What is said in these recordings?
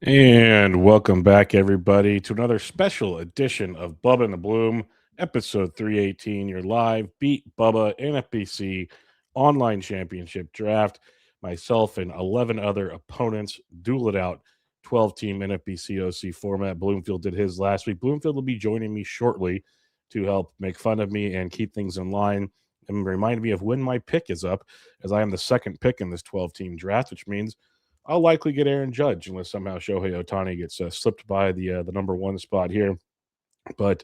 And welcome back, everybody, to another special edition of Bubba and the Bloom, episode 318, your live Beat Bubba NFBC online championship draft. Myself and 11 other opponents duel it out, 12-team NFBC OC format. Bloomfield did his last week. Bloomfield will be joining me shortly to help make fun of me and keep things in line and remind me of when my pick is up, as I am the second pick in this 12-team draft, which means I'll likely get Aaron Judge unless somehow Shohei Ohtani gets slipped by the number one spot here. But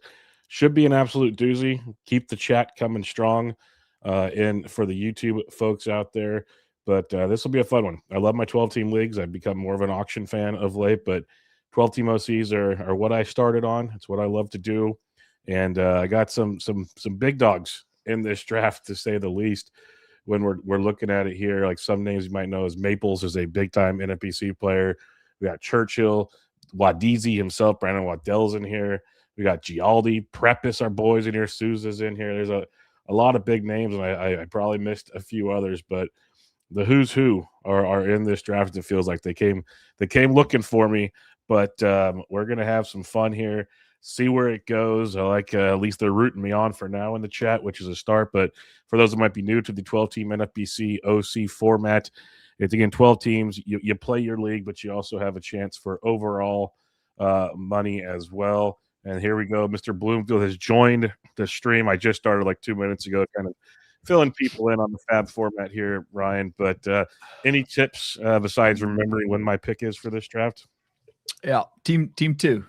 should be an absolute doozy. Keep the chat coming strong in for the YouTube folks out there. But this will be a fun one. I love my 12-team leagues. I've become more of an auction fan of late, but 12-team OCs are what I started on. It's what I love to do, and I got some big dogs in this draft, to say the least. When we're looking at it here, like some names you might know is Maples is a big time NFBC player. We got Churchill, Wadizi himself, Brandon Waddell's in here. We got Gialdi, Prepis, our boys in here. Souza's in here. There's a lot of big names, and I probably missed a few others, but the who's who are in this draft. It feels like they came looking for me, but we're gonna have some fun here. See where it goes. I like at least they're rooting me on for now in the chat, which is a start. But for those that might be new to the 12-team NFBC OC format, it's again 12 teams. You play your league, but you also have a chance for overall money as well. And here we go. Mr. Bloomfield has joined the stream. I just started like 2 minutes ago, kind of filling people in on the fab format here, Ryan. But any tips besides remembering when my pick is for this draft? Yeah, team two.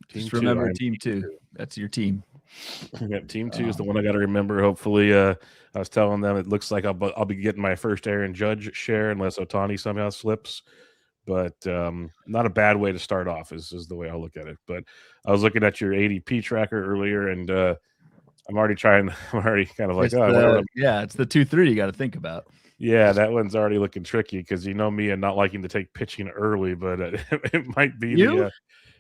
Just remember team two. That's your team. Yep, team two is the one I got to remember. Hopefully, I was telling them it looks like I'll be getting my first Aaron Judge share unless Ohtani somehow slips. But not a bad way to start off is the way I look at it. But I was looking at your ADP tracker earlier, and I'm already kind of like, it's the 2-3 you got to think about. Yeah, that one's already looking tricky because you know me and not liking to take pitching early, but it might be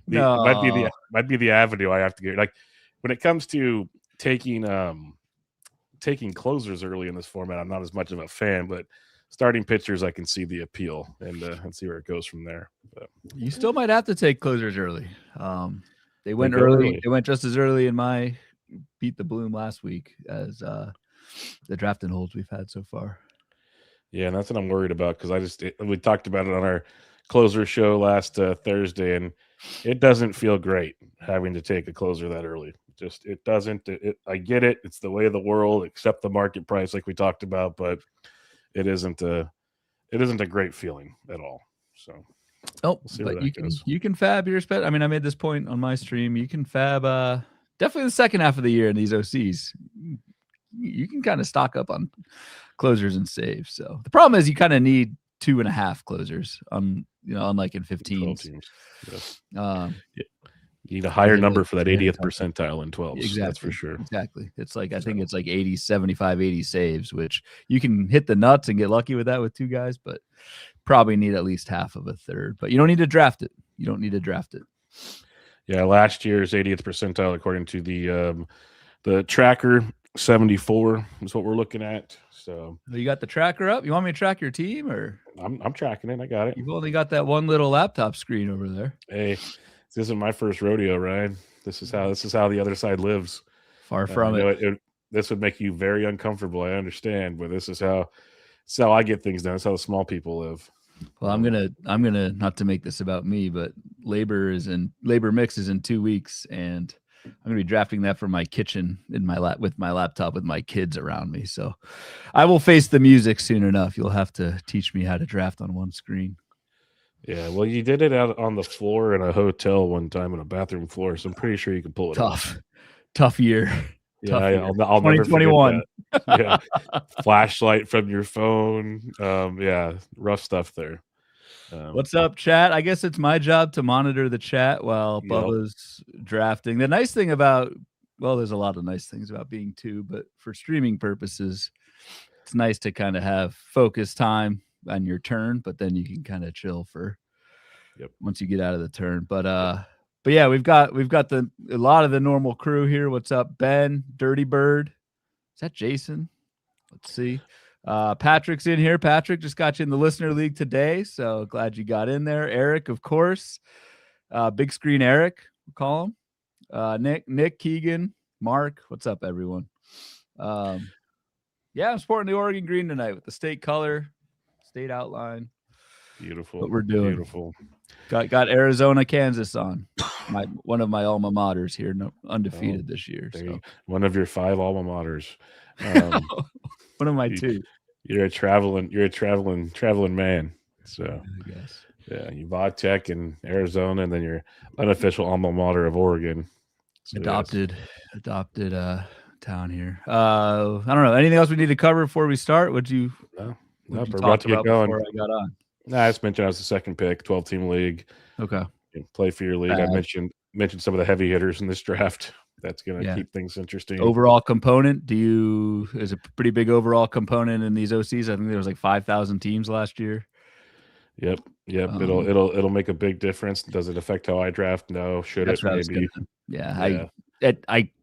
might be the avenue I have to get. Like when it comes to taking closers early in this format, I'm not as much of a fan, but starting pitchers, I can see the appeal and see where it goes from there. But you still might have to take closers early. They went early. They went just as early in my Beat the Bloom last week as the drafting holds we've had so far. Yeah, and that's what I'm worried about because we talked about it on our closer show last Thursday, and it doesn't feel great having to take a closer that early. Just it doesn't. I get it. It's the way of the world. Accept the market price, like we talked about, but it isn't a great feeling at all. So, but you can fab your I mean, I made this point on my stream. You can fab definitely the second half of the year in these OCs. You can kind of stock up on closers and saves. So the problem is you kind of need 2.5 closers on, unlike in 15 teams. Yes. You need a higher number for that 80th percentile in 12. Exactly. That's for sure. Exactly. It's like, I think it's like 80, 75, 80 saves, which you can hit the nuts and get lucky with that with 2 guys, but probably need at least half of a third. But you don't need to draft it. Yeah, last year's 80th percentile, according to the tracker, 74 is what we're looking at. So you got the tracker up? You want me to track your team, or I'm tracking it? I got it. You've only got that one little laptop screen over there. Hey, this isn't my first rodeo, Ryan. This is how the other side lives. Far from it. This would make you very uncomfortable. I understand, but this is how I get things done. It's how the small people live. Well, I'm gonna not to make this about me, but labor mix is in 2 weeks, and I'm gonna be drafting that from my kitchen with my laptop with my kids around me. So I will face the music soon enough. You'll have to teach me how to draft on one screen. Yeah, well, you did it out on the floor in a hotel one time on a bathroom floor, so I'm pretty sure you can pull it off. Tough year. Yeah, I'll 2021. Yeah, flashlight from your phone. Yeah, rough stuff there. What's up, chat? I guess it's my job to monitor the chat while Bubba's drafting. The nice thing about, there's a lot of nice things about being 2, but for streaming purposes, it's nice to kind of have focus time on your turn, but then you can kind of chill for once you get out of the turn. But yeah, we've got a lot of the normal crew here. What's up, Ben? Dirty Bird? Is that Jason? Let's see. Patrick's in here. Patrick just got you in the listener league today, so glad you got in there. Eric, of course. Big screen Eric, we'll call him. Nick, Keegan, Mark. What's up, everyone? Yeah, I'm sporting the Oregon green tonight with the state color, state outline. Beautiful. What we're doing. Beautiful. Got Arizona, Kansas on. One of my alma maters here, undefeated this year. So one of your 5 alma maters. One of my 2. You're a traveling man. So I guess. Yeah, you Tech in Arizona, and then your unofficial alma mater of Oregon. So adopted town here. I don't know. Anything else we need to cover before we start? What'd you we're about to get going. Before I got on? I just mentioned I was the second pick, 12-team league. Okay. Play for your league. I mentioned some of the heavy hitters in this draft. That's going to keep things interesting. Overall component, is a pretty big overall component in these OCs. I think there was like 5,000 teams last year. Yep. It'll make a big difference. Does it affect how I draft? No. Should it? Maybe.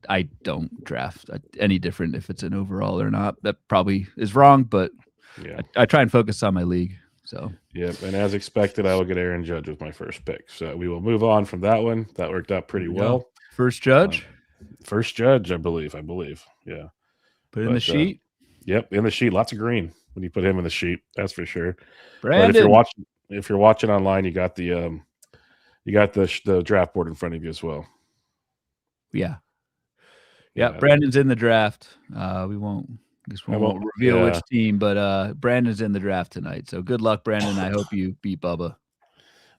I don't draft any different if it's an overall or not. That probably is wrong, but I try and focus on my league. So and as expected, I will get Aaron Judge with my first pick. So we will move on from that one. That worked out pretty well. First Judge, I believe. Yeah. Put in the sheet. Yep, in the sheet. Lots of green when you put him in the sheet. That's for sure. Brandon, but if you're watching online, you got the draft board in front of you as well. Yeah. Brandon's in the draft. We won't reveal which team, but Brandon's in the draft tonight. So good luck, Brandon. I hope you beat Bubba.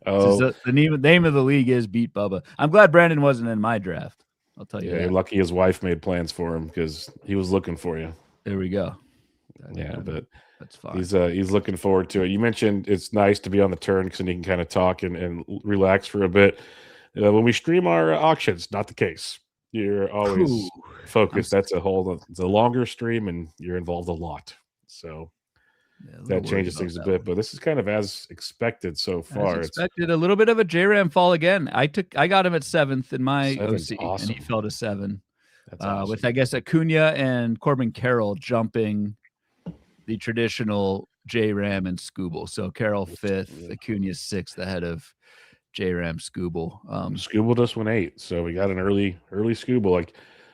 The name of the league is Beat Bubba. I'm glad Brandon wasn't in my draft. I'll tell you that. You're lucky his wife made plans for him because he was looking for you. There we go. But that's fine. He's looking forward to it. You mentioned it's nice to be on the turn because then he can kind of talk and relax for a bit. When we stream our auctions, not the case. You're always focused. It's a longer stream and you're involved a lot. So that changes things a bit, but this is kind of as expected so far. As expected, a little bit of a JRAM fall again. I got him at 7th in my OC, awesome. And he fell to 7. That's awesome. With, I guess, Acuna and Corbin Carroll jumping the traditional JRAM and Scooble. So Carroll 5th, Acuna 6th ahead of JRAM Scooble. Scooble just went 8, so we got an early Scooble.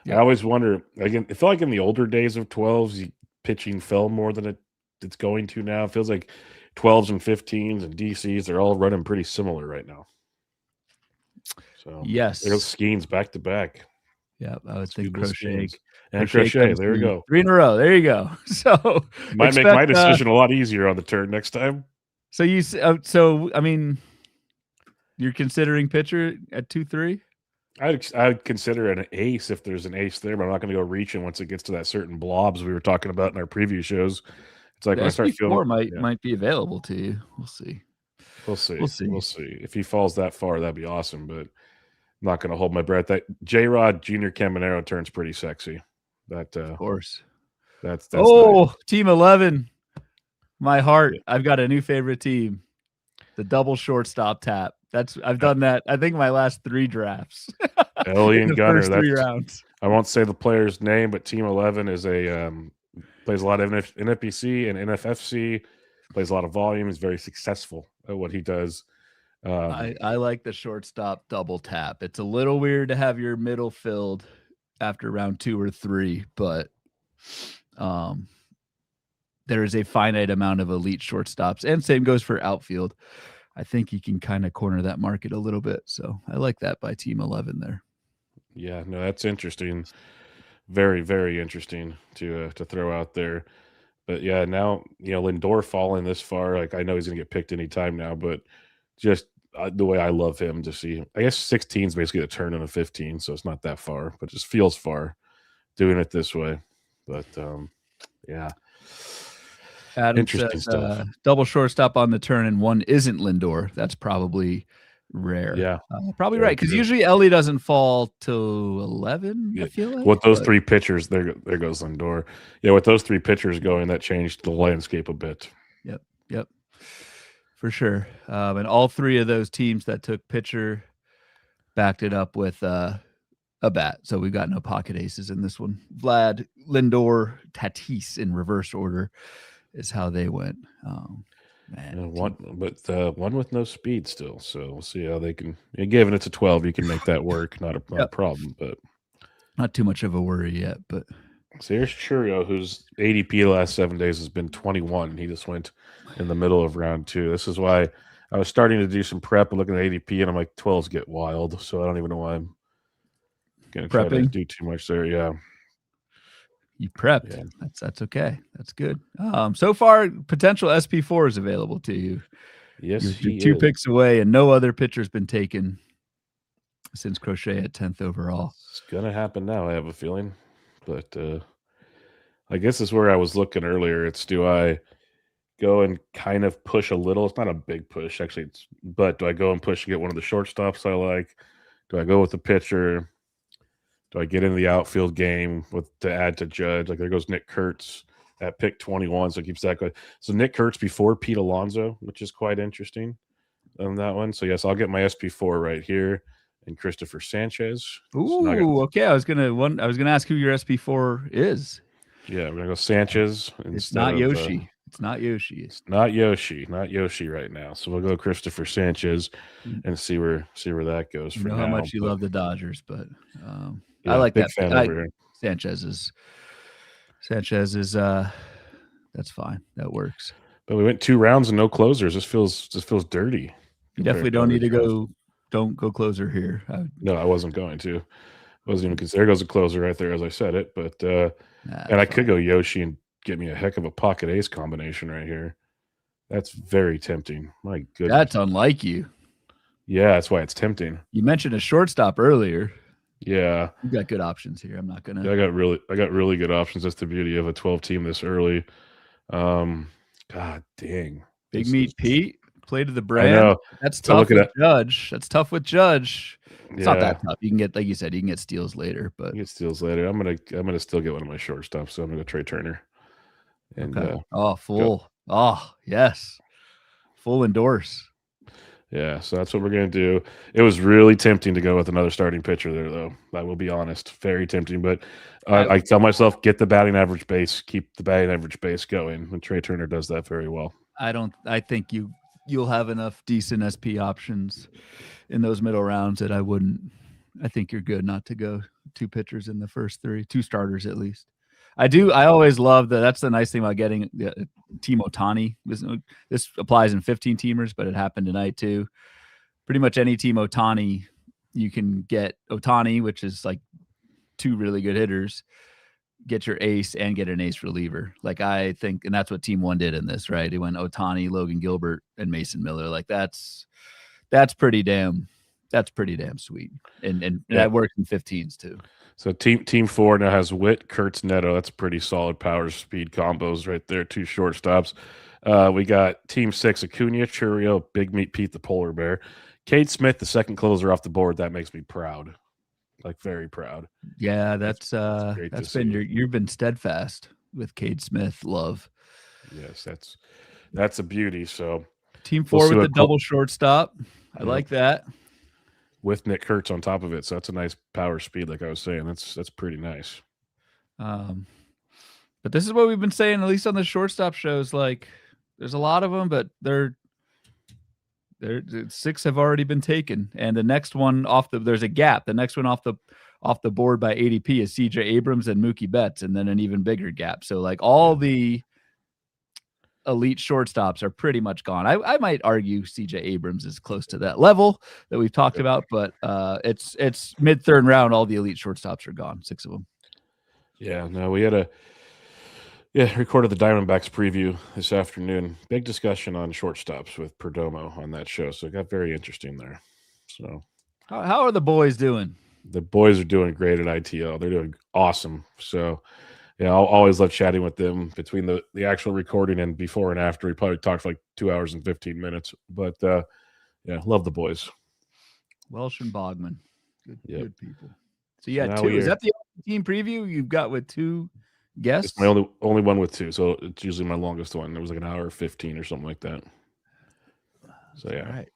I always wonder. Again, I feel like in the older days of 12s, pitching fell more than it's going to now. It feels like 12s and 15s and DCs, they're all running pretty similar right now. So yes, there's Skeens back to back. Yeah, I would think Crochet. There we go. 3 in a row. There you go. So might make my decision a lot easier on the turn next time. So I mean, you're considering pitcher at 2-3? I'd consider an ace if there's an ace there, but I'm not going to go reaching once it gets to that certain blobs we were talking about in our preview shows. It's like when I start feeling might be available to you. We'll see. We'll see. If he falls that far, that'd be awesome. But I'm not going to hold my breath. That J-Rod Junior Caminero turns pretty sexy. That of course. That's nice. Team 11. My heart. Yeah. I've got a new favorite team. The double shortstop tap. I've done that. I think my last 3 drafts. Alien Gunner. That's 3 rounds. I won't say the player's name, but Team 11 is plays a lot of NFBC and NFFC. Plays a lot of volume. He's very successful at what he does. I like the shortstop double tap. It's a little weird to have your middle filled after round 2 or 3, but there is a finite amount of elite shortstops, and same goes for outfield. I think you can kind of corner that market a little bit. So I like that by Team 11 there. Yeah, no, that's interesting. Very, very interesting to throw out there. But yeah, now, Lindor falling this far, I know he's going to get picked anytime now, but just the way I love him to see, I guess 16 is basically the turn on a 15, so it's not that far, but it just feels far doing it this way. But yeah. Adam says, stuff. Double shortstop on the turn and 1 isn't Lindor. That's probably rare. Yeah. Probably right, because usually Ellie doesn't fall to 11, I feel like. With those 3 pitchers, there goes Lindor. Yeah, with those 3 pitchers going, that changed the landscape a bit. Yep. For sure. And all 3 of those teams that took pitcher backed it up with a bat. So we've got no pocket aces in this one. Vlad, Lindor, Tatis in reverse order. is how they went. Man, one with no speed still. So we'll see how they can. Given it's a 12, you can make that work. Not a problem, but not too much of a worry yet. But so here's Churio, whose ADP the last 7 days has been 21. He just went in the middle of round 2. This is why I was starting to do some prep and looking at ADP, and I'm like, 12s get wild. So I don't even know why I'm going to try to do too much there. Yeah. You prepped. Yeah. That's okay. That's good. So far, potential SP4 is available to you. Yes, you're 2 picks away, and no other pitcher's been taken since Crochet at 10th overall. It's gonna happen now. I have a feeling, but I guess this is where I was looking earlier. It's do I go and kind of push a little? It's not a big push, actually. But do I go and push to get one of the shortstops I like? Do I go with the pitcher? Do I get into the outfield game to add to Judge? Like there goes Nick Kurtz at pick 21, so it keeps that going. So Nick Kurtz before Pete Alonso, which is quite interesting on that one. So yes, I'll get my SP4 right here and Christopher Sanchez. Ooh, okay. I was gonna ask who your SP4 is. Yeah, we're gonna go Sanchez. It's not Yoshi. It's not Yoshi. It's not Yoshi. Not Yoshi right now. So we'll go Christopher Sanchez and see where that goes. You know how much you love the Dodgers, but I like that. Sanchez is that's fine. That works. But we went 2 rounds and no closers. This feels dirty. You definitely don't need to go. Don't go closer here. No, I wasn't going to. I wasn't even considering. There goes a closer right there as I said it. But and I could go Yoshi and get me a heck of a pocket ace combination right here. That's very tempting. My goodness. That's unlike you. Yeah, that's why it's tempting. You mentioned a shortstop earlier. Yeah. You got good options here. I'm not gonna. Yeah, I got really good options. That's the beauty of a 12 team this early. God dang. Big Meat Pete played to the brand. I know. That's tough with Judge. That's tough with Judge. It's not that tough. You can get, like you said, you can get steals later. But you get steals later. I'm gonna still get one of my shortstops. So I'm gonna Trey Turner. And full. Go. Oh yes, full endorse. Yeah, so that's what we're going to do. It was really tempting to go with another starting pitcher there, though. I will be honest. Very tempting. But I tell myself, get the batting average base, keep the batting average base going. And Trey Turner does that very well. I think you'll have enough decent SP options in those middle rounds that I think you're good not to go 2 pitchers in the first 3, 2 starters at least. I always love that. That's the nice thing about getting Team Ohtani. This applies in 15 teamers, but it happened tonight too. Pretty much any Team Ohtani, you can get Ohtani, which is like 2 really good hitters, get your ace and get an ace reliever. Like I think, and that's what Team 1 did in this, right? It went Ohtani, Logan Gilbert, and Mason Miller. Like that's pretty damn sweet. And that works in 15s too. So team 4 now has Witt, Kurtz, Neto. That's pretty solid power speed combos right there. 2 shortstops. We got team 6, Acuna, Churio, Big Meat Pete, the polar bear. Cade Smith, the second closer off the board. That makes me proud. Like very proud. Yeah, that's been you've been steadfast with Cade Smith love. Yes, that's a beauty. So team 4 with the double shortstop. I like that. With Nick Kurtz on top of it. So that's a nice power speed, like I was saying. That's pretty nice. But this is what we've been saying, at least on the shortstop shows. Like there's a lot of them, but they're 6 have already been taken. And the next one there's a gap. The next one off the board by ADP is CJ Abrams and Mookie Betts, and then an even bigger gap. So like all the elite shortstops are pretty much gone. I might argue CJ Abrams is close to that level that we've talked about, but it's mid-3rd round. All the elite shortstops are gone, 6 of them. Yeah, no, we had recorded the Diamondbacks preview this afternoon. Big discussion on shortstops with Perdomo on that show, so it got very interesting there. So, how are the boys doing? The boys are doing great at ITL. They're doing awesome. So, yeah, I'll always love chatting with them between the actual recording and before and after. We probably talked for like 2 hours and 15 minutes. But, yeah, love the boys. Welsh and Bogman. Good people. So, yeah, 2. Is that the team preview you've got with 2 guests? It's my only one with 2. So, it's usually my longest one. It was like an hour 15 or something like that. So, yeah. All right.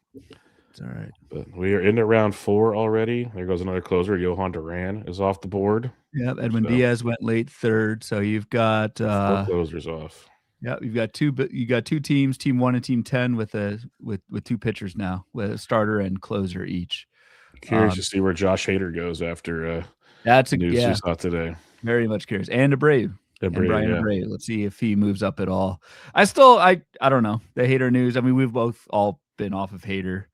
It's all right. But we are into round 4 already. There goes another closer. Johan Duran is off the board. Yeah, Edwin Diaz went late 3rd. So you've got 4 closers off. Yeah, you got two teams, team 1 and team 10 with two pitchers now, with a starter and closer each. Curious to see where Josh Hader goes after that's news we saw today. Very much curious. And Abreu. And Brian yeah. Abreu. Let's see if he moves up at all. I don't know. The Hader news. I mean, we've both all been off of Hader.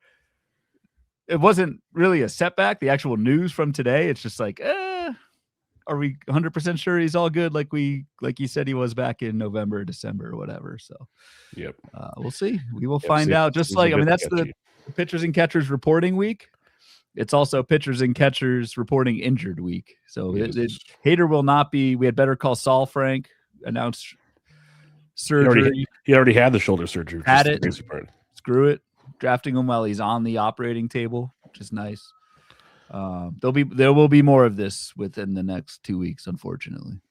It wasn't really a setback. The actual news from today, it's just like, are we 100% sure he's all good? Like you said he was back in November, December, or whatever. So, yep. We'll see. We will find out. Just like, I mean, that's the pitchers and catchers reporting week. It's also pitchers and catchers reporting injured week. So Hader will not be. We had Better Call Saul Frank announced surgery. He already had the shoulder surgery. Had it. Screw it. Drafting him while he's on the operating table, which is nice. There will be more of this within the next 2 weeks, unfortunately.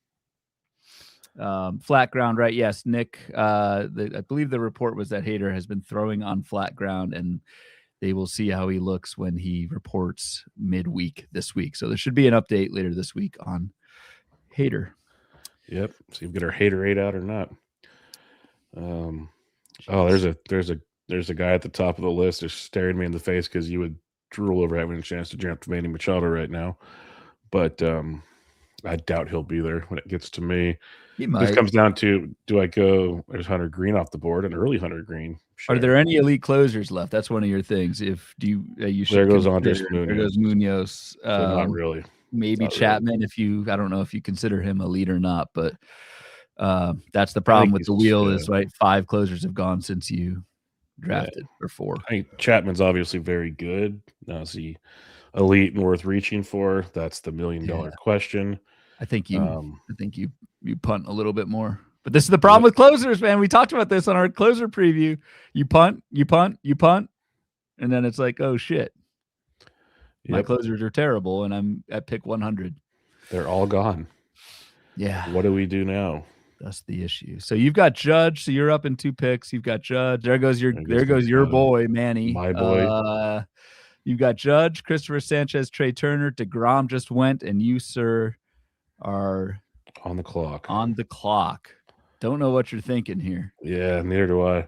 Flat ground, right? Yes, Nick. I believe the report was that Hader has been throwing on flat ground, and they will see how he looks when he reports midweek this week. So there should be an update later this week on Hader. Yep. See if we get our Haderade out or not. There's a guy at the top of the list just staring me in the face because you would drool over having a chance to draft Manny Machado right now. But I doubt he'll be there when it gets to me. He might. This comes down to, do I go, there's Hunter Green off the board, an early Hunter Green. Sure. Are there any elite closers left? That's one of your things. You should. There goes Andres Munoz. There goes Munoz. So not really. Maybe not Chapman, really. I don't know if you consider him a lead or not, but that's the problem with the wheel is, right, 5 closers have gone since you drafted, or 4. I think Chapman's obviously very good. Now, is he elite and worth reaching for? That's the $1 million question. I think you punt a little bit more. But this is the problem with closers, man. We talked about this on our closer preview. You punt, and then it's like, oh shit. My closers are terrible, and I'm at pick 100. They're all gone. Yeah. What do we do now? That's the issue. So you've got Judge. So you're up in 2 picks. You've got Judge. There goes your boy, Manny. My boy. You've got Judge, Christopher Sanchez, Trey Turner. DeGrom just went, and you, sir, are on the clock. Don't know what you're thinking here. Yeah, neither do I.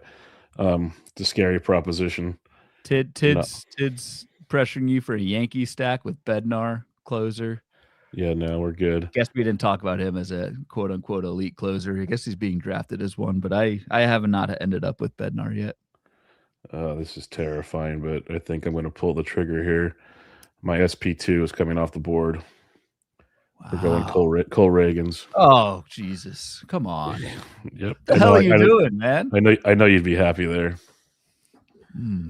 It's a scary proposition. Tid's pressuring you for a Yankee stack with Bednar, closer. Yeah, no, we're good. Guess we didn't talk about him as a quote unquote elite closer. I guess he's being drafted as one, but I have not ended up with Bednar yet. This is terrifying, but I think I'm going to pull the trigger here. My SP2 is coming off the board. Wow. We're going Cole Reagans. Oh, Jesus. Come on. Yep. What the hell are you doing, man? I know you'd be happy there.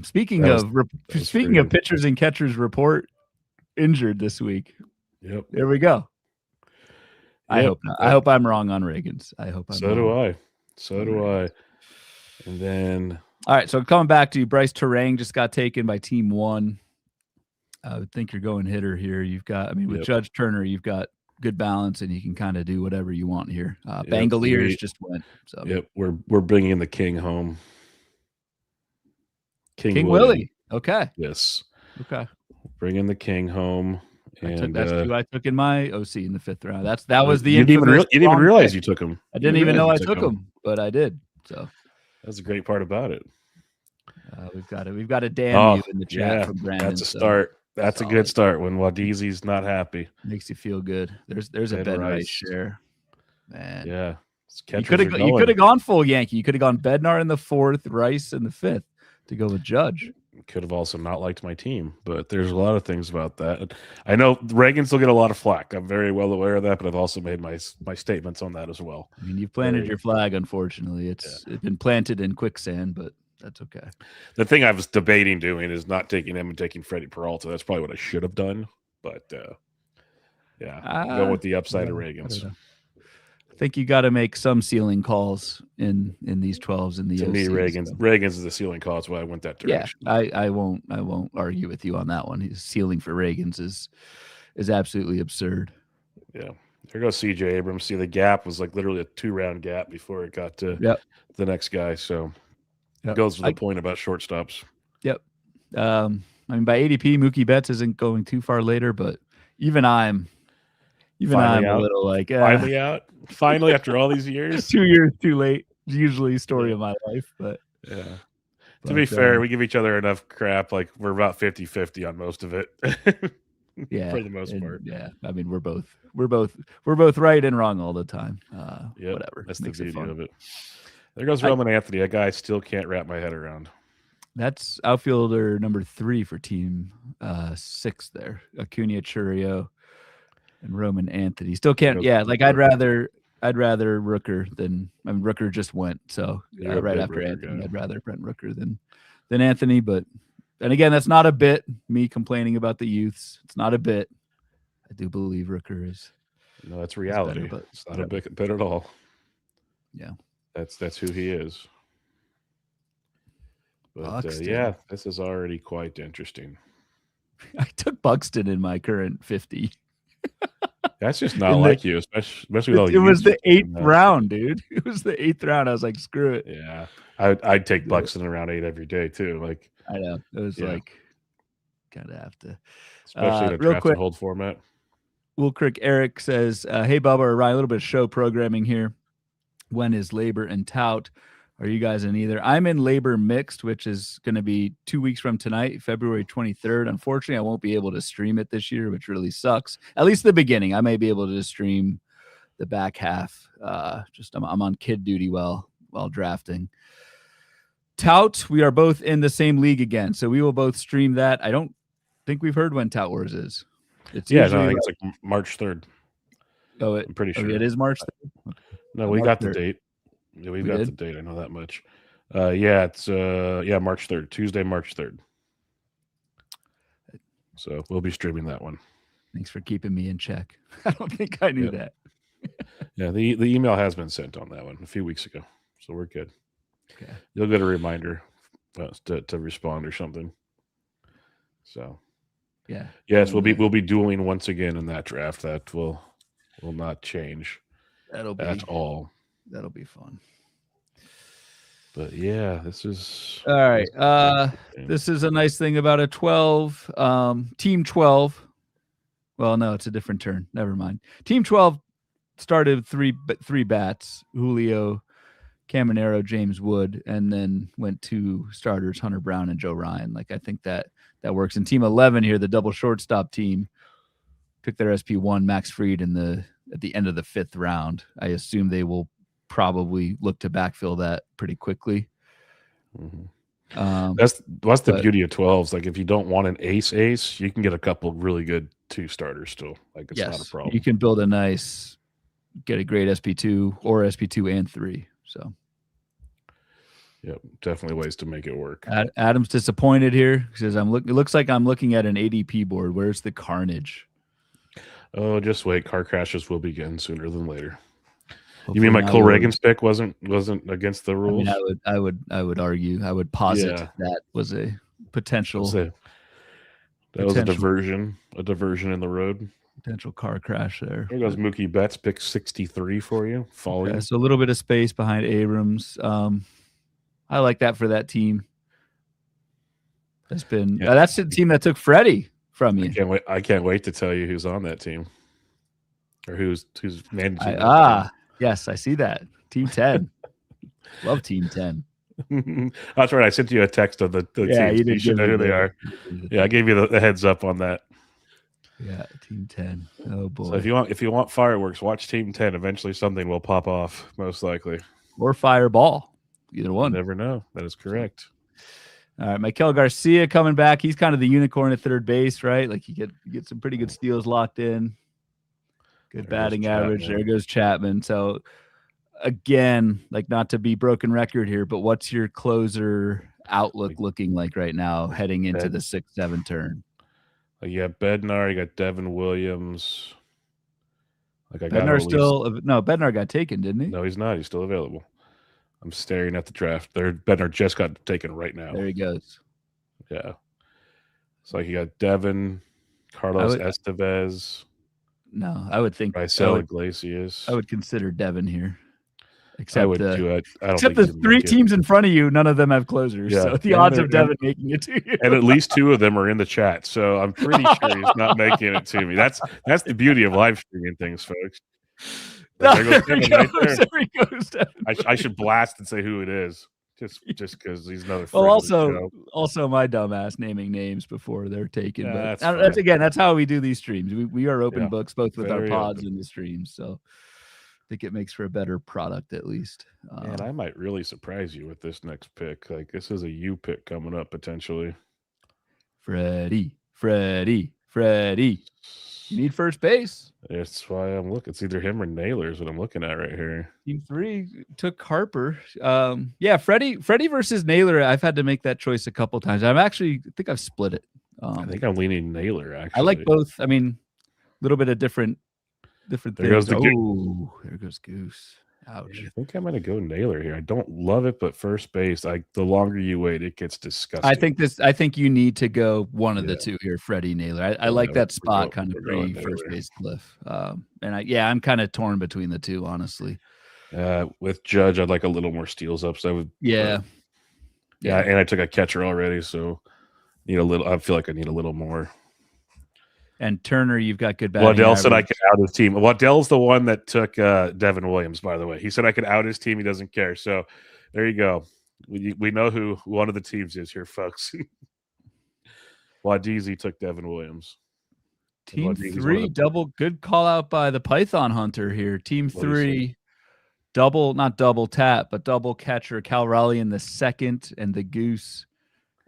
Speaking of pitchers and catchers report injured this week. Yep. There we go. I hope not. I hope I'm wrong on Reagans. So do I. And then all right, so coming back to you, Bryce Terang just got taken by team 1. I would think you're going hitter here. You've got, with Judge Turner, you've got good balance, and you can kind of do whatever you want here. Bangaliers just went. So we're bringing the king home. King Willie. Okay. Yes. Okay. Bringing the king home. And that's who I took in my OC in the 5th round. That was the you didn't even realize you took him. I didn't even know I took him, but I did. So that's a great part about it. We've got a damn you in the chat from Brandon. That's a start. That's a good start when Wadizi's not happy. Makes you feel good. There's a Ben Rice share, man. Yeah, you could have gone full Yankee. You could have gone Bednar in the 4th, Rice in the 5th to go with Judge. Could have also not liked my team, but there's a lot of things about that. I know Reagans will get a lot of flack. I'm very well aware of that, but I've also made my statements on that as well. You've planted your flag. Unfortunately, it's been planted in quicksand, but that's okay. The thing I was debating doing is not taking him and taking Freddie Peralta. That's probably what I should have done, but go with the upside of Reagans. I think you got to make some ceiling calls in these 12s in the to OC, me. Reagans is the ceiling call. That's why I went that direction. Yeah, I won't argue with you on that one. His ceiling for Reagans is absolutely absurd. Yeah, there goes CJ Abrams. See, the gap was like literally a 2-round gap before it got to the next guy. So it goes to the point about shortstops. Yep. By ADP, Mookie Betts isn't going too far later, but even I'm a little like finally out. Finally, after all these years, 2 years too late. usually story of my life, but yeah. To be fair, we give each other enough crap. Like we're about 50-50 on most of it. Yeah, for the most part. Yeah, I mean we're both right and wrong all the time. Whatever. That's Makes the beauty it fun. of it. There goes Roman Anthony. A guy I still can't wrap my head around. That's outfielder number 3 for team 6 there. Acuna, Churio, and Roman Anthony. Still can't. Yeah, like I'd rather Rooker than Rooker just went. So right after Anthony, guy. I'd rather Brent Rooker than Anthony. But and again, that's not a bit. Me complaining about the youths. It's not a bit. I do believe Rooker is. No, that's reality. Better, it's not a bit at all. Yeah, that's who he is. But yeah, this is already quite interesting. I took Buxton in my current 50. That's just not like you, especially with all. It was the 8th round, dude. It was the 8th round. I was like, screw it. Yeah, I'd take Buxton around 8 every day too. Like I know it was like kind of have to, especially in a draft and hold format. Will Crick Eric says, "Hey Bubba or Ryan, a little bit of show programming here. When is Labor and Tout? Are you guys in either? I'm in Labor Mixed, which is going to be 2 weeks from tonight, February 23rd. Unfortunately, I won't be able to stream it this year, which really sucks. At least the beginning. I may be able to stream the back half. I'm on kid duty while drafting. Tout, we are both in the same league again, so we will both stream that. I don't think we've heard when Tout Wars is. It's I think it's like March 3rd. Oh, I'm pretty sure it is March 3rd. No, we got the date. Yeah, we've got the date. I know that much. It's March 3rd, Tuesday, March 3rd. So we'll be streaming that one. Thanks for keeping me in check. I don't think I knew that. Yeah, the email has been sent on that one a few weeks ago, so we're good. Okay, you'll get a reminder to respond or something. So, yes, we'll be dueling once again in that draft. That will not change. That'll be at all. That'll be fun. But yeah, this is all right. This is a nice thing about a 12 team 12. Well, no, it's a different turn. Never mind. Team 12 started three bats: Julio, Caminero, James Wood, and then went 2 starters: Hunter Brown and Joe Ryan. Like I think that works. And team 11 here, the double shortstop team, took their SP1 Max Fried at the end of the 5th round. I assume they will probably look to backfill that pretty quickly. Mm-hmm. That's the beauty of 12s. Like if you don't want an ace, you can get a couple really good 2 starters still. Like it's not a problem. You can build get a great SP2 or SP2 and 3. So yep, definitely ways to make it work. Adam's disappointed here. He says, it looks like I'm looking at an ADP board. Where's the carnage? Oh, just wait. Car crashes will begin sooner than later. Hopefully you mean my Cole Reagan pick wasn't against the rules? I would argue. I would posit that was a potential. That was a diversion in the road. Potential car crash there. There goes Mookie Betts, pick 63 for you. Falling. Okay, so a little bit of space behind Abrams. I like that for that team. That's the team that took Freddie from you. I can't wait to tell you who's on that team, or who's managing. Yes, I see that. Team 10. Love Team 10. That's right. I sent you a text of the teams. You should know who they are. Yeah, I gave you the heads up on that. Yeah, Team 10. Oh boy. So if you want fireworks, watch Team 10. Eventually something will pop off, most likely. Or fireball. Either one. You never know. That is correct. All right, Michael Garcia coming back. He's kind of the unicorn at third base, right? Like you get some pretty good steals locked in. Good batting average. There goes Chapman. So again, like not to be broken record here, but what's your closer outlook looking like right now heading into the 6-7 turn? You got Bednar, you got Devin Williams. Bednar got taken, didn't he? No, he's not. He's still available. I'm staring at the draft. Bednar just got taken right now. There he goes. Yeah. It's like you got Devin, Carlos Estevez. No, I would think Raisel Iglesias. I would consider Devin here. Except I would too. I don't except the 3 teams in front of you, none of them have closers. Yeah. So the odds of Devin making it to you. And at least 2 of them are in the chat. So I'm pretty sure he's not making it to me. That's the beauty of live streaming things, folks. There goes Devin right there. There he goes. I should blast and say who it is, just because he's another friend. Well, of the show. also my dumbass naming names before they're taken. Yeah, but that's how we do these streams. We are open books both with our pods and the streams. So I think it makes for a better product at least. Man, I might really surprise you with this next pick. Like this is a U pick coming up potentially. Freddie. You need first base. That's why I'm looking. It's either him or Naylor is what I'm looking at right here. Team 3 took Harper. Freddie versus Naylor. I've had to make that choice a couple times. I think I've split it. I think I'm leaning Naylor. Actually, I like both. I mean, a little bit of different things. There goes Goose. Ouch. I think I'm going to go Naylor here. I don't love it, but first base, the longer you wait, it gets disgusting. I think you need to go one of the two here, Freddie Naylor. I like that spot kind of pre first base cliff. I'm kind of torn between the two, honestly. With Judge, I'd like a little more steals up. So I would. Yeah. And I took a catcher already, so I feel like I need a little more. And Turner, you've got good batting. Waddell said I could out his team. Waddell's the one that took Devin Williams, by the way. He said I could out his team. He doesn't care. So there you go. We know who one of the teams is here, folks. Wadizi took Devin Williams. Team 3, double good call out by the Python Hunter here. Team 3, not double tap, but double catcher. Cal Raleigh in the 2nd and the Goose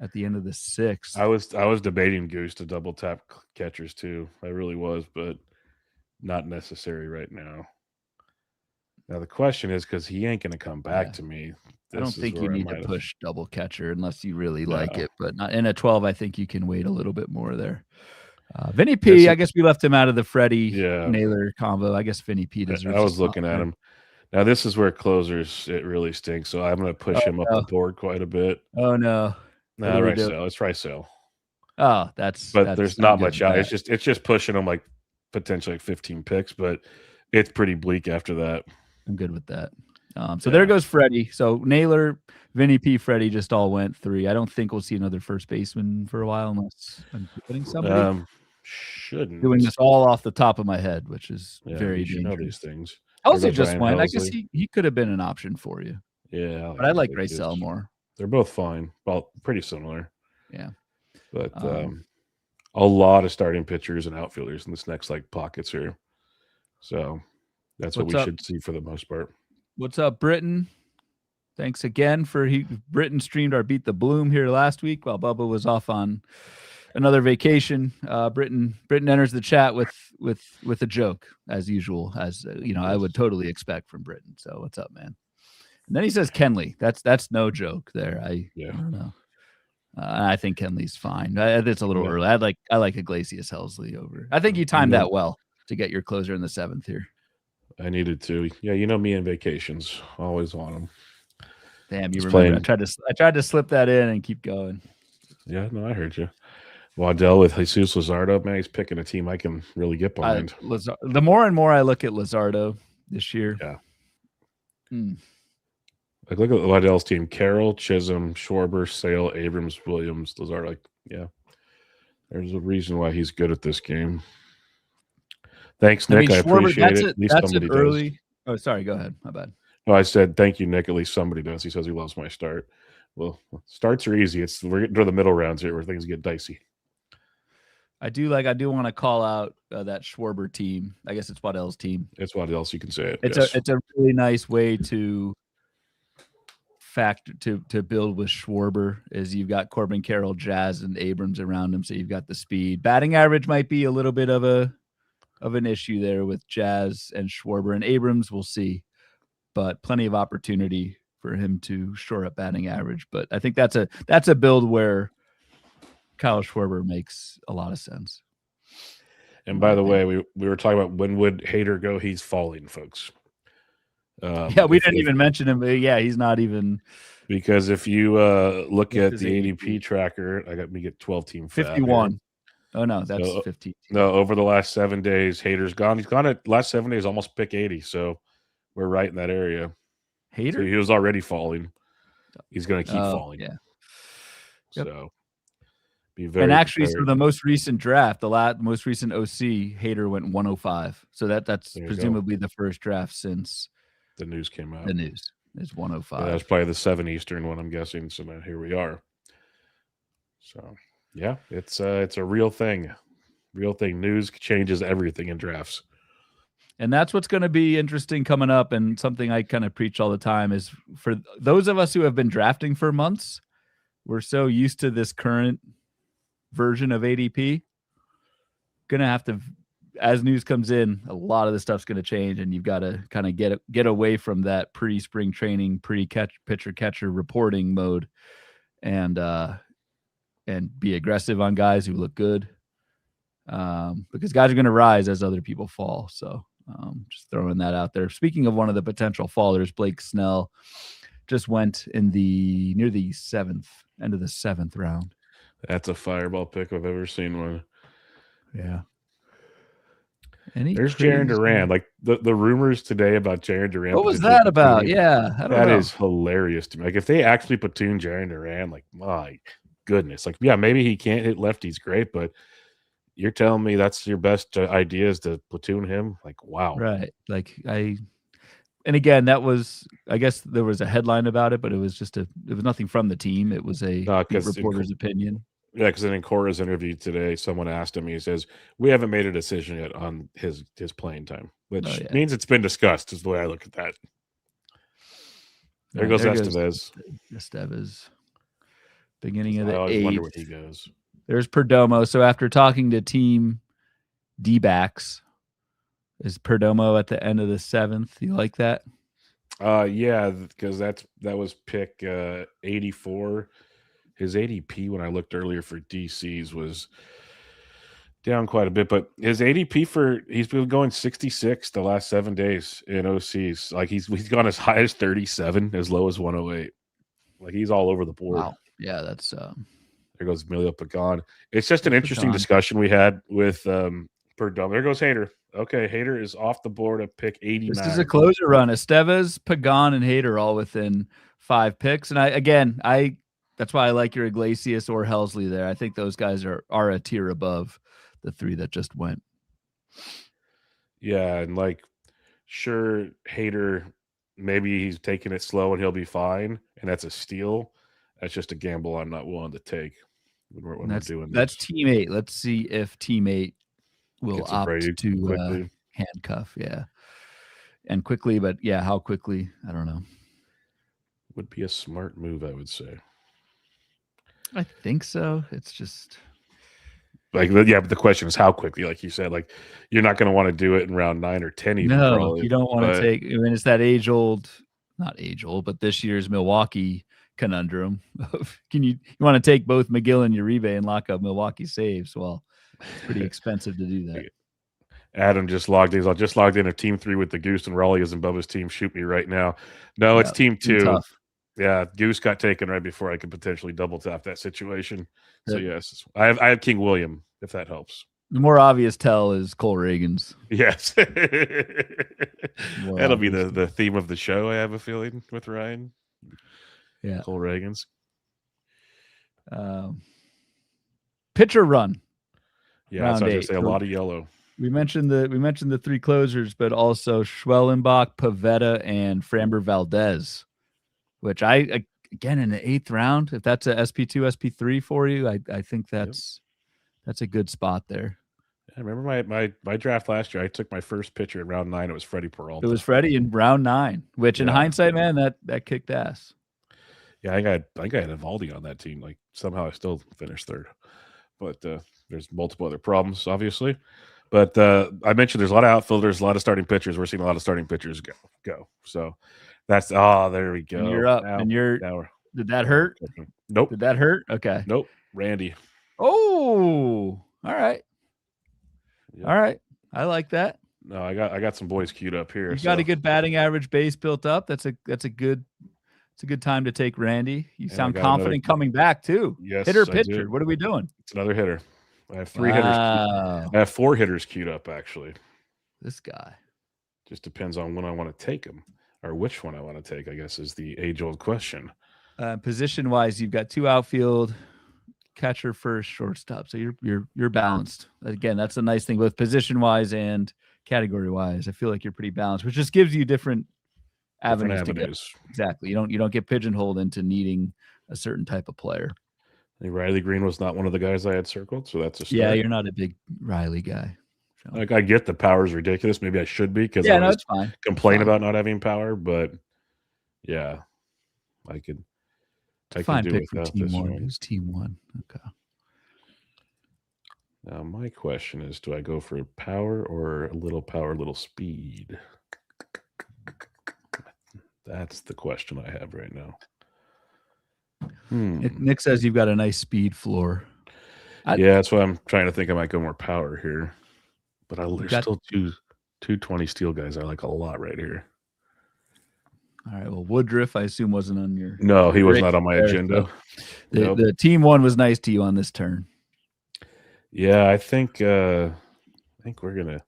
at the end of the 6th. I was debating Goose to double tap catchers too. I really was, but not necessary right now. Now the question is because he ain't going to come back to me. I don't think you need to push double catcher unless you really like it, but not in a 12. I think you can wait a little bit more there. Vinny P, I guess we left him out of the Freddie Naylor combo. I guess Vinny P deserves. I was looking at him. Now this is where closers it really stinks. So I'm going to push him up the board quite a bit. Oh no. No, Rysell. It's Rysell. Oh, there's not much out. It's just pushing them like potentially like 15 picks, but it's pretty bleak after that. I'm good with that. There goes Freddie. So Naylor, Vinny P, Freddie just all went 3. I don't think we'll see another first baseman for a while unless I'm putting somebody. Shouldn't doing this all off the top of my head, which is very dangerous. Know these things. Halsey just went. I guess he could have been an option for you. Yeah, but I like Rysell more. They're both fine. Well, pretty similar. Yeah. But a lot of starting pitchers and outfielders in this next pockets here. So that's what we should see for the most part. What's up, Britton? Thanks again Britton streamed our Beat the Bloom here last week while Bubba was off on another vacation. Britton enters the chat with a joke as usual, as I would totally expect from Britton. So what's up, man? And then he says Kenley. That's no joke there. I don't know. I think Kenley's fine. It's a little early. I like Iglesias Helsley over. I think you timed that well to get your closer in the 7th here. I needed to. Yeah, me and vacations. Always want them. Damn, you remember. I tried to slip that in and keep going. Yeah, no, I heard you. Waddell with Jesus Luzardo. Man, he's picking a team I can really get behind. The more and more I look at Luzardo this year. Yeah. Look at Waddell's team: Carroll, Chisholm, Schwarber, Sale, Abrams, Williams, Luzardo. There's a reason why he's good at this game. Thanks, Nick. I appreciate it. At least somebody does. Oh, sorry. Go ahead. My bad. No, I said thank you, Nick. At least somebody does. He says he loves my start. Well, starts are easy. We're getting to the middle rounds here where things get dicey. I do want to call out that Schwarber team. I guess it's Waddell's team. It's Waddell's. You can say it. It's a really nice way to build with Schwarber is you've got Corbin Carroll, Jazz, and Abrams around him, so you've got the speed. Batting average might be a little bit of an issue there with Jazz and Schwarber, and Abrams we'll see, but plenty of opportunity for him to shore up batting average. But I think that's a build where Kyle Schwarber makes a lot of sense. And by the way, we were talking about when would Hader go? He's falling, folks. We didn't even mention him. But he's not even, because if you look at the ADP tracker, I got me get 12 team 51. Oh no, that's 15. No, over the last 7 days, Hader's gone. He's gone at last 7 days, almost pick 80. So we're right in that area. Hader, so he was already falling. He's going to keep falling. Yeah. Yep. So, be very. And actually, so prepared. the most recent draft, the most recent OC, Hader went 105. So that's presumably the first draft since the news came out. The news is 105. Yeah, that's probably the 7 Eastern one, I'm guessing. So now here we are. So yeah, it's a real thing. Real thing. News changes everything in drafts. And that's what's going to be interesting coming up. And something I kind of preach all the time is for those of us who have been drafting for months, we're so used to this current version of ADP. Gonna have to, as news comes in, a lot of the stuff's going to change, and you've got to kind of get away from that pre-spring training, pitcher catcher reporting mode, and be aggressive on guys who look good, because guys are going to rise as other people fall. So just throwing that out there. Speaking of one of the potential fallers, Blake Snell just went in near the end of the 7th round. That's a fireball pick I've ever seen one. Yeah. There's Jarren Duran. Like the rumors today about Jarren Duran. What was that about? Yeah, I don't know. That is hilarious to me. Like if they actually platoon Jarren Duran, like my goodness, like yeah, maybe he can't hit lefties great, but you're telling me that's your best idea is to platoon him? Like wow, right? Like and again, that was, I guess there was a headline about it, but it was nothing from the team. It was a reporter's opinion. Yeah, because in Cora's interview today, someone asked him. He says, "We haven't made a decision yet on his playing time," which means it's been discussed. Is the way I look at that. There goes Estevez. Estevez, beginning of the 8th. I always wonder where he goes. There's Perdomo. So after talking to team D-backs, is Perdomo at the end of the 7th? You like that? Yeah, because that was pick 84. His ADP when I looked earlier for DCs was down quite a bit, but his ADP he's been going 66 the last 7 days in OCs. Like he's gone as high as 37, as low as 108. Like he's all over the board. Wow. Yeah, that's there goes Emilio Pagan. It's just an interesting discussion we had with Perdomo. There goes Hader. Okay, Hader is off the board at pick 89. This is a closer run. Estevez, Pagan, and Hader all within 5 picks. And that's why I like your Iglesias or Helsley there. I think those guys are a tier above the 3 that just went. Yeah, and like, sure, Hader, maybe he's taking it slow and he'll be fine, and that's a steal. That's just a gamble I'm not willing to take when we're doing this. That's team 8. Let's see if team 8 will opt to handcuff. Yeah, and quickly, but yeah, how quickly? I don't know. Would be a smart move, I would say. I think so. It's just like, yeah, but the question is how quickly. Like you said, like you're not going to want to do it in round 9 or 10. Even, no, probably, you don't want to take. I mean, it's that not age old, but this year's Milwaukee conundrum. You want to take both McGill and Uribe and lock up Milwaukee saves? Well, it's pretty expensive to do that. Adam just logged in. I just logged in a team 3 with the Goose and Raleigh is in Bubba's team. Shoot me right now. No, it's team 2. Tough. Yeah, Goose got taken right before I could potentially double tap that situation. So yes, I have King William, if that helps. The more obvious tell is Cole Reagans. Yes. That'll be the theme of the show, I have a feeling, with Ryan. Yeah. Cole Reagans. Pitcher run. Yeah, that's what I was going to say. A lot of yellow. We mentioned the 3 closers, but also Schwellenbach, Pavetta, and Framber Valdez, which again in the 8th round, if that's a SP2, SP3 for you, I think that's a good spot there. I remember my draft last year. I took my first pitcher in round 9. It was Freddie Peralta. It was Freddie in round 9, which in hindsight, man, that kicked ass. Yeah, I think I had Evaldi on that team. Like somehow I still finished 3rd, but there's multiple other problems, obviously. But I mentioned there's a lot of outfielders, a lot of starting pitchers. We're seeing a lot of starting pitchers go. So that's there we go. And you're up. Did that hurt? Nope. Did that hurt? Okay. Nope. Randy. Oh, all right. Yep. All right. I like that. No, I got some boys queued up here. You got a good batting average base built up. That's a good time to take Randy. You sound confident coming back too. Yes. Hitter, pitcher. What are we doing? It's another hitter. I have 3 hitters. I have 4 hitters queued up, actually. This guy. Just depends on when I want to take him, or which one I want to take, I guess, is the age-old question. Position-wise, you've got 2 outfield. catcher, first, shortstop. So you're balanced. Again, that's a nice thing, both position wise and category wise. I feel like you're pretty balanced, which just gives you different avenues to get. Exactly. You don't get pigeonholed into needing a certain type of player. Riley Green was not one of the guys I had circled, so that's a start. Yeah, you're not a big Riley guy. So. Like, I get the power is ridiculous. Maybe I should be because I it's fine. Complain about not having power, but yeah, I can do without this one. Who's team one? Okay. Now my question is, do I go for power or a little power, little speed? That's the question I have right now. Nick says you've got a nice speed floor. Yeah, that's why I'm trying to think I might go more power here. But there's still two 220 steel guys I like a lot right here. All right. Well, Woodruff, I assume, wasn't on your. No, he was not on my agenda. So the team one was nice to you on this turn. Yeah, I think we're gonna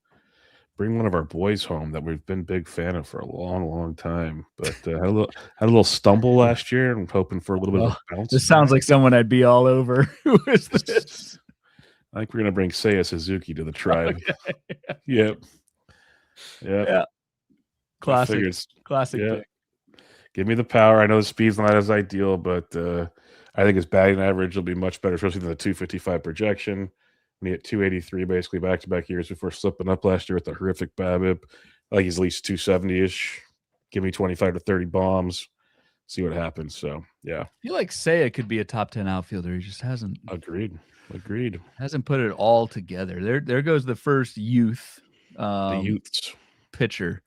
bring one of our boys home that we've been big fan of for a long, long time. But had a little stumble last year, and I'm hoping for a little bit of a bounce. This sounds like someone I'd be all over. Who is this? I think we're gonna bring Seiya Suzuki to the tribe. Okay. Yep. Yeah. Classic. Yeah. Give me the power. I know the speed's not as ideal, but I think his batting average will be much better, especially than the 255 projection. When he hit 283 basically back-to-back years before slipping up last year with a horrific BABIP. I think he's at least 270-ish. Give me 25 to 30 bombs. See what happens. So, yeah. I feel like Seiya could be a top 10 outfielder. He just hasn't. Agreed. Hasn't put it all together. There goes the first youth. The youths. Pitcher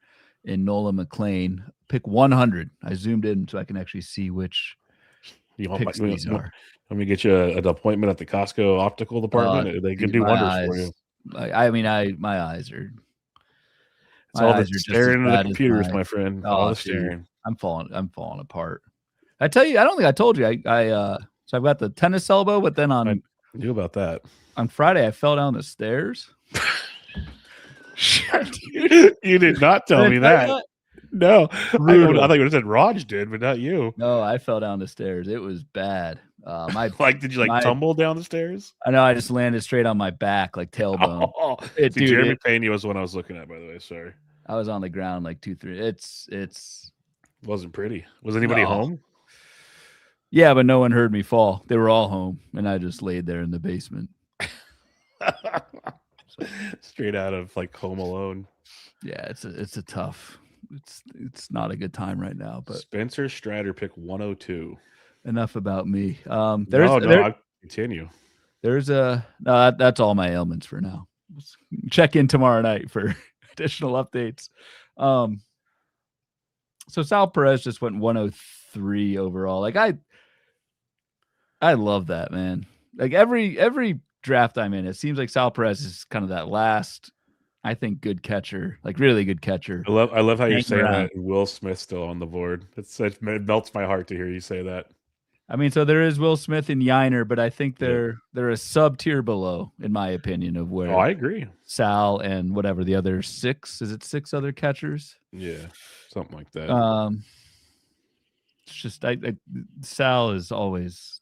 in Nola McLean. Pick 100. I zoomed in so I can actually see which picks these are. Let me get you an appointment at the Costco optical department. They can do wonders for you. My eyes are. It's all the staring at the computers, my friend. All the staring. I'm falling apart. I tell you, I don't think I told you. So I've got the tennis elbow, but then I knew about that. On Friday, I fell down the stairs. You did not tell me that. No, I thought you would have said Raj did, but not you. No, I fell down the stairs. It was bad. Did you tumble down the stairs? I know. I just landed straight on my back, like tailbone. Jeremy Payne was the one I was looking at, by the way. Sorry, I was on the ground like 2-3. It's wasn't pretty. Was anybody home? Yeah, but no one heard me fall. They were all home, and I just laid there in the basement. Straight out of Home Alone. Yeah, it's a tough. It's not a good time right now. But Spencer Strider pick 102. Enough about me. Continue. That's all my ailments for now. Check in tomorrow night for additional updates. So Sal Perez just went 103 overall. I love that, man. Every draft I'm in, it seems like Sal Perez is kind of that last, I think, good catcher, really good catcher. I love how you're saying that. Will Smith still on the board. It melts my heart to hear you say that. I mean, so there is Will Smith and Yiner, but I think they're a sub tier below, in my opinion, of where. Oh, I agree. Sal and whatever the other 6. Is it 6 other catchers? Yeah, something like that. It's just Sal is always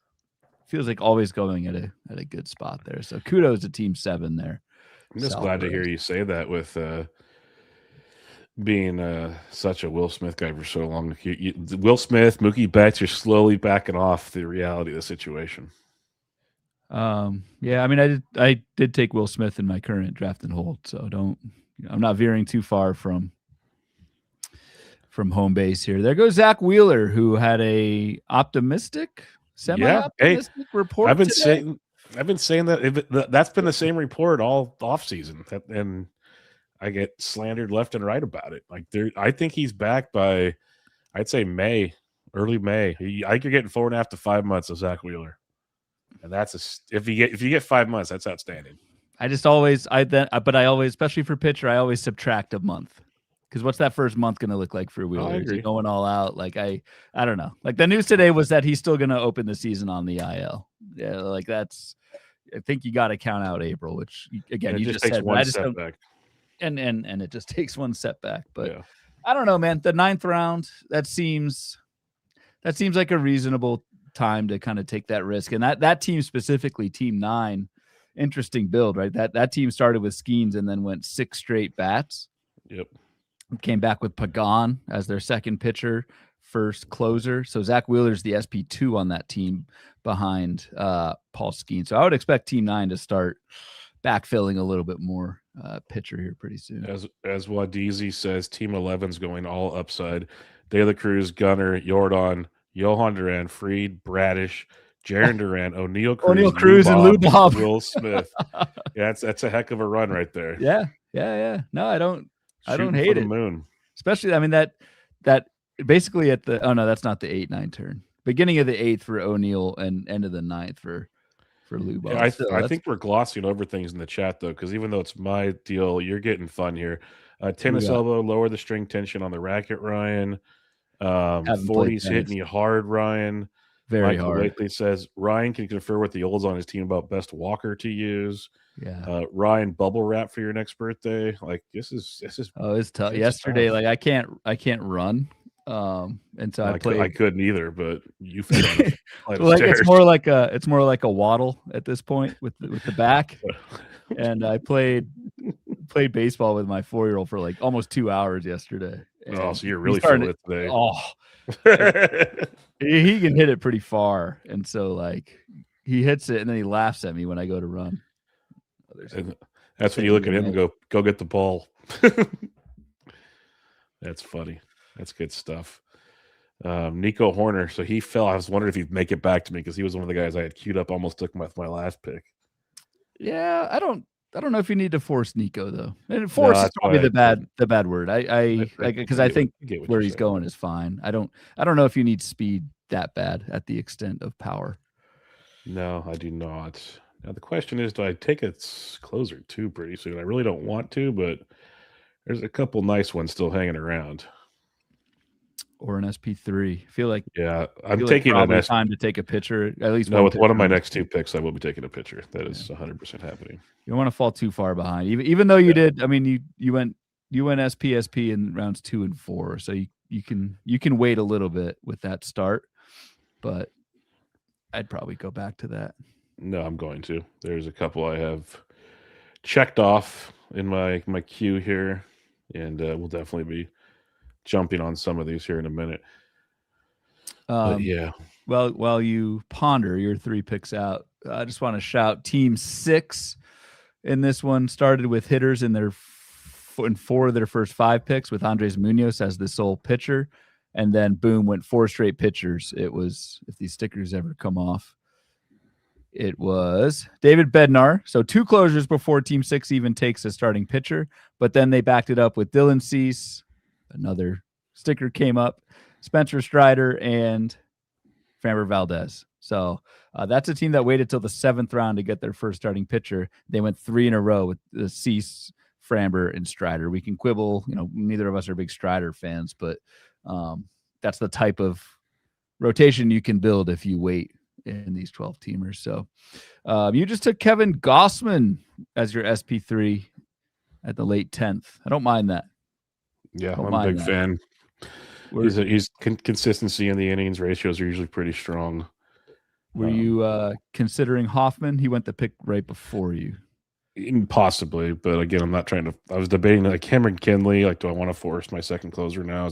feels like always going at a good spot there. So kudos to Team 7 there. I'm just glad to hear you say that with being such a Will Smith guy for so long. Will Smith, Mookie Betts, you're slowly backing off the reality of the situation. Yeah, I mean, I did take Will Smith in my current draft and hold, so I'm not veering too far from home base here. There goes Zach Wheeler, who had a semi-optimistic report. I've been saying that that's been the same report all off season, and I get slandered left and right about it. I think he's back by, I'd say early May. I think you're getting 4.5 to 5 months of Zach Wheeler, and if you get 5 months, that's outstanding. But I always, especially for pitcher, I always subtract a month. Because what's that first month going to look like for Wheeler? Is he going all out? I don't know. The news today was that he's still going to open the season on the IL. Yeah, I think you got to count out April, which again, you just said. One setback. And it just takes one setback. But I don't know, man. The 9th round, that seems like a reasonable time to kind of take that risk. And that team specifically, Team 9, interesting build, right? That team started with Skeens and then went 6 straight bats. Yep. Came back with Pagan as their second pitcher, first closer. So Zach Wheeler's the SP2 on that team behind Paul Skeen. So I would expect Team 9 to start backfilling a little bit more pitcher here pretty soon. As Wadizi says, Team 11's going all upside. De La Cruz, Gunner, Jordan, Johan Duran, Fried, Bradish, Jaron Duran, O'Neill Cruz, and Lou Bob, Will Smith. Yeah, that's a heck of a run right there. Yeah. No, I don't hate it. Moon. Especially, I mean, that basically at the, oh no, that's not the 8-9 turn. Beginning of the 8th for O'Neill and end of the 9th for Lou Bob. Yeah, I think we're glossing over things in the chat though, because even though it's my deal, you're getting fun here. Tennis elbow, lower the string tension on the racket, Ryan. 40's hitting you hard, Ryan. Very Michael hard. Wakely says Ryan can confer with the olds on his team about best walker to use. Yeah. Ryan, bubble wrap for your next birthday. Like this is it's tough. Yesterday, tough. Like I can't run. And so I played. I couldn't either, but you feel like it's more like a waddle at this point with the back. And I played baseball with my 4-year-old for like almost 2 hours yesterday. Oh, so you're really feeling it today. Oh, he can hit it pretty far, and so like he hits it and then he laughs at me when I go to run. And that's when you look at him and go get the ball. That's funny. That's good stuff. Nico Horner. So he fell. I was wondering if he'd make it back to me because he was one of the guys I had queued up. Almost took him with my last pick. Yeah, I don't know if you need to force Nico though. And force is probably the bad word. I because I think where he's going is fine. I don't know if you need speed that bad at the extent of power. No, I do not. Now the question is, do I take a closer too pretty soon? I really don't want to, but there's a couple nice ones still hanging around. Or an SP3. I feel like I'm taking time to take a pitcher. At least with one of my next 2 picks, I will be taking a pitcher. That is 100% happening. You don't want to fall too far behind, even though you did. I mean, you went SP in rounds 2 and 4, so you can wait a little bit with that start, but I'd probably go back to that. No, I'm going to. There's a couple I have checked off in my queue here, and we'll definitely be jumping on some of these here in a minute. Yeah. Well, while you ponder your 3 picks out, I just want to shout Team 6 in this one started with hitters in 4 of their first 5 picks with Andres Munoz as the sole pitcher. And then boom, went 4 straight pitchers. It was, if these stickers ever come off, it was David Bednar. So 2 closers before Team 6 even takes a starting pitcher, but then they backed it up with Dylan Cease. Another sticker came up, Spencer Strider and Framber Valdez. So that's a team that waited till the 7th round to get their first starting pitcher. They went 3 in a row with the Cease, Framber, and Strider. We can quibble, neither of us are big Strider fans, but that's the type of rotation you can build if you wait in these 12 teamers. So you just took Kevin Gossman as your SP3 at the late 10th. I don't mind that. Yeah, I'm a big fan. He's consistency in the innings. Ratios are usually pretty strong. Were you considering Hoffman? He went the pick right before you. Possibly, but again, I'm not trying to. I was debating like Cameron Kinley. Like, do I want to force my second closer now?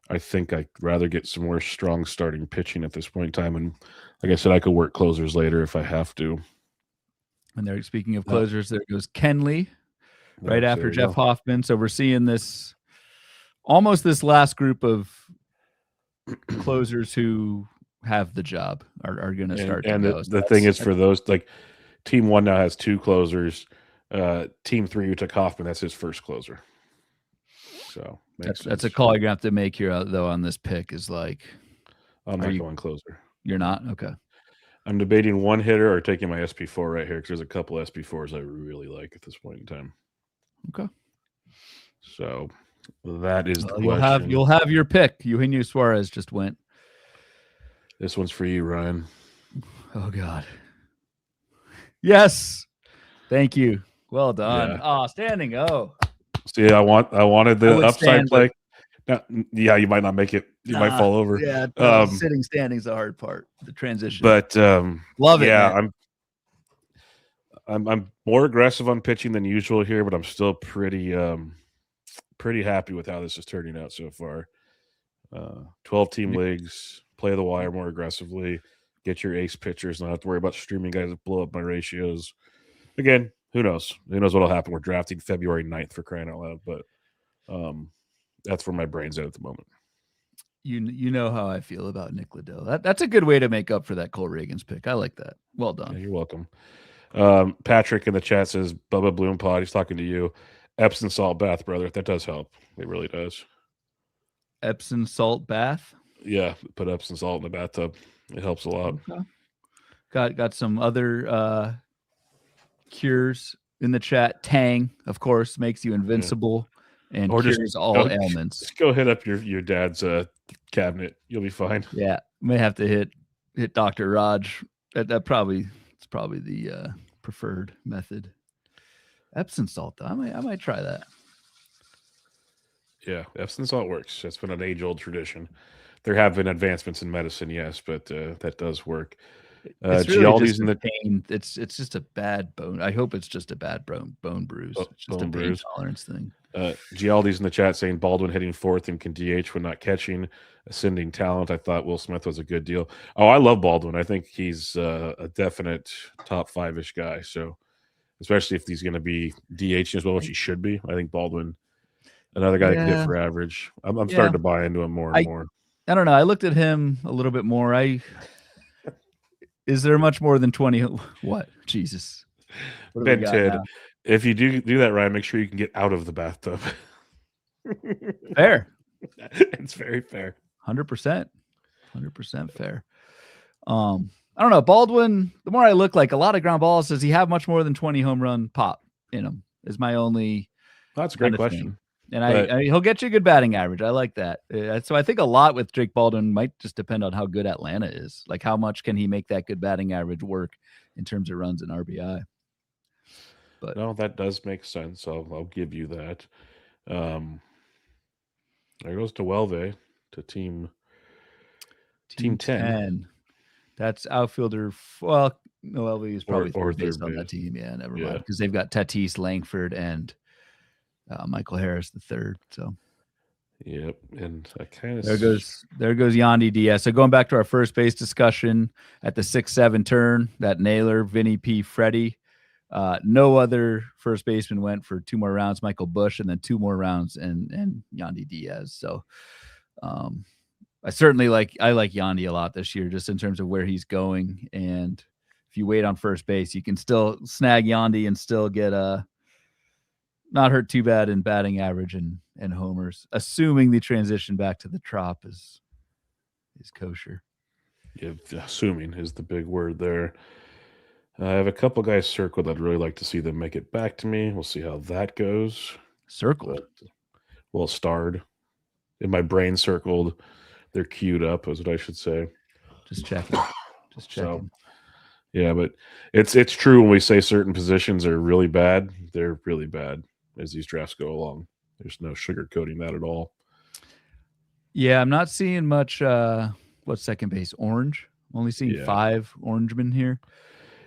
I think I'd rather get some more strong starting pitching at this point in time. And like I said, I could work closers later if I have to. And there, speaking of closers, there goes Kenley right after Jeff Hoffman. So we're seeing this almost this last group of closers who have the job are going to start. And the thing is, for those, like Team 1 now has 2 closers. Team 3 who took Hoffman, that's his first closer. So that's a call you're gonna have to make here though on this pick. Is like, I'm not going closer. You're not? Okay. I'm debating one hitter or taking my SP4 right here because there's a couple SP4s I really like at this point in time. Okay. So that is the question. You'll have your pick. Eugenio Suarez just went. This one's for you, Ryan. Oh God. Yes. Thank you. Well done. Yeah. Standing O. See, I wanted the upside play. Yeah, you might not make it. You might fall over. Yeah, sitting standing's the hard part. The transition. But love it. Yeah, man. I'm more aggressive on pitching than usual here, but I'm still pretty happy with how this is turning out so far. 12-team leagues, play the wire more aggressively, get your ace pitchers, not have to worry about streaming guys that blow up my ratios. Again, who knows? Who knows what'll happen? We're drafting February 9th for crying out loud, but that's where my brain's at the moment. You know how I feel about Nick Liddell. That's a good way to make up for that Cole Reagans pick. I like that. Well done. Yeah, you're welcome. Patrick in the chat says, Bubba Bloom Pod, he's talking to you. Epsom salt bath, brother. That does help. It really does. Epsom salt bath? Yeah, put Epsom salt in the bathtub. It helps a lot. Okay. Got some other cures in the chat. Tang, of course, makes you invincible and or cures all ailments. Just go hit up your dad's cabinet. You'll be fine. Yeah, may have to hit Dr. Raj. It's probably the preferred method. Epsom salt, though. I might try that. Yeah, Epsom salt works. That's been an age-old tradition. There have been advancements in medicine, yes, but that does work. It's really just the pain. It's just a bad bone. I hope it's just a bad bone bruise. It's just a pain tolerance thing. Gialdi's in the chat saying Baldwin hitting fourth and can DH when not catching, ascending talent. I thought Will Smith was a good deal. Oh, I love Baldwin. I think he's a definite top 5-ish guy. So, especially if he's going to be DH as well, which he should be. I think Baldwin, another guy that can hit for average. I'm starting to buy into him more and more. I don't know. I looked at him a little bit more. Is there much more than 20? What? Jesus. What Ben Tid. If you do that, Ryan, make sure you can get out of the bathtub. Fair. It's very fair. 100%. 100% fair. I don't know. Baldwin, the more I look, like a lot of ground balls, does he have much more than 20 home run pop in him? Is my only. That's a great question. And he'll get you a good batting average. I like that. So I think a lot with Jake Baldwin might just depend on how good Atlanta is. Like how much can he make that good batting average work in terms of runs and RBI? But no, that does make sense. I'll give you that. There goes to Welve to team 10. That's outfielder. Well, Welve is probably or based on that team. Yeah, never mind. Because they've got Tatis, Langford, and Michael Harris the third. So, yep, and I kind of there goes Yandy Diaz. So going back to our first base discussion at the 6-7 turn, that Naylor, Vinny P, Freddie. No other first baseman went for 2 more rounds. Michael Busch, and then 2 more rounds, and Yandy Diaz. So, I certainly like Yandy a lot this year, just in terms of where he's going. And if you wait on first base, you can still snag Yandy and still get not hurt too bad in batting average and homers, assuming the transition back to the Trop is kosher. Yeah, assuming is the big word there. I have a couple guys circled. I'd really like to see them make it back to me. We'll see how that goes. Circled? Well, starred. In my brain circled. They're queued up, is what I should say. Just checking. So, yeah, but it's true when we say certain positions are really bad. They're really bad as these drafts go along. There's no sugarcoating that at all. Yeah, I'm not seeing much. What's second base? Orange. I'm only seeing 5 orangemen here.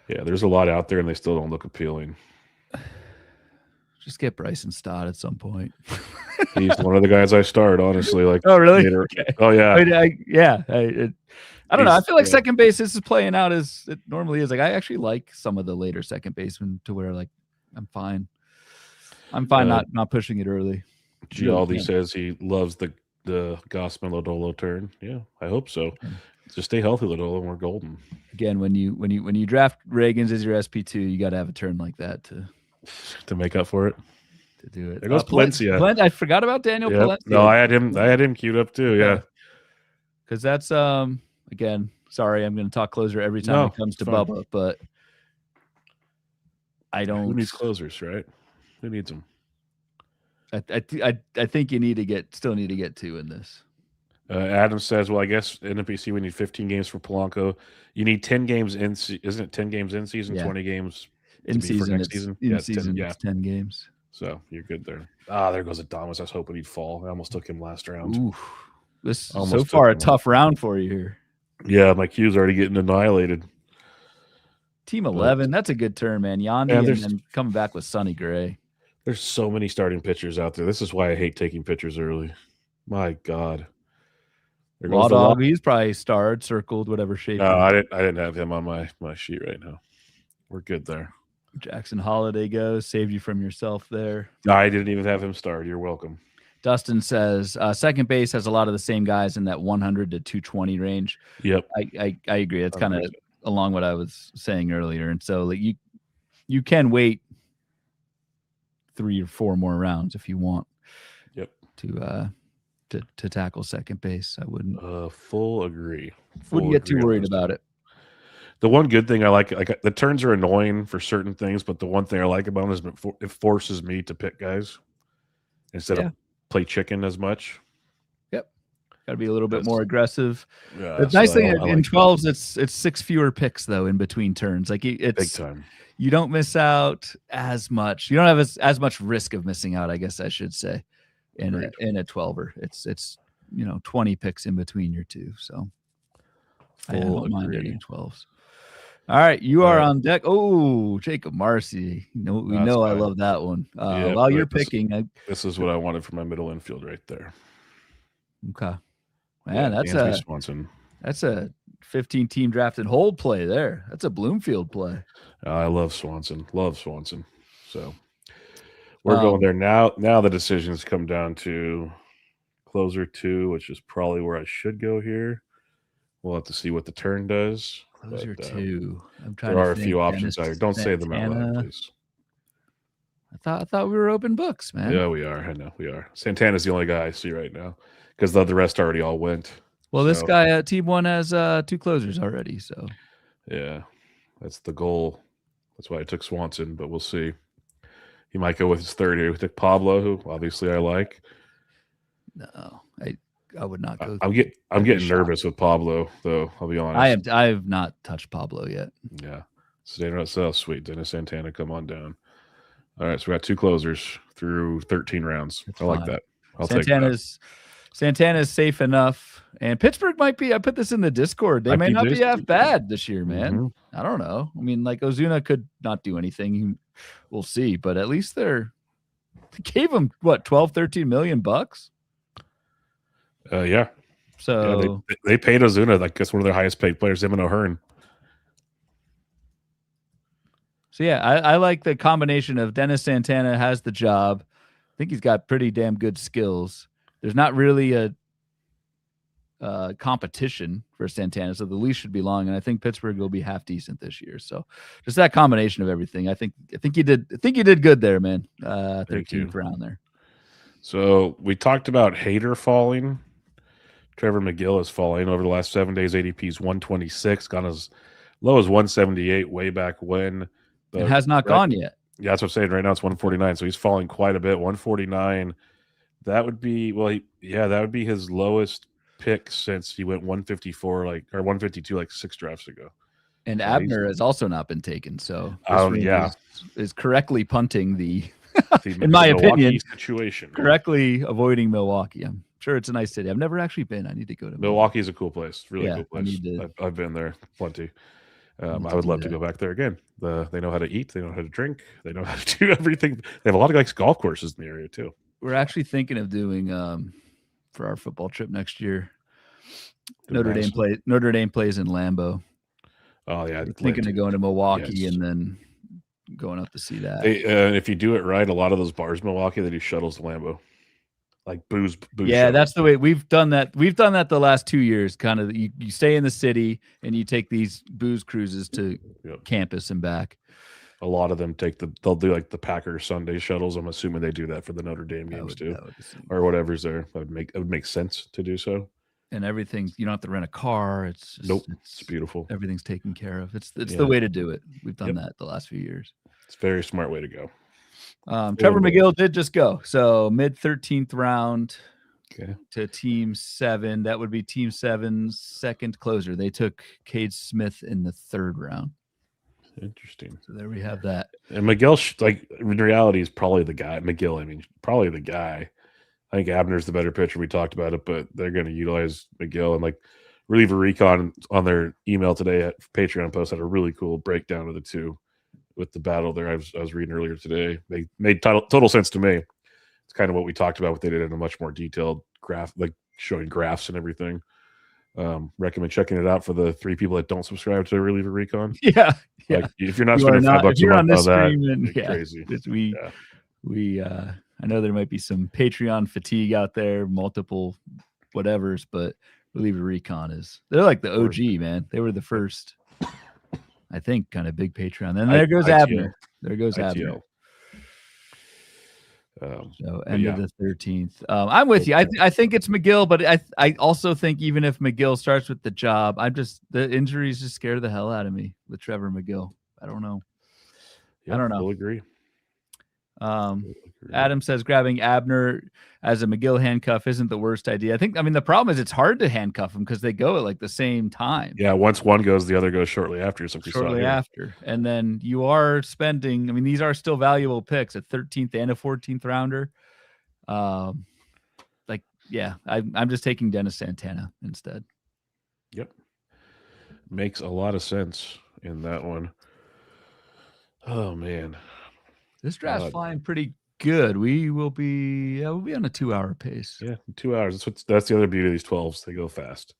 Yeah, there's a lot out there, and they still don't look appealing. Just get Bryson Stott at some point. He's one of the guys I start, honestly. Like, oh, really? Okay. Oh, yeah. I don't know. I feel like second base is playing out as it normally is. Like, I actually like some of the later second basemen to where, like, I'm fine. Not pushing it early. Gialdi says he loves the Gausman Lodolo turn. Yeah, I hope so. Okay. Just stay healthy, Lodolo, and we're golden. Again, when you draft Reagans as your SP2, you got to have a turn like that to make up for it. To do it. There goes Palencia. I forgot about Daniel Palencia. No, I had him queued up too. Yeah, because that's again. Sorry, I'm going to talk closer every time it comes to Bubba, but I don't. Who needs closers, right? Who needs them? I think you still need to get 2 in this. Adam says, well, I guess NFBC we need 15 games for Polanco. You need 10 games isn't it 10 games in season, 20 games in season for next season? In season, 10 games. So you're good there. There goes Adames. I was hoping he'd fall. I almost took him last round. Ooh, this Almost so took far a him. tough round for you here. Yeah, my Q's already getting annihilated. Team 11, that's a good turn, man. Yandy and then coming back with Sonny Gray. There's so many starting pitchers out there. This is why I hate taking pitchers early. My God. Law Dog, he's probably starred, circled, whatever shape. No, I didn't have him on my sheet right now. We're good there. Jackson Holiday goes, saved you from yourself there. I didn't even have him starred. You're welcome. Dustin says second base has a lot of the same guys in that 100 to 220 range. Yep. I agree. It's kind of along what I was saying earlier. And so like you can wait 3 or 4 more rounds if you want. Yep. To tackle second base. I wouldn't full agree. Wouldn't get too worried about it. The one good thing I like the turns are annoying for certain things, but the one thing I like about them is it forces me to pick guys instead of play chicken as much. Yep. Got to be a little bit more aggressive. Yeah, the nice thing in 12s, it's 6 fewer picks though in between turns. Like it's big time. You don't miss out as much. You don't have as much risk of missing out, I guess I should say, in a 12er. It's 20 picks in between your two. So I don't mind any 12s. All right, you are on deck. Oh, Jacob Marcy. We know I love that one. While you're picking, this is what I wanted for my middle infield right there. Okay, man, that's Swanson. That's a 15-team draft and hold play there. That's a Bloomfield play. I love Swanson. So we're going there now. Now the decisions come down to closer 2, which is probably where I should go here. We'll have to see what the turn does. Closer 2. I'm trying. There are a few options out here. Don't say them out loud, please. I thought we were open books, man. Yeah, we are. I know we are. Santana's the only guy I see right now because the rest already all went. Well, this guy at Team 1 has 2 closers already. So yeah, that's the goal. That's why I took Swanson, but we'll see. He might go with his third here. We took Pablo, who obviously I like. No, I would not go. I'm getting nervous with Pablo, though. I'll be honest. I have not touched Pablo yet. Yeah. So sweet. Dennis Santana, come on down. All right, so we got 2 closers through 13 rounds. I like that. Santana's safe enough, and Pittsburgh might be. I put this in the Discord. They may not be half bad this year, man. Mm-hmm. I don't know. I mean, like Ozuna could not do anything. We'll see, but at least they gave him what 12, 13 million bucks. Yeah. So they paid Ozuna like that's one of their highest paid players, him and O'Hearn. So yeah, I like the combination of Dennis Santana has the job. I think he's got pretty damn good skills. There's not really a competition for Santana, so the leash should be long, and I think Pittsburgh will be half decent this year. So just that combination of everything, I think you did good there, man. 13th round there. So we talked about Hader falling. Trevor McGill is falling over the last 7 days. ADP is 126, gone as low as 178 way back when. It has not gone yet. Yeah, that's what I'm saying. Right now it's 149, so he's falling quite a bit. 149. That would be that would be his lowest pick since he went 154 or 152 6 drafts ago. And so Abner has also not been taken. So is correctly punting the in my opinion situation. Correctly avoiding Milwaukee. I'm sure it's a nice city. I've never actually been. I need to go to Milwaukee. Is a cool place. Really cool place. I've been there plenty. I would love to go back there again. They know how to eat. They know how to drink. They know how to do everything. They have a lot of golf courses in the area too. We're actually thinking of doing for our football trip next year. Notre Dame plays in Lambeau. Oh yeah, thinking of going to Milwaukee and then going up to see that. If you do it right, a lot of those bars in Milwaukee they do shuttles to Lambeau, like booze. Yeah, shuttles. That's the way we've done that. We've done that the last 2 years. Kind of, you stay in the city and you take these booze cruises to campus and back. A lot of them they'll do like the Packers Sunday shuttles. I'm assuming they do that for the Notre Dame games too, or whatever's there. It would make sense to do so. And everything, you don't have to rent a car. It's beautiful. Everything's taken care of. It's the way to do it. We've done that the last few years. It's a very smart way to go. Trevor McGill did just go. So mid 13th round to Team 7. That would be Team 7's second closer. They took Cade Smith in the 3rd round. Interesting. So there we have that. And Miguel, like in reality, is probably the guy. McGill, I mean, probably the guy. I think Abner's the better pitcher. We talked about it, but they're going to utilize McGill. And like Reliever Recon on their email today at Patreon post had a really cool breakdown of the two with the battle there. I was reading earlier today. They made total sense to me. It's kind of what we talked about. What they did in a much more detailed graph, like showing graphs and everything. Recommend checking it out for the 3 people that don't subscribe to Reliever Recon. Yeah, like if you're not spending $5 a month on that, then, it's crazy. We I know there might be some Patreon fatigue out there, multiple whatevers, but Reliever Recon they're like the OG, man. They were the first, I think, kind of big Patreon. Then there goes Abner. There goes Abner. So end of the 13th. I'm with you. I think it's McGill, but I also think even if McGill starts with the job, the injuries just scare the hell out of me with Trevor McGill. I don't know. I don't know. We'll agree. Adam says grabbing Abner as a McGill handcuff isn't the worst idea. The problem is it's hard to handcuff them because they go at like the same time. Yeah, once one goes, the other goes shortly after. Shortly after. And then you are spending, these are still valuable picks, a 13th and a 14th rounder. I'm just taking Dennis Santana instead. Yep. Makes a lot of sense in that one. Oh, man. This draft's flying pretty good. We'll be on a 2-hour pace. Yeah, 2 hours. That's the other beauty of these 12s. They go fast.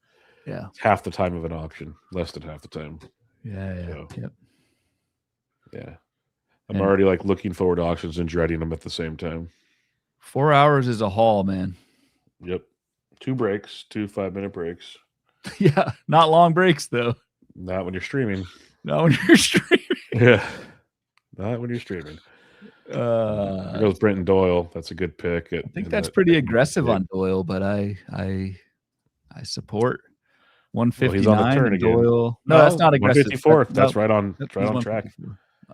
Yeah. It's half the time of an auction, less than half the time. Yeah. So, yep. Yeah. I'm already like looking forward to auctions and dreading them at the same time. 4 hours is a haul, man. Yep. 2 breaks, 2 5-minute breaks. Yeah. Not long breaks though. Not when you're streaming. Not when you're streaming. Yeah. Not when you're streaming. There goes Brenton Doyle. That's a good pick. I think that's pretty aggressive on Doyle, but I support 159. He's on the turn again. Doyle. No, that's not aggressive. 154. That's right on track.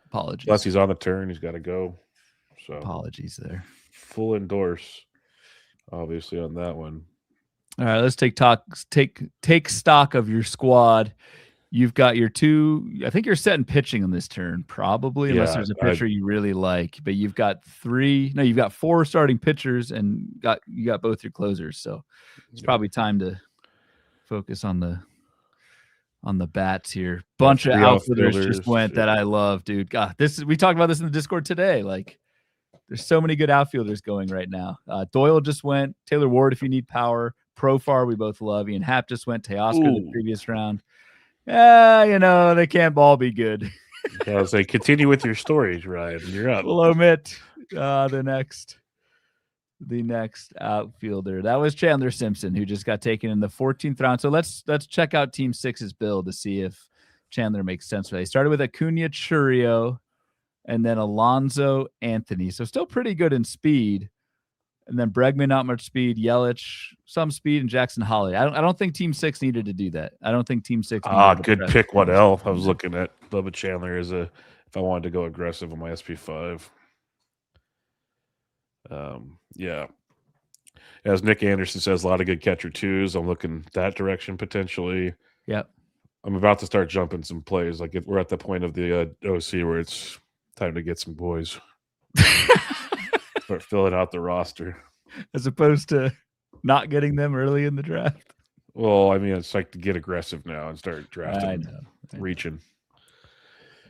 Apologies. Plus he's on the turn. He's got to go. So apologies there. Full endorse, obviously, on that one. All right, let's take stock of your squad. You've got your 2. I think you're setting pitching on this turn, probably, unless there's a pitcher you really like. But you've got 4 starting pitchers, and you got both your closers. So it's probably time to focus on the bats here. Bunch of outfielders just went that I love, dude. God, we talked about this in the Discord today. Like, there's so many good outfielders going right now. Doyle just went. Taylor Ward, if you need power. Profar, we both love. Ian Happ just went. Teoscar the previous round. They can't all be good. I was like, continue with your stories, Ryan. You're up. We'll omit the next outfielder. That was Chandler Simpson, who just got taken in the 14th round. So let's check out Team 6's build to see if Chandler makes sense. They started with Acuna Churio and then Alonso Anthony. So still pretty good in speed. And then Bregman, not much speed. Yelich, some speed, and Jackson Holly. I don't think Team 6 needed to do that. I don't think Team 6. Good pick. What else? I was looking at Bubba Chandler if I wanted to go aggressive on my SP5. Yeah. As Nick Anderson says, a lot of good catcher twos. I'm looking that direction potentially. Yep. I'm about to start jumping some plays. Like if we're at the point of the OC where it's time to get some boys. Start filling out the roster. As opposed to not getting them early in the draft. Well, it's like to get aggressive now and start drafting. I know. Reaching.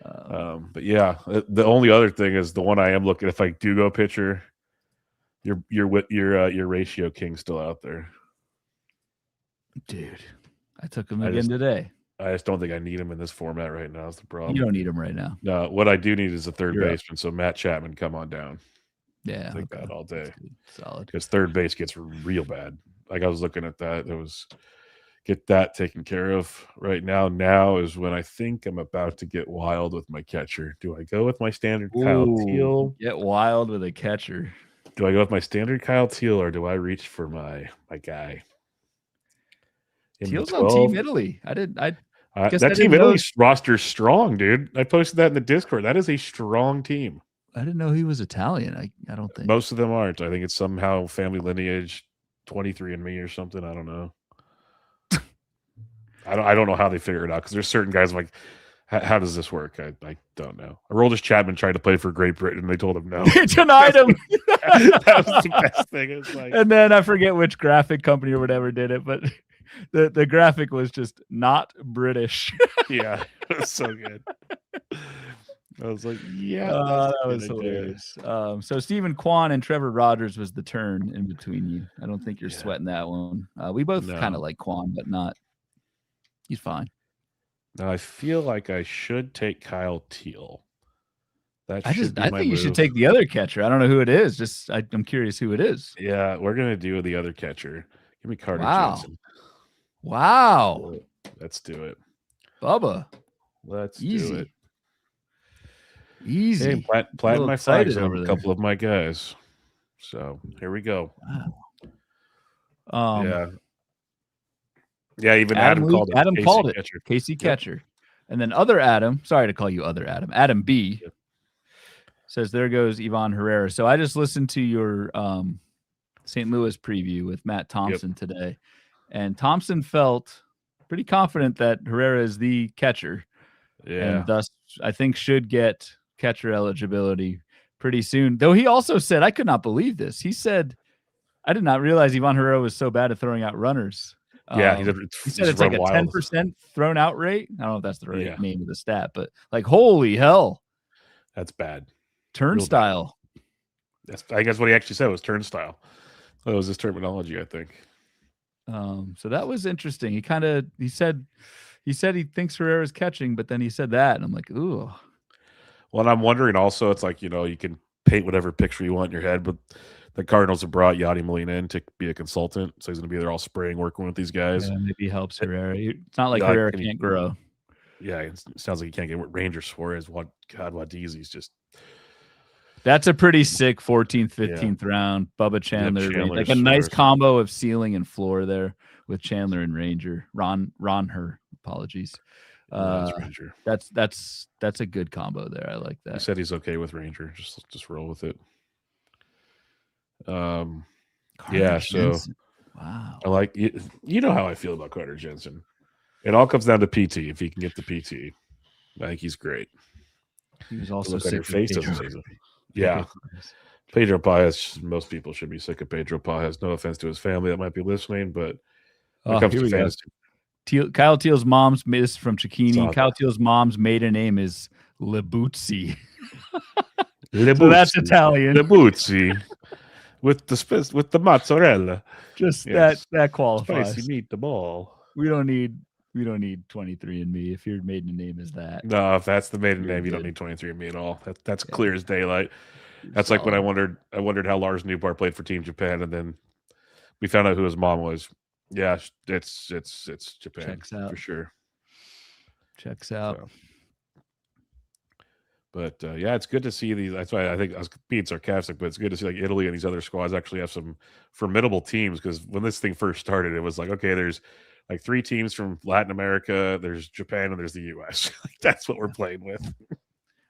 But yeah, the only other thing is the one I am looking. If I do go pitcher, your ratio king still out there, dude. I took him again today. I just don't think I need him in this format right now. Is the problem? You don't need him right now. No, what I do need is a third baseman. So Matt Chapman, come on down. Yeah, I think that all day. Solid. Because third base gets real bad. Like I was looking at that. It was get that taken care of right now. Now is when I think I'm about to get wild with my catcher. Do I go with my standard Kyle Teal? Get wild with a catcher. Do I go with my standard Kyle Teal or do I reach for my guy? Teal's on Team Italy. That Team Italy roster's strong, dude. I posted that in the Discord. That is a strong team. I didn't know he was Italian. I don't think most of them aren't. I think it's somehow family lineage, 23andMe or something. I don't know. I don't know how they figure it out because there's certain guys I'm like, How does this work? I don't know. Aroldis Chapman tried to play for Great Britain, and they told him no. They denied him. That was the best thing. It was like, and then I forget which graphic company or whatever did it, but the graphic was just not British. yeah, it was so good. I was like, yeah, that was hilarious. So Stephen Kwan and Trevor Rogers was the turn in between you. I don't think you're sweating that one. We both kind of like Kwan, but not. He's fine. Now I feel like I should take Kyle Teal. I think you should take the other catcher. I don't know who it is. Just I'm curious who it is. Yeah, we're gonna do the other catcher. Give me Carter Jensen. Wow. Let's do it. Bubba. Let's do it. Easy. Hey, planting my flags on a couple of my guys. So here we go. Wow. Yeah, even Adam called it. Casey Catcher. And then other Adam, sorry to call you other Adam. Adam B says, there goes Ivan Herrera. So I just listened to your St. Louis preview with Matt Thompson today. And Thompson felt pretty confident that Herrera is the catcher. Yeah. And thus, I think should get catcher eligibility pretty soon. Though he also said, I could not believe this. He said, I did not realize Ivan Herrera was so bad at throwing out runners. Yeah, he said it's like a 10% thrown out rate. I don't know if that's the right name of the stat, but like, holy hell. That's bad. Turnstile. That's, I guess what he actually said was turnstile. That was his terminology, I think. So that was interesting. He said he thinks Herrera's catching, but then he said that, and I'm like, ooh. Well, and I'm wondering also, it's like, you can paint whatever picture you want in your head, but the Cardinals have brought Yadi Molina in to be a consultant, so he's going to be there all spring working with these guys. Yeah, maybe helps Herrera. It's not like Herrera can't grow. Yeah, it sounds like he can't get what Rangers for is. Wadizi's just. That's a pretty sick 14th, 15th round. Bubba Chandler, like a nice combo of ceiling and floor there with Chandler and Ranger. Ron apologies. Ranger. That's a good combo there. I like that. He said he's okay with Ranger. Just roll with it. So wow. I like you know how I feel about Carter Jensen. It all comes down to PT. If he can get the PT, I think he's great. He was also sick of Pedro. Yeah. Pedro Paez, most people should be sick of Pedro Paez. No offense to his family that might be listening, but when it comes to fantasy. Kyle Teal's mom's, this is from Cicchini. Kyle Teal's mom's maiden name is Lebuzzi. So that's Italian. Lebuzzi. With the mozzarella, just that qualifies. Spicy meatball. We don't need 23andMe if your maiden name is that. No, if that's the maiden name, you don't need 23andMe at all. That's clear as daylight. That's like when I wondered how Lars Newbar played for Team Japan, and then we found out who his mom was. Yeah, it's Japan. Checks out for sure. Checks out. So. But it's good to see these. That's why I think I was being sarcastic, but it's good to see like Italy and these other squads actually have some formidable teams. Because when this thing first started, it was like, okay, there's like 3 teams from Latin America, there's Japan, and there's the U.S. That's what we're playing with.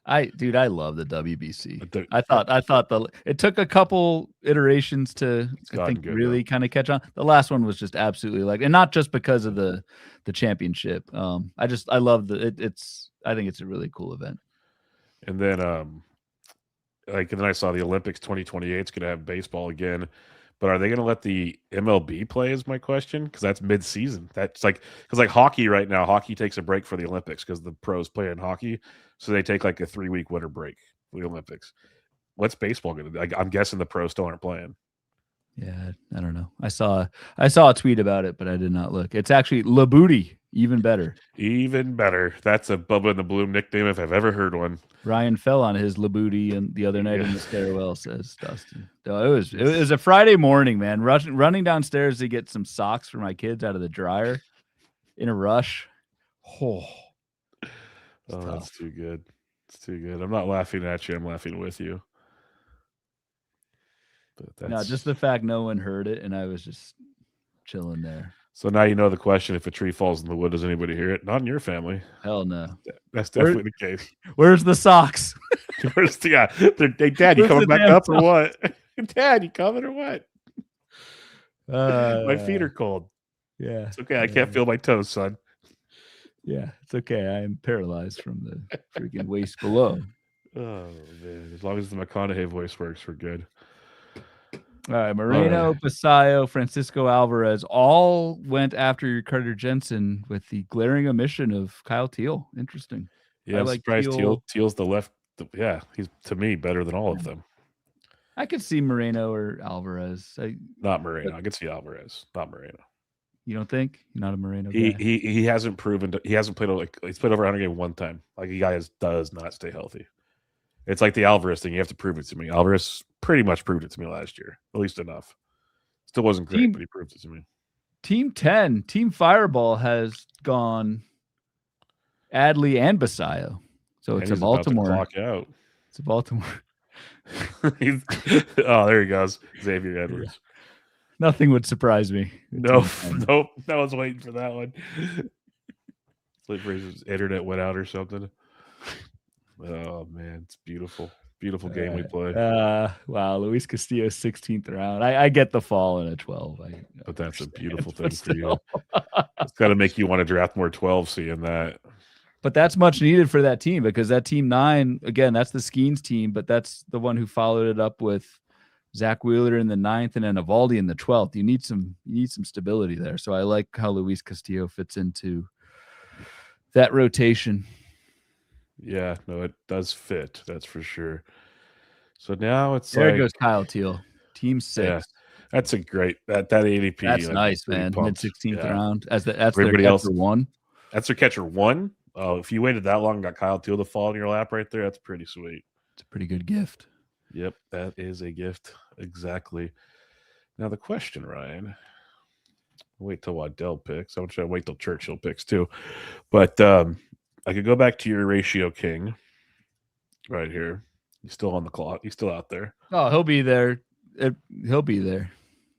I love the WBC. I thought it took a couple iterations to really kind of catch on. The last one was just absolutely and not just because of the championship. I love I think it's a really cool event. And then, then I saw the Olympics 2028 is going to have baseball again, but are they going to let the MLB play? Is my question, because that's mid-season. That's because hockey right now, hockey takes a break for the Olympics because the pros play in hockey, so they take like a 3-week winter break for the Olympics. What's baseball going to do? I'm guessing the pros still aren't playing. Yeah, I don't know. I saw a tweet about it, but I did not look. It's actually Labooty. Even better. Even better. That's a Bubba in the Bloom nickname if I've ever heard one. Ryan fell on his Labooty and the other night in the stairwell, says Dustin. So it was a Friday morning, man. Running downstairs to get some socks for my kids out of the dryer in a rush. That's too good. It's too good. I'm not laughing at you. I'm laughing with you. But no, just the fact no one heard it, and I was just chilling there. So now you know the question: if a tree falls in the wood, does anybody hear it? Not in your family. Hell no. That's definitely the case. Where's the socks? Hey, Dad, you coming back up or what? Dad, you coming or what? My feet are cold. Yeah, it's okay. I can't feel my toes, son. Yeah, it's okay. I am paralyzed from the freaking waist below. Oh man, as long as the McConaughey voice works, we're good. All right, Moreno, Basayo, Francisco Alvarez all went after Carter Jensen with the glaring omission of Kyle Teal. Interesting. Yeah, I'm surprised Teal's the left. Yeah, he's to me better than all of them. I could see Moreno or Alvarez. Not Moreno. I could see Alvarez. Not Moreno. You don't think? You're not a Moreno guy. He hasn't proven. He hasn't played he's played over 100 games one time. Like the guy does not stay healthy. It's like the Alvarez thing. You have to prove it to me. Alvarez pretty much proved it to me last year, at least enough. Still wasn't great, but he proved it to me. Team 10, Team Fireball has gone Adley and Basayo. So it's a Baltimore. Clock out. It's a Baltimore. Oh, there he goes. Xavier Edwards. Yeah. Nothing would surprise me. Nope. I was waiting for that one. Like his internet went out or something. Oh man, it's beautiful. Beautiful game we play. Wow, Luis Castillo 16th round. I get the fall in a 12. But that's a beautiful thing for you. It's got to make you want to draft more 12 seeing that. But that's much needed for that team because that team 9, again, that's the Skeens team, but that's the one who followed it up with Zach Wheeler in the 9th and then Evaldi in the 12th. You need some stability there. So I like how Luis Castillo fits into that rotation. Yeah, no, it does fit. That's for sure. So now it's there goes Kyle Teal, team 6. Yeah, that's a great that ADP. That's nice, man. Mid 16th round. That's everybody else 1. That's their catcher 1. Oh, if you waited that long and got Kyle Teal to fall in your lap right there, that's pretty sweet. It's a pretty good gift. Yep, that is a gift. Exactly. Now the question, Ryan. Wait till Waddell picks. I'm trying to wait till Churchill picks too. But I could go back to your ratio king right here. He's still on the clock. He's still out there. Oh, he'll be there. He'll be there.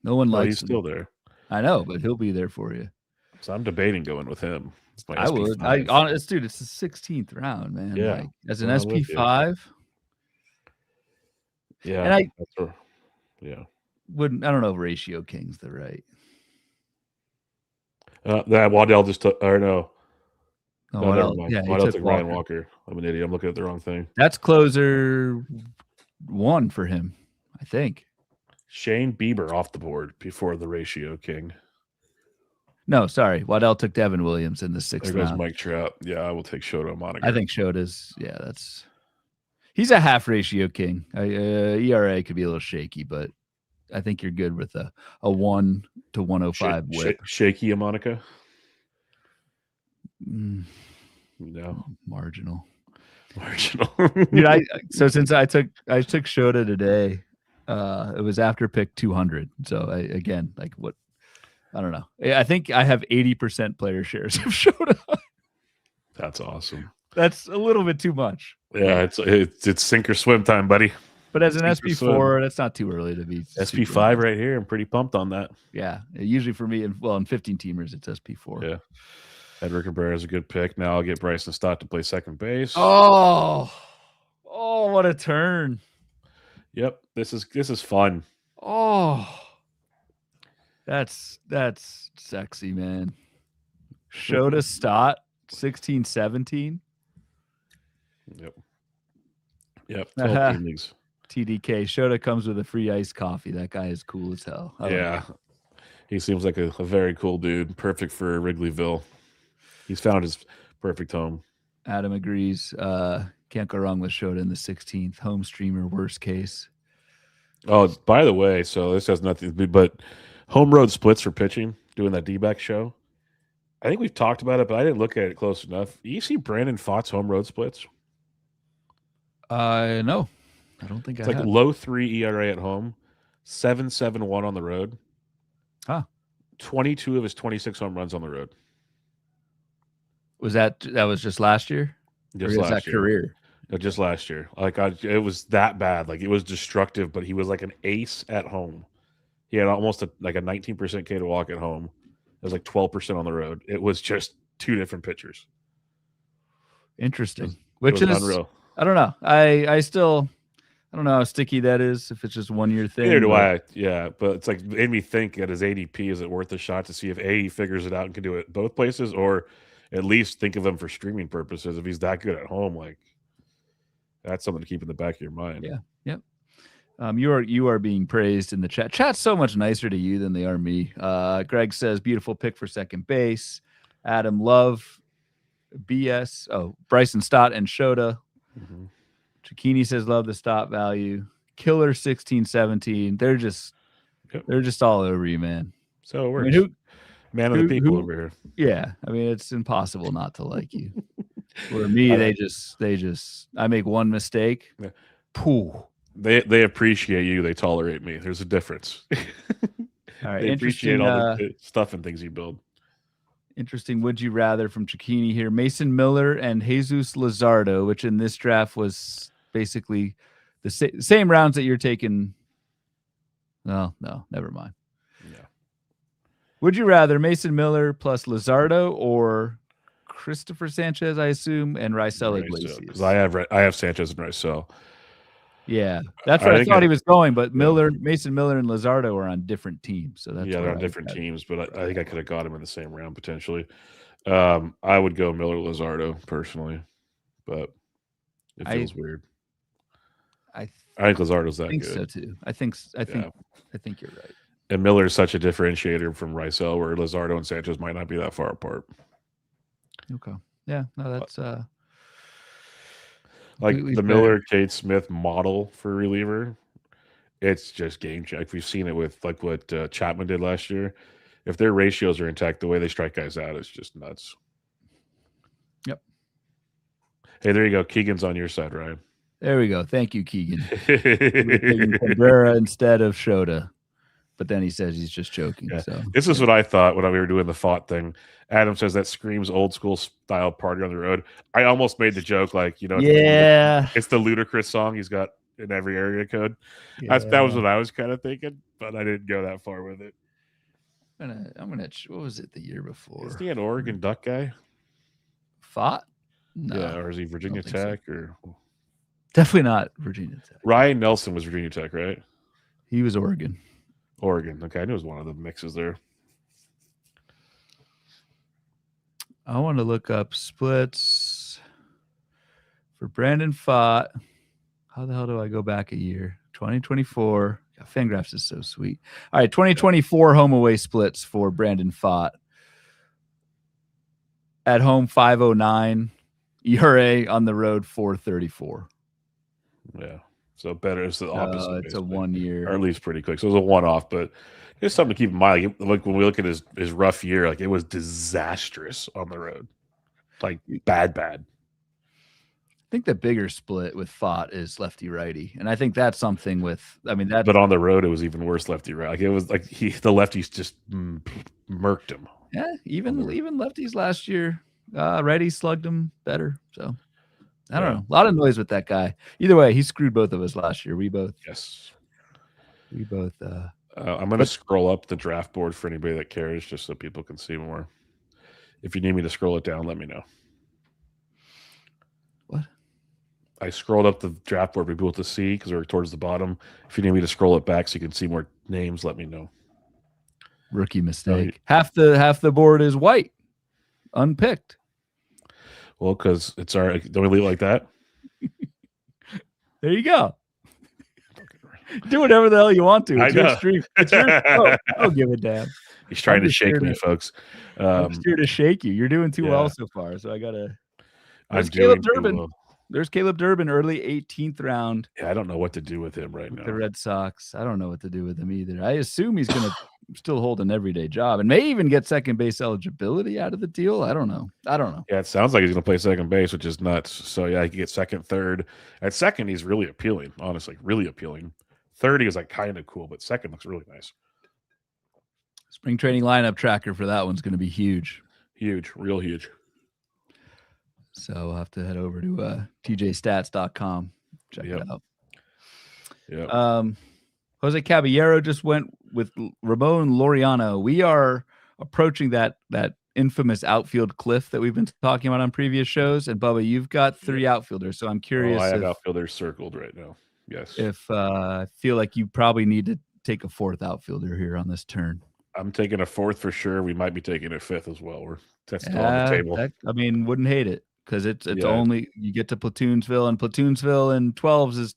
No one likes him. He's still there. I know, but he'll be there for you. So I'm debating going with him. I would. Honest, dude, it's the 16th round, man. Yeah. Like, as an SP5. Yeah. And I wouldn't. I don't know if ratio king's the right. That Waddell just took, or no. No, Waddell took Ryan Walker. I'm an idiot. I'm looking at the wrong thing. That's closer 1 for him, I think. Shane Bieber off the board before the ratio king. No, sorry. Waddell took Devin Williams in the 6th round. There goes Mike Trout. Yeah, I will take Shota Monica. I think Shota's, he's a half ratio king. ERA could be a little shaky, but I think you're good with a 1 to 105 whip. Shaky a Monica? No. Marginal. Dude, so since I took Shota today, it was after pick 200. So I don't know. I think I have 80% player shares of Shota. That's awesome. That's a little bit too much. Yeah, it's sink or swim time, buddy. But as an SP4, that's not too early to be. SP5 right here. I'm pretty pumped on that. Yeah. Usually for me, in 15 teamers, it's SP4. Yeah. Edward Cabrera is a good pick. Now I'll get Bryson Stott to play second base. Oh, what a turn. Yep. This is fun. Oh, that's sexy, man. Shota Stott, 16, 17. Yep. 12 leagues. TDK. Shota comes with a free iced coffee. That guy is cool as hell. He seems like a very cool dude. Perfect for Wrigleyville. He's found his perfect home. Adam agrees. Can't go wrong with Shota in the 16th. Home streamer, worst case. Oh, by the way, so this has nothing to do, but home road splits for pitching, doing that D-back show. I think we've talked about it, but I didn't look at it close enough. You see Brandon Pfaadt's home road splits? No. I don't think it's like low 3 ERA at home, 7.71 on the road. 22 of his 26 home runs on the road. Was that was just last year? Just last year. Career? No, just last year. It was that bad. Like, it was destructive, but he was like an ace at home. He had almost a 19% K to walk at home. It was like 12% on the road. It was just two different pitchers. Interesting. Which is unreal. I don't know. I don't know how sticky that is, if it's just 1 year thing. Neither do I. Yeah, but it's like made me think at his ADP, is it worth a shot to see if A, he figures it out and can do it both places, or at least think of him for streaming purposes. If he's that good at home, like that's something to keep in the back of your mind. Yeah. Yep. You are being praised in the chat. Chat's so much nicer to you than they are me. Greg says beautiful pick for second base. Adam Love, BS. Oh, Bryson Stott and Shota. Mm-hmm. Chikini says love the Stott value. Killer 16-17. They're just all over you, man. So it works. I mean, man of the people over here. Yeah, I mean it's impossible not to like you. For me, they just I make one mistake. Yeah. Pooh. They appreciate you. They tolerate me. There's a difference. All right, they appreciate all the stuff and things you build. Interesting. Would you rather from Chikini here? Mason Miller and Jesus Luzardo, which in this draft was basically the same rounds that you're taking. No, never mind. Yeah. Would you rather Mason Miller plus Luzardo or Christopher Sanchez, I assume, and Raisel Iglesias? Because I have Sanchez and Raisel. Yeah, that's where I thought he was going. But Mason Miller and Luzardo are on different teams, so that's they're on different teams. But I think I could have got him in the same round potentially. I would go Miller Luzardo personally, but it feels weird. I think Luzardo's that good. So too. I think you're right. And Miller is such a differentiator from Raisel, where Luzardo and Sanchez might not be that far apart. Okay. Yeah. No, that's like the Miller Cade Smith model for reliever. It's just game check. We've seen it with like what Chapman did last year. If their ratios are intact, the way they strike guys out is just nuts. Yep. Hey, there you go. Keegan's on your side, Ryan. There we go. Thank you, Keegan. Cabrera instead of Shota. But then he says he's just joking. Yeah. So this is what I thought when we were doing the fought thing. Adam says that screams old school style Party on the Road. I almost made the joke like, it's the Ludacris song he's got in every area code. Yeah. That was what I was kind of thinking, but I didn't go that far with it. I'm gonna. What was it the year before? Is he an Oregon Duck guy? Fought? No. Yeah, or is he Virginia Tech or? Definitely not Virginia Tech. Ryan Nelson was Virginia Tech, right? He was Oregon. Okay, I knew it was one of the mixes there. I want to look up splits for Brandon Pfaadt. How the hell do I go back a year? 2024. Yeah, Fangraphs is so sweet. All right, 2024 home away splits for Brandon Pfaadt. At home 509, ERA on the road 434. Yeah. So better. It's the opposite. It's a 1 year. Or at least pretty quick. So it was a one-off, but it's something to keep in mind. Like when we look at his rough year, like it was disastrous on the road. Like bad. I think the bigger split with Pfaadt is lefty-righty. And I think that's something but on the road it was even worse lefty-right. Like it was like the lefties just murked him. Yeah, even lefties last year. Righties slugged him better. So I don't know. A lot of noise with that guy. Either way, he screwed both of us last year. We both. I'm going to scroll up the draft board for anybody that cares, just so people can see more. If you need me to scroll it down, let me know. What? I scrolled up the draft board for people to see because we're towards the bottom. If you need me to scroll it back so you can see more names, let me know. Rookie mistake. Half the board is white, unpicked. Well, because it's our. Don't we leave it like that? There you go. Do whatever the hell you want to. It's your stream. It's your show. I don't give a damn. He's trying to shake me, folks. I'm just here to shake you. You're doing too well so far, so I gotta. There's Caleb Durbin. Well. There's Caleb Durbin, early 18th round. Yeah, I don't know what to do with him right now. The Red Sox. I don't know what to do with him either. I assume he's going to still hold an everyday job and may even get second base eligibility out of the deal. I don't know. Yeah, it sounds like he's going to play second base, which is nuts. So, yeah, he can get second, third. At second, he's really appealing, honestly, really appealing. Third, he was like kind of cool, but second looks really nice. Spring training lineup tracker for that one's going to be huge. Huge, real huge. So we'll have to head over to tjstats.com. Check it out. Yeah. Jose Caballero just went with Ramon Laureano. We are approaching that infamous outfield cliff that we've been talking about on previous shows. And Bubba, you've got 3 outfielders, so I'm curious. I have outfielders circled right now. Yes. If I feel like you probably need to take a 4th outfielder here on this turn. I'm taking a 4th for sure. We might be taking a 5th as well. That's still on the table. I mean, wouldn't hate it because it's Yeah. only you get to Platoonsville, and Platoonsville and 12s is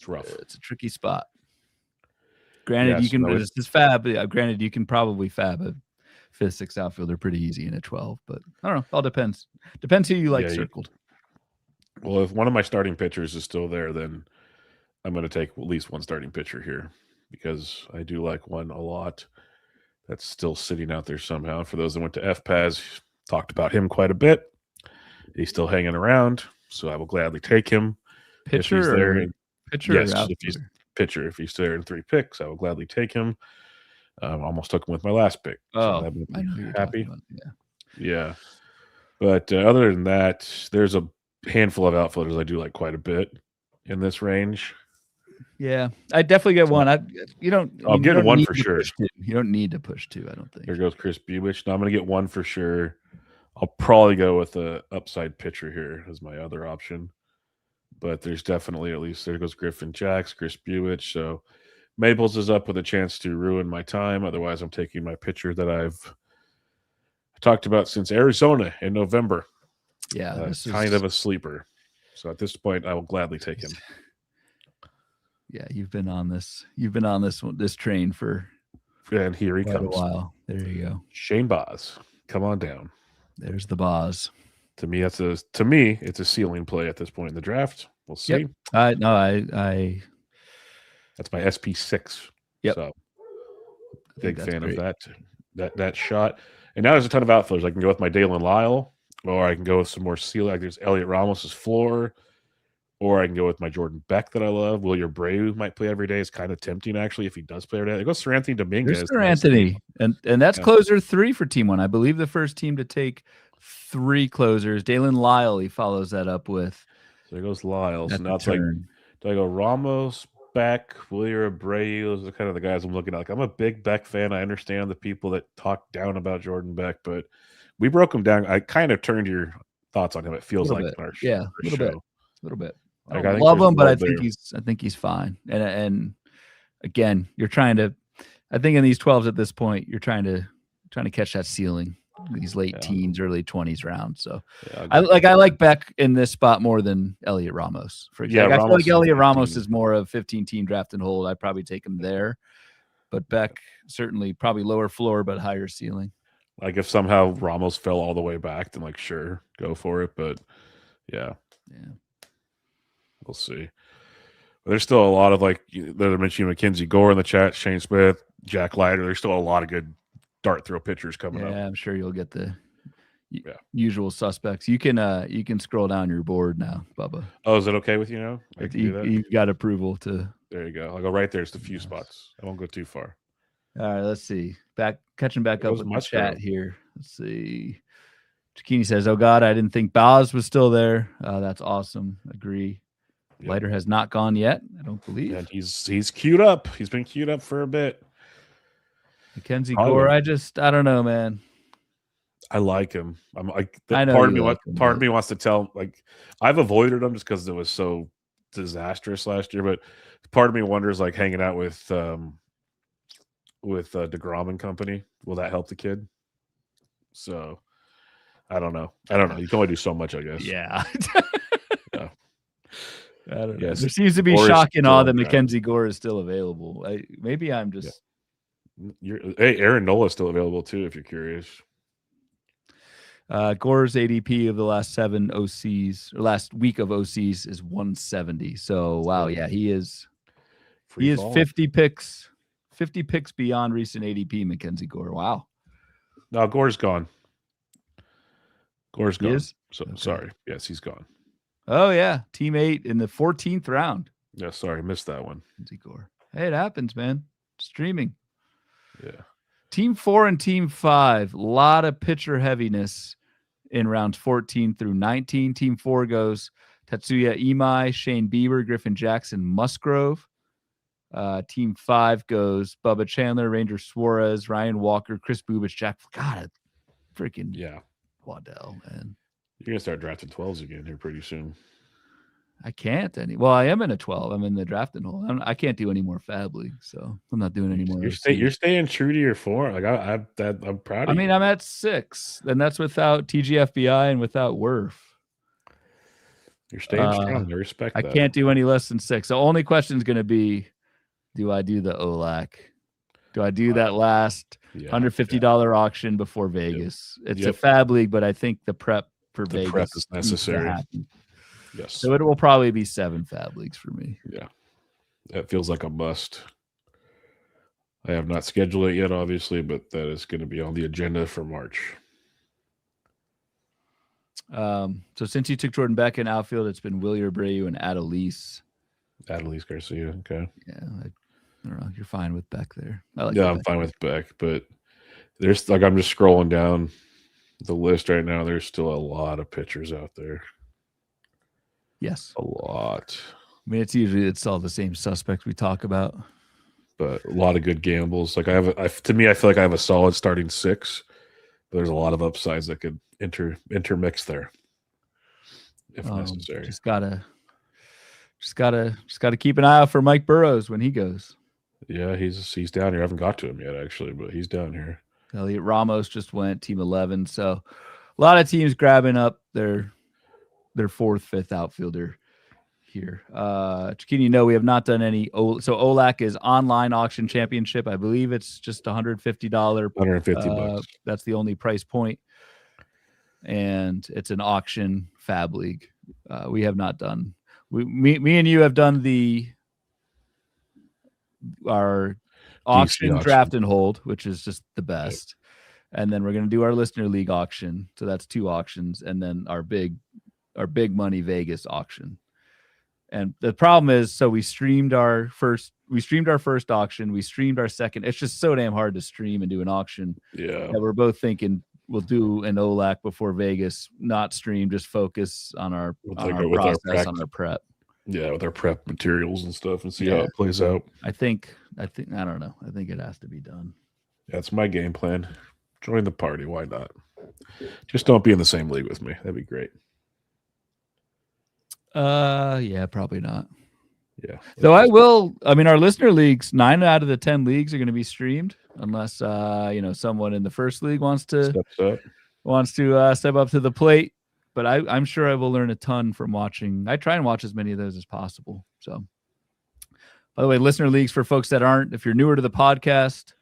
It's rough. It's a tricky spot. Granted, Yes, you can no, it's fab. Granted, you can probably fab a 5th, 6th outfielder pretty easy in a 12, but I don't know. All depends. Depends who you like circled. Well, if one of my starting pitchers is still there, then I'm going to take at least one starting pitcher here because I do like one a lot that's still sitting out there somehow. For those that went to FPAS, talked about him quite a bit. He's still hanging around, so I will gladly take him. Pitcher if he's there, pitcher yes, or if he's pitcher. If he's there in 3 picks, I will gladly take him. Almost took him with my last pick. Oh, so I know you're happy. About, yeah. But other than that, there's a handful of outfielders I do like quite a bit in this range. Yeah, I definitely get one. I'll get one for sure. You don't need to push 2, I don't think. There goes Chris Bubich. No, I'm going to get one for sure. I'll probably go with the upside pitcher here as my other option. But there's definitely, at least there goes Griffin Jacks, Chris Bubich. So Maples is up with a chance to ruin my time. Otherwise, I'm taking my pitcher that I've talked about since Arizona in November. Yeah, this kind of a sleeper. So at this point, I will gladly take him. Yeah, you've been on this train for and here he comes. A while. There you go. Shane Baz. Come on down. There's the Baz. To me, it's a ceiling play at this point in the draft. We'll see. Yep. That's my SP6. Yep. So big fan of that shot. And now there's a ton of outfielders. I can go with my Dalen Lyle, or I can go with some more ceiling. Like there's Elliot Ramos's floor, or I can go with my Jordan Beck that I love. Wilyer Abreu might play every day. It's kind of tempting actually if he does play every day. There goes Sir Anthony Dominguez. There's Sir Anthony, and that's closer 3 for Team 1. I believe the first team to take 3 closers. Dalen Lyle, he follows that up with. So there goes Lyle. So now it's like, do I go Ramos, Beck, Wilyer Abreu? Those are kind of the guys I'm looking at. Like, I'm a big Beck fan. I understand the people that talk down about Jordan Beck, but we broke him down. I kind of turned your thoughts on him. It feels like our show. A little bit. I don't love him, but I think he's fine. And again, you're trying to. I think in these 12s at this point, you're trying to catch that ceiling. These late teens, early 20s rounds. So I like Beck in this spot more than Elliot Ramos. For example, I feel like Elliot Ramos is more of 15-team draft and hold. I'd probably take him there, but Beck certainly probably lower floor but higher ceiling. Like if somehow Ramos fell all the way back, then like sure, go for it. But yeah, we'll see. But there's still a lot of like they're mentioning Mackenzie Gore in the chat, Shane Smith, Jack Leiter. There's still a lot of good dart throw pitchers coming up. Yeah, I'm sure you'll get the usual suspects. You can scroll down your board now, Bubba. Oh, is it okay with you now? You've got approval to. There you go. I'll go right there. It's the few spots. I won't go too far. All right, let's see. Catching back up with my chat here. Let's see. Chikini says, "Oh God, I didn't think Baz was still there. That's awesome. Agree. Yep. Leiter has not gone yet. I don't believe. And he's queued up. He's been queued up for a bit. Mackenzie Gore, I don't know, man. I like him. I'm like part of me wants to tell like I've avoided him just because it was so disastrous last year, but part of me wonders like hanging out with DeGrom and company, will that help the kid? So I don't know. You can only do so much, I guess. Yeah. Yeah. I don't know. There seems to be shock and awe that Mackenzie Gore is still available. Maybe I'm just Hey, Aaron Nola is still available too, if you're curious. Gore's ADP of the last 7 OCs or last week of OCs is 170. So wow, yeah, he is 50 picks beyond recent ADP. Mackenzie Gore. Wow. No, Gore's gone. Gore's gone. So okay. Sorry. Yes, he's gone. Oh yeah, Team 8 in the 14th round. Yeah, sorry, missed that one. Mackenzie Gore. Hey, it happens, man. Streaming. Yeah. Team 4 and Team 5, a lot of pitcher heaviness in rounds 14 through 19. Team 4 goes Tatsuya Imai, Shane Bieber, Griffin Jackson, Musgrove. Team 5 goes Bubba Chandler, Ranger Suarez, Ryan Walker, Chris Bubich, Jack. God, freaking yeah, Waddell, man. You're gonna start drafting 12s again here pretty soon. I can't well, I am in a 12. I'm in the drafting hole. I can't do any more fab leagues, so I'm not doing any more. You're staying true to your form. Like I'm proud of you. I mean, I'm at 6, and that's without TGFBI and without WRF. You're staying strong. I respect that. I can't do any less than 6. The only question is going to be, do I do the OLAC? Do I do that last $150 auction before Vegas? It's a fab league, but I think the prep for Vegas prep is necessary. Yes. So it will probably be 7 fab leagues for me. Yeah. That feels like a must. I have not scheduled it yet, obviously, but that is going to be on the agenda for March. So since you took Jordan Beck in outfield, it's been Wilyer Abreu and Adelise. Adelise Garcia, okay. Yeah, I don't know. You're fine with Beck there. I'm fine with Beck, but there's I'm just scrolling down the list right now. There's still a lot of pitchers out there. Yes, a lot. I mean, it's all the same suspects we talk about, but a lot of good gambles. Like to me, I feel like I have a solid starting 6. But there's a lot of upsides that could intermix there if necessary. Just gotta keep an eye out for Mike Burrows when he goes. Yeah, he's down here. I haven't got to him yet, actually, but he's down here. Elliot Ramos just went team 11, so a lot of teams grabbing up their 4th, 5th outfielder here. Chiquini, we have not done any. So OLAC is online auction championship. I believe it's just $150. $150. That's the only price point, and it's an auction fab league. We have not done. Me and you have done our auction draft and hold, which is just the best. Yep. And then we're going to do our listener league auction. So that's 2 auctions, and then our big money Vegas auction. And the problem is, so we streamed our first auction. We streamed our second. It's just so damn hard to stream and do an auction. Yeah. That we're both thinking we'll do an OLAC before Vegas, not stream, just focus on our process, on our prep. Yeah, with our prep materials and stuff, and see how it plays out. I think I don't know. I think it has to be done. That's my game plan. Join the party. Why not? Just don't be in the same league with me. That'd be great. Yeah, probably not. Yeah. So I will. I mean, our listener leagues, 9 out of the 10 leagues are going to be streamed, unless someone in the first league wants to step up to the plate. But I'm sure I will learn a ton from watching. I try and watch as many of those as possible. So, by the way, listener leagues for folks that aren't, if you're newer to the podcast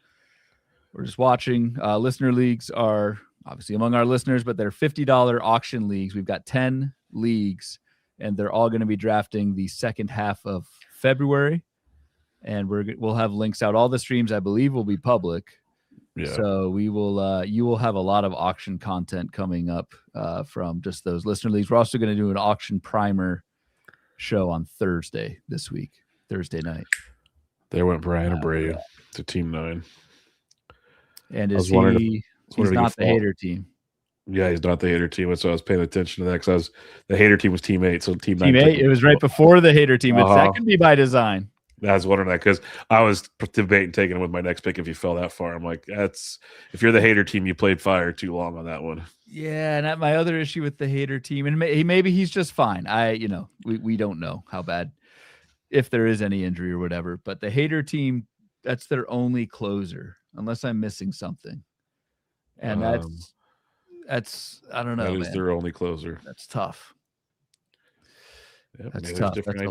or just watching, listener leagues are obviously among our listeners, but they're $50 auction leagues. We've got 10 leagues, and they're all going to be drafting the second half of February. And we'll have links out. All the streams, I believe, will be public. Yeah. So we will. You will have a lot of auction content coming up from just those listener leagues. We're also going to do an auction primer show on Thursday this week, Thursday night. There went Ryan and Bubba to Team 9. And he's not the hater team. Yeah, he's not the hater team. So I was paying attention to that because the hater team was Team 8. So Team 9. Team 8. It was right before the hater team. That can be by design. I was wondering that because I was debating taking him with my next pick if he fell that far. I'm like, if you're the hater team, you played fire too long on that one. Yeah, and my other issue with the hater team, and maybe he's just fine. We don't know how bad, if there is any injury or whatever. But the hater team, that's their only closer, unless I'm missing something. And that's I don't know. That is their only closer. That's tough. Yep, that's tough. That's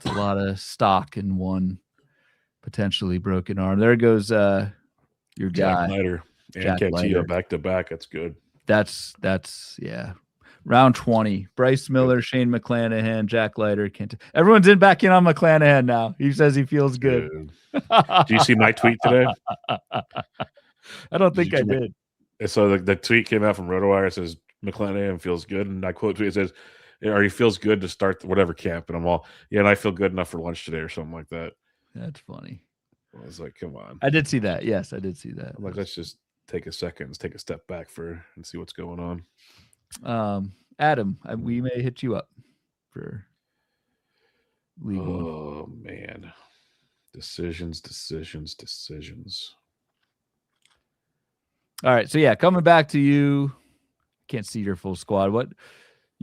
a lot of stock in one potentially broken arm. There goes your guy, Jack Leiter and Cantillo back to back. That's good. That's round 20. Bryce Miller, Shane McClanahan, Jack Leiter. Everyone's back in on McClanahan now. He says he feels good. Do you see my tweet today? I don't think I did. So the tweet came out from RotoWire. It says McClanahan feels good, and I quote tweet. It says, "Or he feels good to start whatever camp," and I'm all, "Yeah, and I feel good enough for lunch today," or something like that. That's funny. I was like, "Come on." I did see that. Yes, I did see that. I'm like, let's just take a second, take a step back and see what's going on. Adam, we may hit you up for League One. Oh man, decisions. All right, so coming back to you. Can't see your full squad. What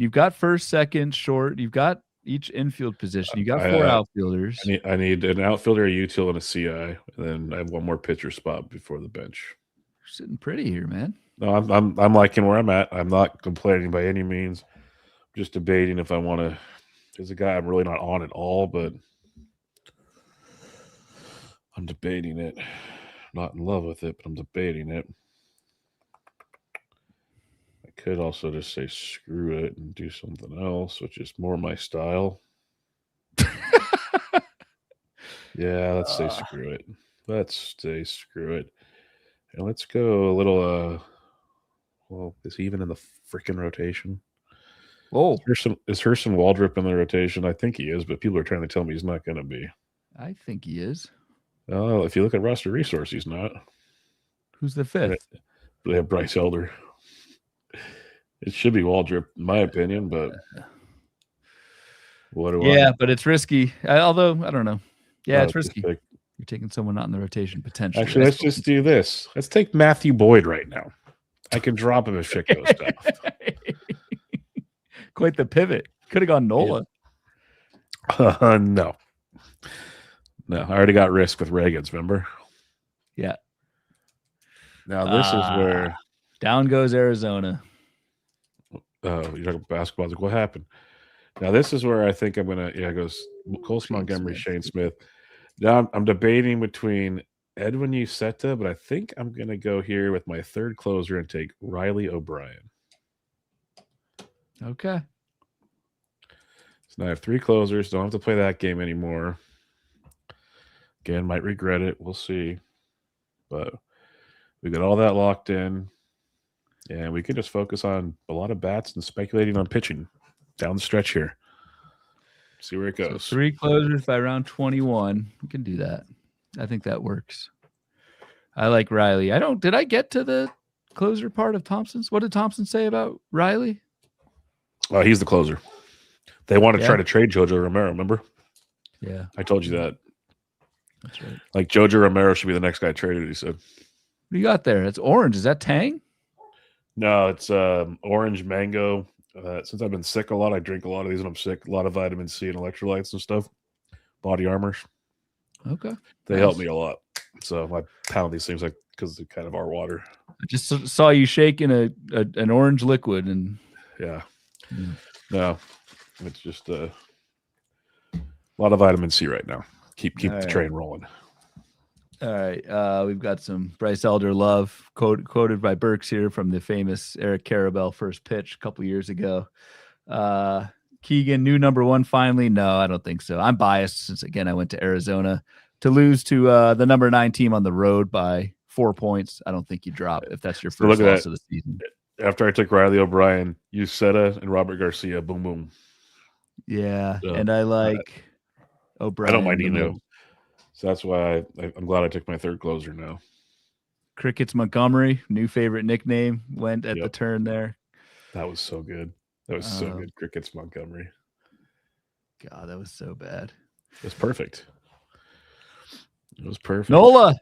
You've got first, second, short. You've got each infield position. You got 4 outfielders. I need an outfielder, a util, and a CI, and then I have one more pitcher spot before the bench. You're sitting pretty here, man. No, I'm liking where I'm at. I'm not complaining by any means. I'm just debating if I want to. There's a guy I'm really not on at all, but I'm debating it. Not in love with it, but I'm debating it. I could also just say screw it and do something else, which is more my style. Yeah, let's say screw it. Let's say screw it. And let's go a little well, is he even in the freaking rotation? Oh, Is Hurston Waldrop in the rotation? I think he is, but people are trying to tell me he's not going to be. I think he is. Oh, if you look at roster resource, he's not. Who's the 5th? They have Bryce Elder. It should be Waldrop, in my opinion, but what do I? Yeah, but it's risky. Although I don't know. Yeah, it's risky. You're taking someone not in the rotation potentially. Actually, let's just do this. Let's take Matthew Boyd right now. I can drop him if shit goes south. Quite the pivot. Could have gone Nola. No. I already got risk with Reagans, remember? Yeah. Now this is where down goes Arizona. Oh, you're talking basketball. Like, what happened? Now this is where I think I'm gonna. Yeah, it goes Colson Montgomery, Shane Smith. Now I'm debating between Edwin Uceta, but I think I'm gonna go here with my third closer and take Riley O'Brien. Okay. So now I have 3 closers. Don't have to play that game anymore. Again, might regret it. We'll see. But we got all that locked in. And we can just focus on a lot of bats and speculating on pitching down the stretch here. See where it goes. So 3 closers by round 21. We can do that. I think that works. I like Riley. Did I get to the closer part of Thompson's? What did Thompson say about Riley? He's the closer. They want to try to trade Jojo Romero, remember? Yeah. I told you that. That's right. Like Jojo Romero should be the next guy traded, he said. What do you got there? It's orange. Is that Tang? No, it's orange mango. Since I've been sick a lot, I drink a lot of these when I'm sick. A lot of vitamin C and electrolytes and stuff. Body armors. Okay. They help me a lot. So I pound these things like because they're kind of our water. I just saw you shaking an orange liquid and yeah. No, it's just a lot of vitamin C right now. Keep the train rolling. All right. We've got some Bryce Elder love quoted by Burks here from the famous Eric Karabell first pitch a couple years ago. Keegan, new number 1 finally? No, I don't think so. I'm biased since, again, I went to Arizona. To lose to the number 9 team on the road by 4 points, I don't think you drop if that's your first loss of the season. After I took Riley O'Brien, Uceta and Robert Garcia, boom, boom. Yeah, and I like O'Brien. I don't mind Eno. So that's why I'm glad I took my third closer now. Crickets Montgomery, new favorite nickname, went at the turn there. That was so good. That was so good. Crickets Montgomery. God, that was so bad. It was perfect. It was perfect. Nola.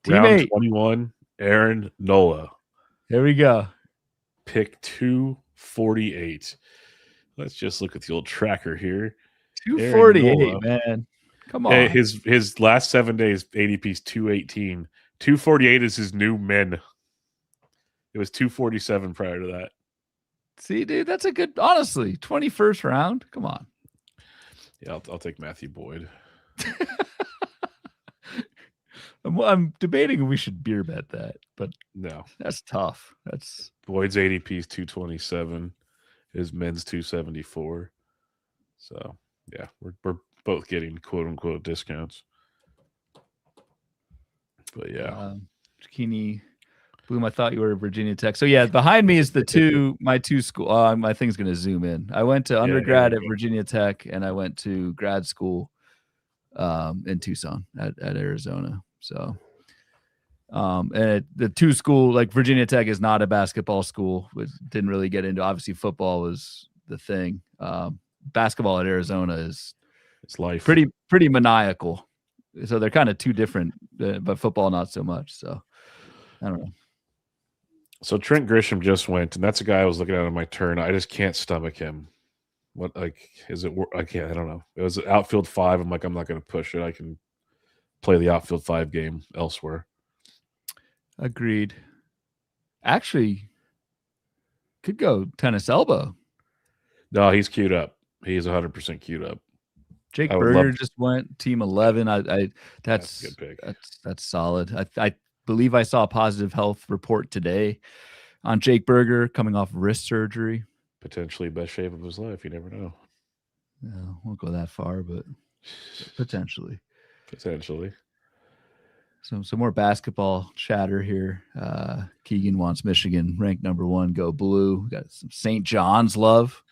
Round Teammate. 21, Aaron Nola. Here we go. Pick 248. Let's just look at the old tracker here. 248, man. Come on. His last 7 days, ADP is 218. 248 is his new min. It was 247 prior to that. See, dude, that's a good, honestly, 21st round. Come on. Yeah, I'll take Matthew Boyd. I'm debating if we should beer bet that, but no, that's tough. That's Boyd's ADP is 227. His men's 274. So yeah, we're both getting quote unquote discounts. But yeah, Zucchini Bloom. I thought you were Virginia Tech. So yeah, behind me is my two school. My thing's gonna zoom in. I went to undergrad at Virginia Tech, and I went to grad school in Tucson at Arizona. So, and the two school, like Virginia Tech is not a basketball school. Didn't really get into, obviously football was the thing. Basketball at Arizona is life. Pretty maniacal. So they're kind of two different, but football not so much. So I don't know. So Trent Grisham just went, and that's a guy I was looking at on my turn. I just can't stomach him. What is it? I can't. I don't know. It was outfield 5. I'm like, I'm not going to push it. I can play the outfield 5 game elsewhere. Agreed. Actually, could go tennis elbow. No, he's queued up. He's 100% queued up. Jake Berger just went team 11. That's a good pick. That's solid. I believe I saw a positive health report today on Jake Berger coming off wrist surgery. Potentially best shape of his life. You never know. Yeah, won't go that far, but potentially. Some more basketball chatter here. Keegan wants Michigan ranked number 1. Go blue. Got some St. John's love.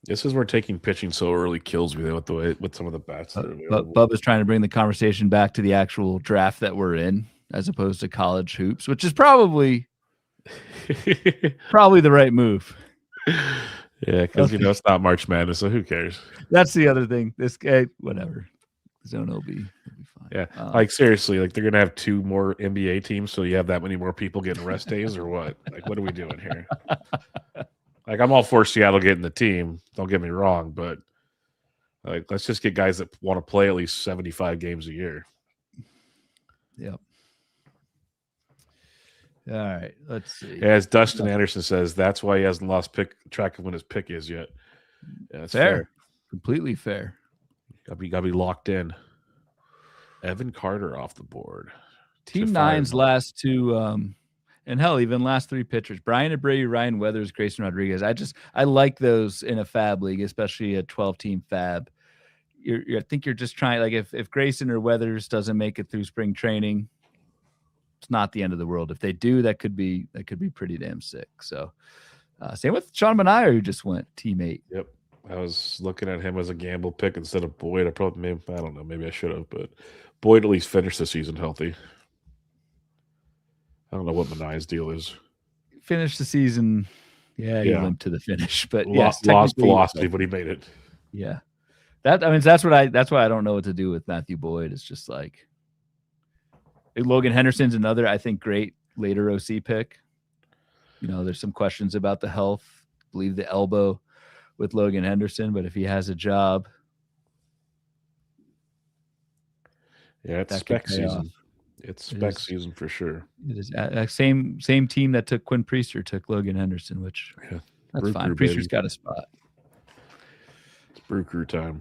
This is where taking pitching so early kills me with some of the bats that are available. But Bubba's trying to bring the conversation back to the actual draft that we're in, as opposed to college hoops, which is probably the right move. Yeah, because it's not March Madness, so who cares? That's the other thing. This guy, whatever. Zone will be fine. Yeah, seriously, they're gonna have 2 more NBA teams, so you have that many more people getting rest days, or what? What are we doing here? I'm all for Seattle getting the team. Don't get me wrong, but let's just get guys that want to play at least 75 games a year. Yep. All right, let's see. As Dustin Anderson says, that's why he hasn't lost track of when his pick is yet. Yeah, that's fair. Completely fair. Gotta be locked in. Evan Carter off the board. Team 9's last 2, and hell, even last 3 pitchers: Brian Abreu, Ryan Weathers, Grayson Rodriguez. I like those in a fab league, especially a 12-team fab. I think you're just trying, if Grayson or Weathers doesn't make it through spring training, it's not the end of the world. If they do, that could be pretty damn sick. So same with Sean Manaea, who just went team 8. Yep. I was looking at him as a gamble pick instead of Boyd. I don't know. Maybe I should have, but Boyd at least finished the season healthy. I don't know what Manaea's deal is. Finished the season. Yeah, he limped to the finish, but lost velocity, but he made it. Yeah. That's why I don't know what to do with Matthew Boyd. It's just Logan Henderson's another, I think, great later OC pick. There's some questions about the health. I believe the elbow with Logan Henderson, but if he has a job. Yeah, it's spec season. It's spec season for sure. It is. Same team that took Quinn Priester took Logan Henderson, which that's fine. Priester's got a spot. It's Brew Crew time.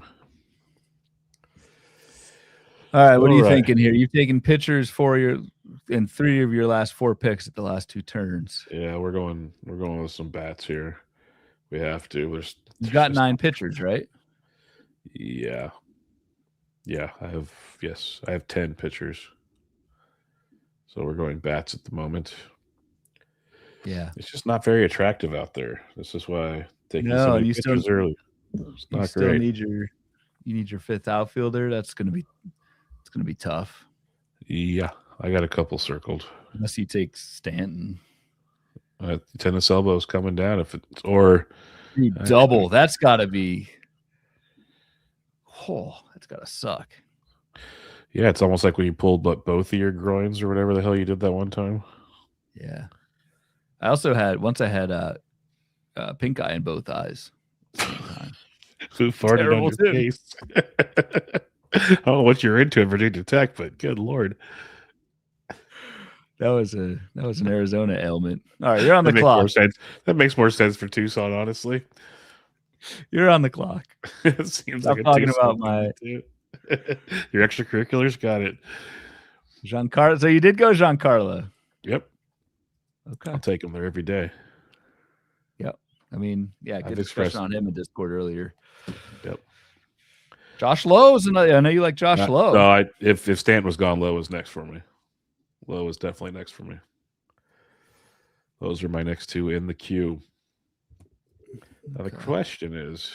All right, what are you thinking here? You've taken pitchers in 3 of your last 4 picks at the last 2 turns. Yeah, we're going with some bats here. We have to. You've got 9 pitchers, right? Yeah. Yeah, I have 10 pitchers. So we're going bats at the moment. Yeah. It's just not very attractive out there. This is why taking so many pitchers early. It's not great. You need your 5th outfielder. It's gonna be tough. Yeah. I got a couple circled. Unless he takes Stanton. Tennis elbow's coming down double. That's gotta be that's gotta suck. Yeah, it's almost like when you pulled both of your groins or whatever the hell you did that one time. Yeah. I also had pink eye in both eyes at the same time. Who farted on your face? I don't know what you're into in Virginia Tech, but good Lord. That was an Arizona ailment. All right, you're on the clock. That makes more sense for Tucson, honestly. You're on the clock. It seems I'm like talking about my your extracurriculars. Got it. Giancarlo. So you did go Giancarlo. Yep. Okay. I'll take him there every day. Yep. Good discussion on him in Discord earlier. Yep. Josh Lowe's another. I know you like Josh Lowe. No, if Stanton was gone, Lowe was next for me. Lowe was definitely next for me. Those are my next 2 in the queue. Now the question is,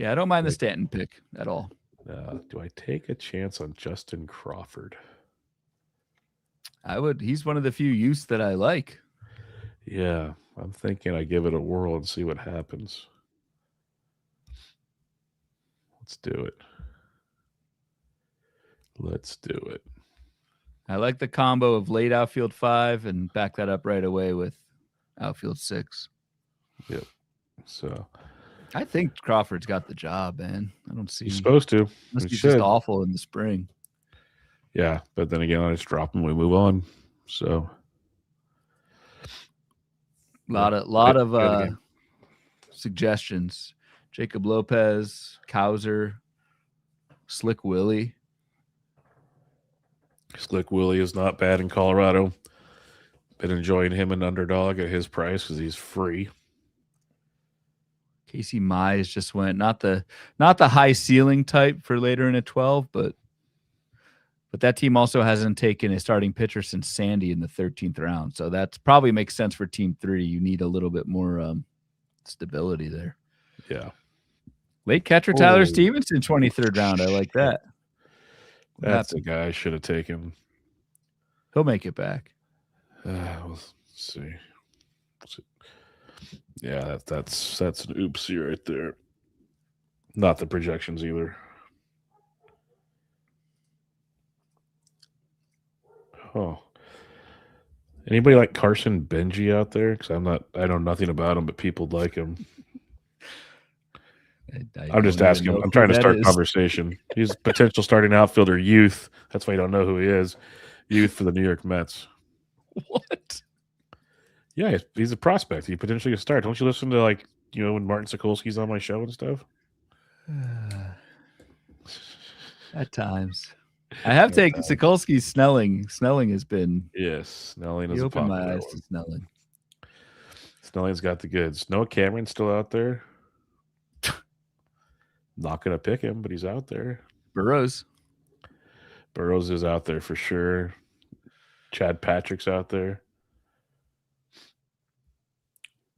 I don't mind the Stanton pick at all. Do I take a chance on Justin Crawford? I would. He's one of the few youths that I like. Yeah, I'm thinking I give it a whirl and see what happens. Let's do it. I like the combo of late outfield 5 and back that up right away with outfield 6. Yep. So I think Crawford's got the job, man. I don't see. he's supposed to. Unless He he's should. just awful in the spring. Yeah, but then again, I just drop him. We move on. So lot of suggestions. Jacob Lopez, Kauser, Slick Willie. Slick Willie is not bad in Colorado. Been enjoying him an underdog at his price because he's free. Casey Mize just went not the high ceiling type for later in a 12, but that team also hasn't taken a starting pitcher since Sandy in the 13th round. So that probably makes sense for team 3. You need a little bit more stability there. Yeah. Late catcher Tyler Stevenson, 23rd round. I like that. That's the guy I should have taken. He'll make it back. Let's see. Yeah, that's an oopsie right there. Not the projections either. Oh. Anybody like Carson Benji out there? Because I know nothing about him, but people like him. I'm just asking. I'm trying to start conversation. He's potential starting outfielder, youth. That's why you don't know who he is. Youth for the New York Mets. What? Yeah, he's a prospect. He potentially could start. Don't you listen to when Martin Sokolsky's on my show and stuff? At times. I have taken Sokolsky's Snelling. Snelling has been. Yes, Snelling is a popular my eyes one. to Snelling. Snelling's got the goods. Noah Cameron's still out there. Not going to pick him, but he's out there. Burrows is out there for sure. Chad Patrick's out there.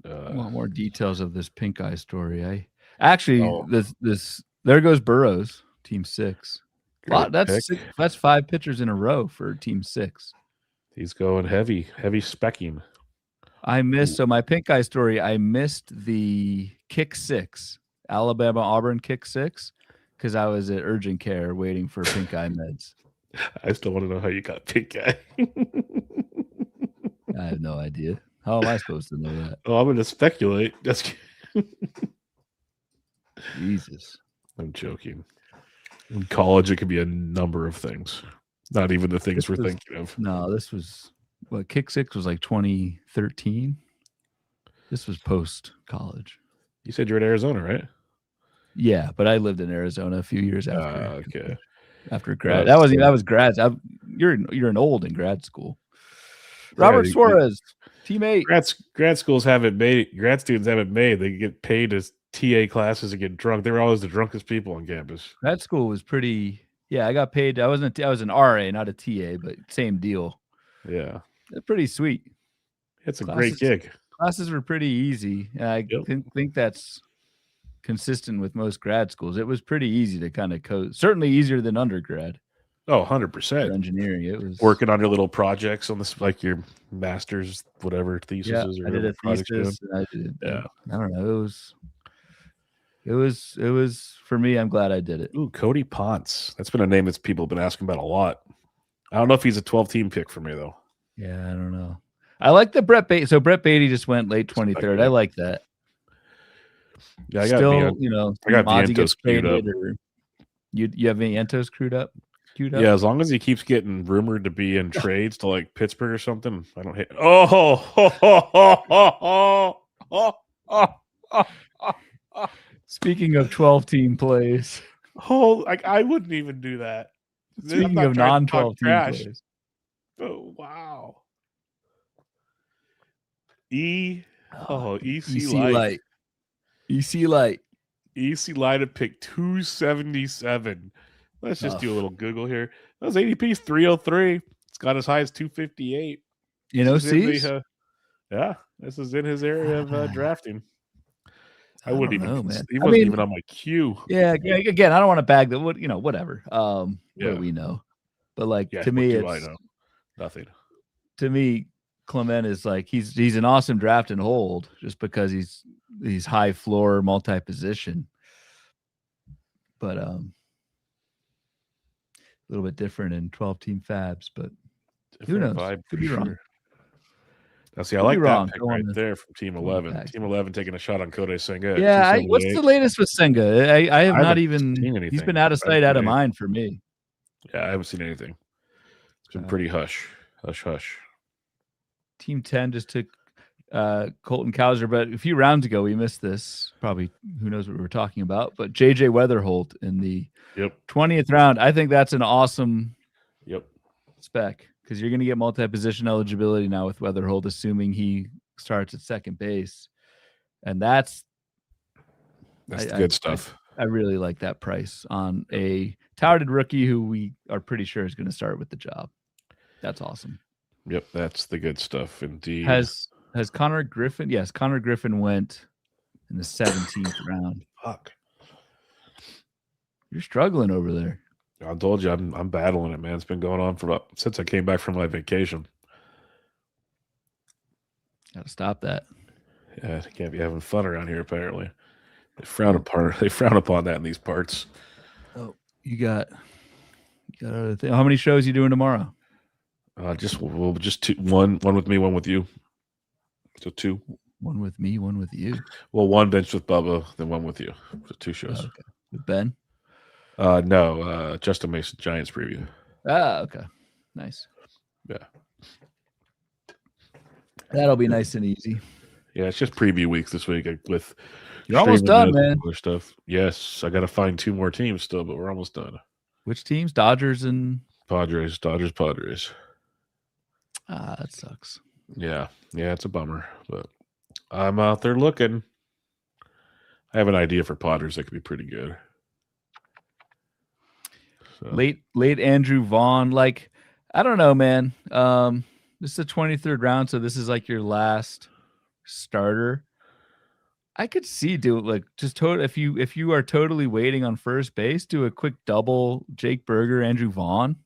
I want more details of this pink eye story. This there goes Burrows, team 6. That's 5 pitchers in a row for team 6. He's going heavy specking. So my pink eye story, I missed the kick 6. Alabama Auburn kick 6 because I was at urgent care waiting for pink eye meds. I still want to know how you got pink eye. I have no idea. How am I supposed to know that? Oh, I'm going to speculate. Jesus. I'm joking. In college, it could be a number of things. Not even the things we're thinking of. No, this was kick 6 was like 2013. This was post college. You said you're in Arizona, right? Yeah, but I lived in Arizona a few years after. Okay. After grad, that was grad. You're an old in grad school. Robert Suarez, teammate. Grad schools haven't made. Grad students haven't made. They get paid as TA classes to get drunk. They were always the drunkest people on campus. Grad school was pretty. Yeah, I got paid. I was an RA, not a TA, but same deal. Yeah, they're pretty sweet. It's a great gig. Classes were pretty easy, and I think that's consistent with most grad schools. It was pretty easy to kind of code. Certainly easier than undergrad. Oh, 100%. Engineering, it was working on your little projects on this, like your master's, whatever thesis is. I did a thesis. I don't know. It was for me. I'm glad I did it. Ooh, Cody Ponce. That's been a name that people have been asking about a lot. I don't know if he's a 12-team pick for me though. Yeah, I don't know. I like the Brett Beatty. So Brett Beatty just went late 23rd. I like that. Yeah, I got Vientos queued up. You have Vientos queued up? Yeah, as long as he keeps getting rumored to be in trades to like Pittsburgh or something, I don't hate. Speaking of 12-team plays. I wouldn't even do that. Speaking of non-12 team plays. Oh, wow. EC Light. EC Light. EC Light at pick 277. Let's just do a little Google here. Those ADP's 303. It's got as high as 258. In OCs? Yeah, this is in his area of drafting. I wouldn't even know, man. He wasn't even on my queue. Yeah, again, I don't want to bag that. Whatever. What do we know? But to me, I know nothing. To me, Clement is like he's an awesome draft and hold just because he's high floor, multi-position. But a little bit different in 12-team fabs, but Who knows? Vibe Could be wrong. Now, see, I like that pick right there from Team 11. Team 11 taking a shot on Kodai Senga. Yeah, what's the latest with Senga? I have not even seen anything. He's been out of sight, out of mind for me. Yeah, I haven't seen anything. It's been pretty hush. Team 10 just took Colton Cowser, but a few rounds ago we missed this. Probably who knows what we were talking about, but JJ Weatherholt in the 20th round. I think that's an awesome spec because you're going to get multi-position eligibility now with Weatherholt, assuming he starts at second base, and that's good stuff. I really like that price on a touted rookie who we are pretty sure is going to start with the job. That's awesome. Yep, that's the good stuff indeed. Has Connor Griffin? Yes, Connor Griffin went in the 17th round. Fuck. You're struggling over there. I told you I'm battling it, man. It's been going on since I came back from my vacation. Gotta stop that. Yeah, you can't be having fun around here, apparently. They frown upon that in these parts. Oh, you got other thing. How many shows are you doing tomorrow? Just two. One with me, one with you. So 2. One with me, one with you. Well, one bench with Bubba, then one with you. So 2 shows. Oh, okay. With Ben? No, Justin Mason Giants preview. Okay. Nice. Yeah. That'll be nice and easy. Yeah, it's just preview weeks this week with you're almost done, man. Stuff. Yes, I got to find 2 more teams still, but we're almost done. Which teams? Dodgers and Padres. Padres. That sucks. Yeah, it's a bummer, but I'm out there looking. I have an idea for Padres that could be pretty good. So. Late Andrew Vaughn, like I don't know, man. This is the 23rd round, so this is like your last starter. I could see if you are totally waiting on first base, do a quick double Jake Berger, Andrew Vaughn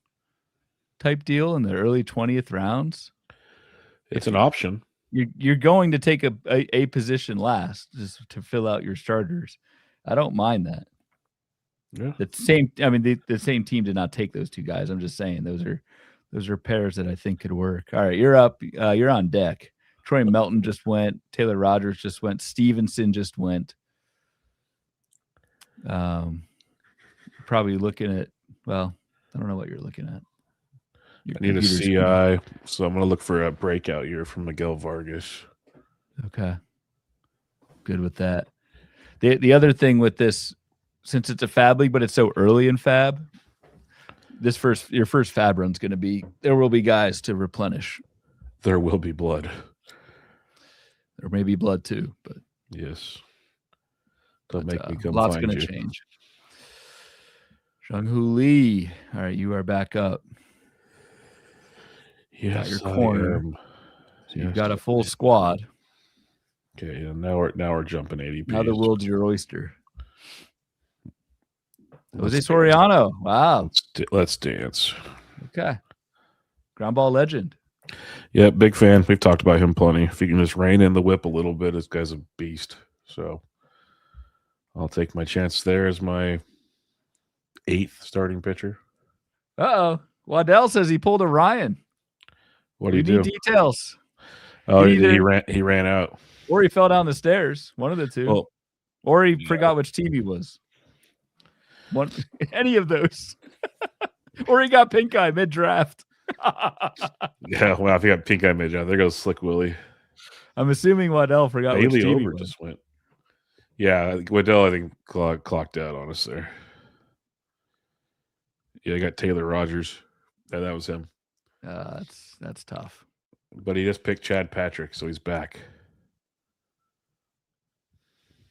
type deal in the early 20th rounds. It's an option. You're going to take a position last just to fill out your starters. I don't mind that. Yeah. The same team did not take those 2 guys. I'm just saying those are pairs that I think could work. All right, you're up. You're on deck. Troy Melton just went. Taylor Rogers just went. Stevenson just went. Probably looking at. Well, I don't know what you're looking at. I need a CI, so I'm going to look for a breakout year from Miguel Vargas. Okay. Good with that. The other thing with this, since it's a fab league, but it's so early in fab, your first fab run's going to be, there will be guys to replenish. There will be blood. There may be blood too, but yes. Don't make me come lots find going to change. Jung-Hoo Lee. All right, you are back up. Yes, got your corner. So you've got a full yes. squad. Okay, yeah, now we're jumping 80. Now the world's your oyster. Jose Soriano. Wow. Let's dance. Okay. Ground ball legend. Yeah, big fan. We've talked about him plenty. If he can just rein in the whip a little bit, this guy's a beast. So I'll take my chance there as my 8th starting pitcher. Uh-oh. Waddell says he pulled a Ryan. What do you do? Details. Oh, he ran out. Or he fell down the stairs. One of the two. Well, or he forgot which team he was. Any of those. Or he got pink eye mid-draft. Yeah, well, if he got pink eye mid-draft, there goes Slick Willie. I'm assuming Waddell forgot which team he was. Just went. Yeah, Waddell, I think, clocked out on us there. Yeah, I got Taylor Rogers. Yeah, that was him. That's tough. But he just picked Chad Patrick, so he's back.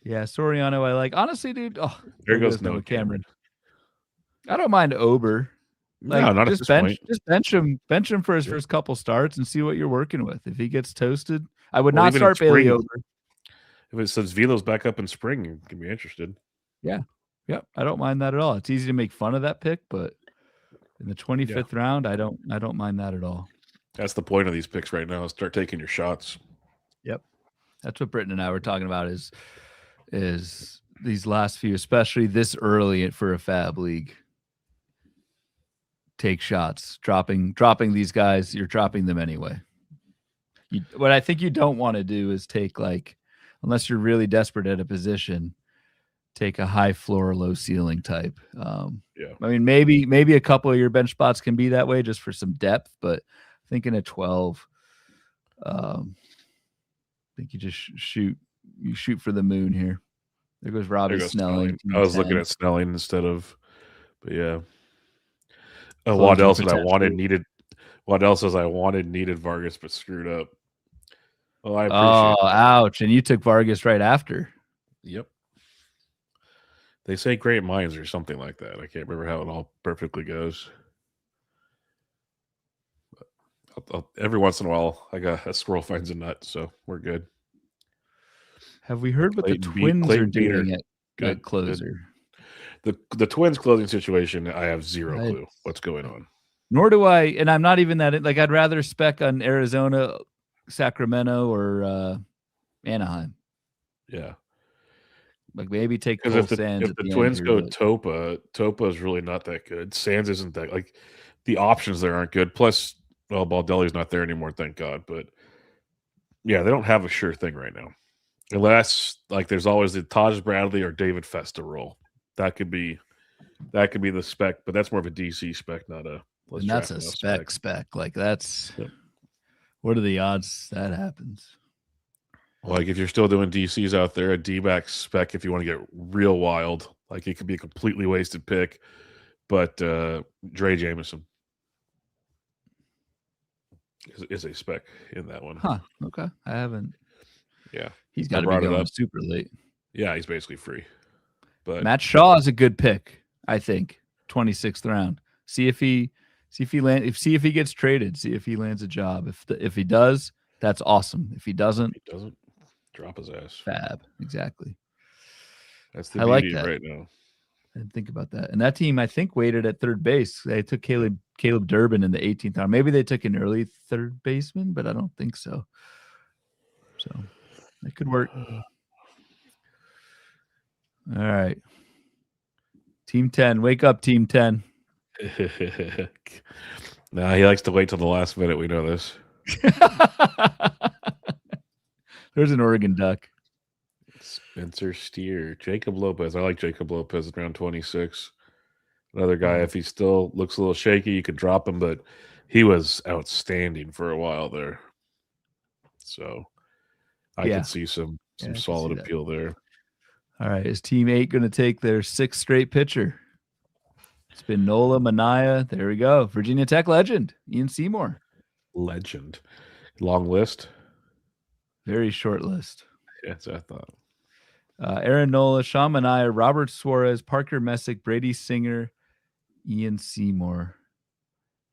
Yeah, Soriano, I like. Honestly, dude. Oh, there goes Noah Cameron. I don't mind Ober. Like, no, not just at this point. Just bench him for his first couple starts and see what you're working with. If he gets toasted, I would not start Bailey Ober. If it says Velo's back up in spring, you can be interested. Yeah. I don't mind that at all. It's easy to make fun of that pick, but in the 25th round, I don't mind that at all. That's the point of these picks right now. Start taking your shots. Yep. That's what Britton and I were talking about is these last few, especially this early for a fab league. take shots. Dropping these guys, you're dropping them anyway. What I think you don't want to do is take, like, unless you're really desperate at a position, take a high floor, low ceiling type. Yeah. I mean, maybe a couple of your bench spots can be that way just for some depth, but thinking at 12, I think you just shoot for the moon here. There goes Robbie Snelling. I was looking at Snelling instead of, but yeah. Waddell said I wanted needed Vargas, but screwed up. Well, I appreciate that. Ouch. And you took Vargas right after. Yep. They say great minds or something like that. I can't remember how it all perfectly goes. But every once in a while, a squirrel finds a nut, so we're good. Have we heard what the Twins are doing at closer? The Twins closing situation, I have zero clue what's going on. Nor do I, and I'm not even that. Like, I'd rather spec on Arizona, Sacramento, or Anaheim. Yeah. Like, maybe take Cole Sands. If the Twins go Topa is really not that good. Sands isn't that, like, the options there aren't good. Plus, well, Baldelli's not there anymore, thank God. But yeah, they don't have a sure thing right now. Unless, like, there's always the Taj Bradley or David Festa role. That could be the spec, but that's more of a DC spec, not a. And that's a spec. Like, that's what are the odds that happens? Like, if you're still doing DCs out there, a D-back spec, if you want to get real wild, like, it could be a completely wasted pick, but Dre Jameson is a spec in that one. Huh. Okay. I haven't. Yeah. He's got to be going super late. Yeah, he's basically free. But Matt Shaw is a good pick, I think. 26th round. See if he gets traded. See if he lands a job. If he does, that's awesome. If he doesn't, drop his ass. Fab. Exactly. That's the beauty right now. I didn't think about that. And that team, I think, waited at third base. They took Caleb Durbin in the 18th round. Maybe they took an early third baseman, but I don't think so. So it could work. All right. Team 10. Wake up, Team 10. Nah, he likes to wait till the last minute. We know this. There's an Oregon Duck. Spencer Steer. Jacob Lopez. I like Jacob Lopez at round 26. Another guy, if he still looks a little shaky, you could drop him, but he was outstanding for a while there. So I can see some solid appeal there. All right. Is Team 8 going to take their 6th straight pitcher? It's been Nola, Manaea. There we go. Virginia Tech legend, Ian Seymour. Legend. Long list. Very short list. Yeah, that's what I thought. Aaron Nola, Sean Manaea, Robert Suarez, Parker Messick, Brady Singer, Ian Seymour.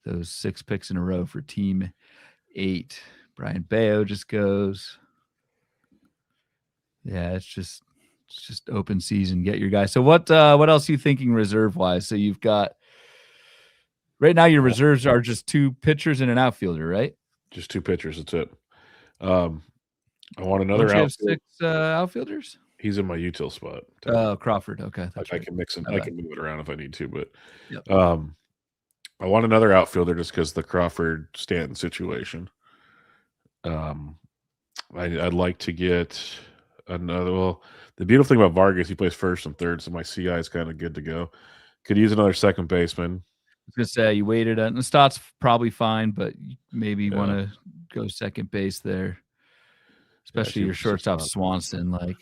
Those 6 picks in a row for Team 8. Brian Bayo just goes. Yeah, it's just open season. Get your guy. So what else are you thinking reserve wise? So you've got right now your reserves are just 2 pitchers and an outfielder, right? Just 2 pitchers. That's it. I want another outfielder. Have 6 outfielders? He's in my util spot. Oh, Crawford. Okay. I can mix him. I can move it around if I need to, but I want another outfielder just because the Crawford Stanton situation. I'd like to get another. Well, the beautiful thing about Vargas, he plays first and third, so my CI is kind of good to go. Could use another second baseman. I was gonna say you waited on the Stott's probably fine, but maybe you want to go second base there, especially your shortstop Swanson. Like,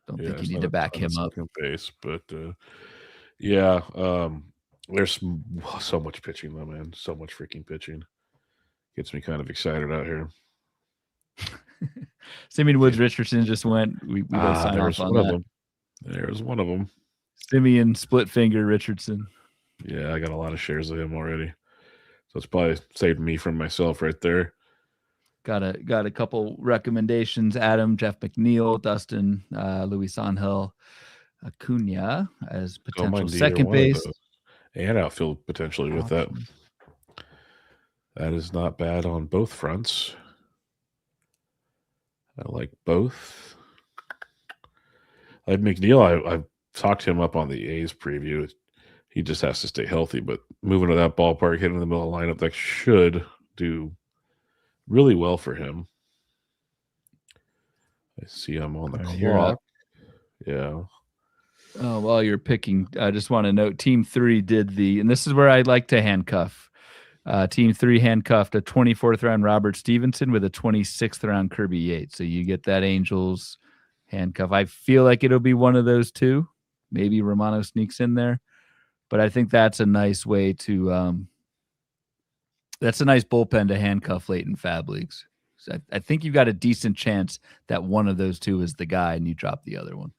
don't think you need to back him up. Second base, but there's so much pitching though, man. So much freaking pitching. Gets me kind of excited out here. Simeon Woods Richardson just went. We got to sign off on that. There's one of them. Simeon Split Finger Richardson. Yeah, I got a lot of shares of him already, so it's probably saved me from myself right there. Got a couple recommendations: Adam, Jeff McNeil, Dustin, Luis Angel Acuna as potential second base and outfield potentially with that. That is not bad on both fronts. I like both. I like McNeil. I've talked him up on the A's preview. He just has to stay healthy. But moving to that ballpark, hitting in the middle of the lineup, that should do really well for him. I see I'm on the clock. Yeah. Oh, while you're picking, I just want to note Team 3 did and this is where I'd like to handcuff. Team 3 handcuffed a 24th round Robert Stevenson with a 26th round Kirby Yates. So you get that Angels handcuff. I feel like it'll be one of those two. Maybe Romano sneaks in there. But I think that's a nice way to that's a nice bullpen to handcuff late in fab leagues. So I think you've got a decent chance that one of those two is the guy and you drop the other one.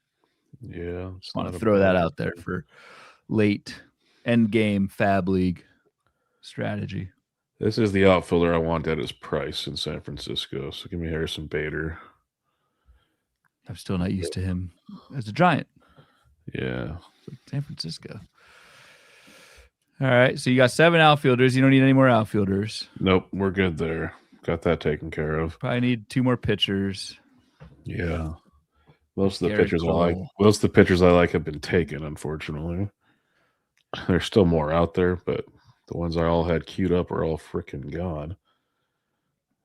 Yeah. Just want to throw that out there for late end game fab league strategy. This is the outfielder I want at his price in San Francisco. So give me Harrison Bader. I'm still not used to him as a Giant. Yeah. San Francisco. All right. So you got 7 outfielders. You don't need any more outfielders. Nope. We're good there. Got that taken care of. Probably need 2 more pitchers. Yeah. Most of the pitchers I like have been taken, unfortunately. There's still more out there, but the ones I all had queued up are all freaking gone.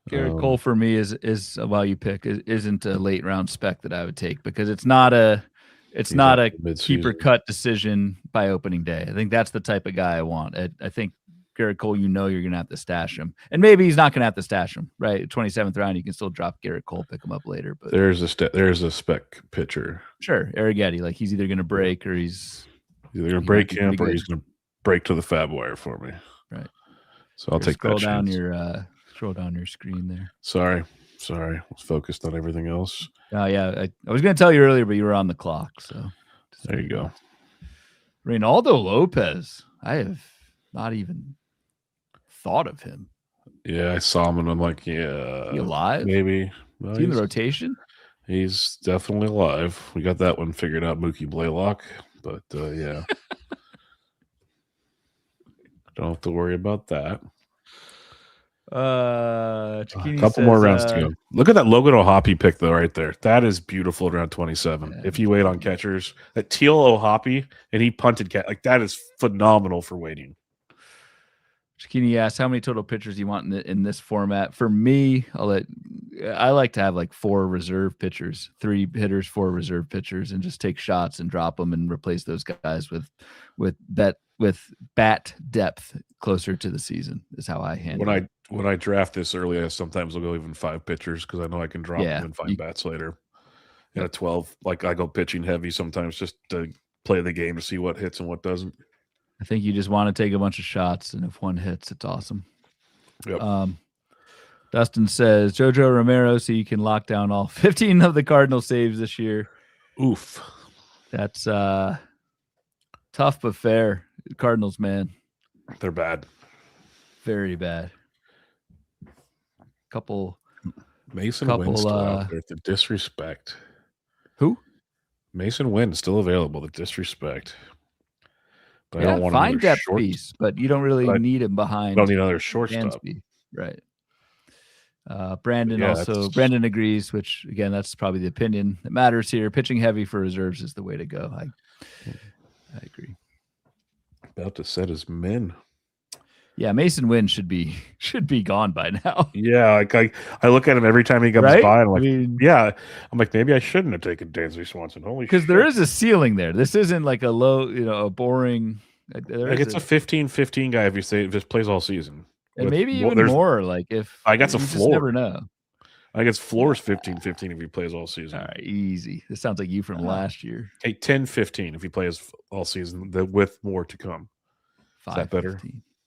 Garrett Cole for me is a value pick. Isn't a late round spec that I would take because it's not a keeper cut decision by opening day. I think that's the type of guy I want. I think Garrett Cole, you're going to have to stash him, and maybe he's not going to have to stash him. Right, 27th round, you can still drop Garrett Cole, pick him up later. But there's a spec pitcher. Sure, Arrighetti, like he's either going to break or he's either going to break camp or he's going to break to the fab wire for me. Right. So I'll take that chance. Scroll down your screen there. Sorry. I was focused on everything else. Oh yeah, I was going to tell you earlier, but you were on the clock. So there you go. Reynaldo Lopez. I have not even thought of him. Yeah, I saw him and I'm like, yeah. He alive? Maybe. Well, in the rotation? He's definitely alive. We got that one figured out, Mookie Blaylock. But yeah. Don't have to worry about that. A couple more rounds to go. Look at that Logan O'Hoppe pick, though, right there. That is beautiful around 27. Yeah. If you wait on catchers, that Teal O'Hoppe, and he punted like that is phenomenal for waiting. Chiquini asked how many total pitchers you want in this format. For me, I like to have like 4 reserve pitchers, 3 hitters, 4 reserve pitchers, and just take shots and drop them and replace those guys with bat depth closer to the season. Is how I handle it. When I draft this early, sometimes I'll go even 5 pitchers because I know I can drop them and find bats later. In a 12, like I go pitching heavy sometimes just to play the game to see what hits and what doesn't. I think you just want to take a bunch of shots, and if one hits, it's awesome. Yep. Dustin says, Jojo Romero, so you can lock down all 15 of the Cardinal saves this year. Oof. That's tough but fair. Cardinals, man. They're bad. Very bad. Mason Wynn's still out there. The disrespect. Who? Mason Wynn still available. The disrespect. But I don't want find depth piece, but you don't really need him behind. I don't need another shortstop. Right. Brandon agrees, which again, that's probably the opinion that matters here. Pitching heavy for reserves is the way to go. I agree. About to set his min. Yeah, Mason Wynn should be gone by now. Yeah, like I look at him every time he comes by, and I'm like, maybe I shouldn't have taken Dansby Swanson. Holy shit. Because there is a ceiling there. This isn't like a low, a boring. Like it's a 15-15 guy if he plays all season. And maybe even more. Like if I got some floor. You never know. I guess floor's 15-15 if he plays all season. All right, easy. This sounds like you from last year. Hey, 10-15 if he plays all season, with more to come. Is that better?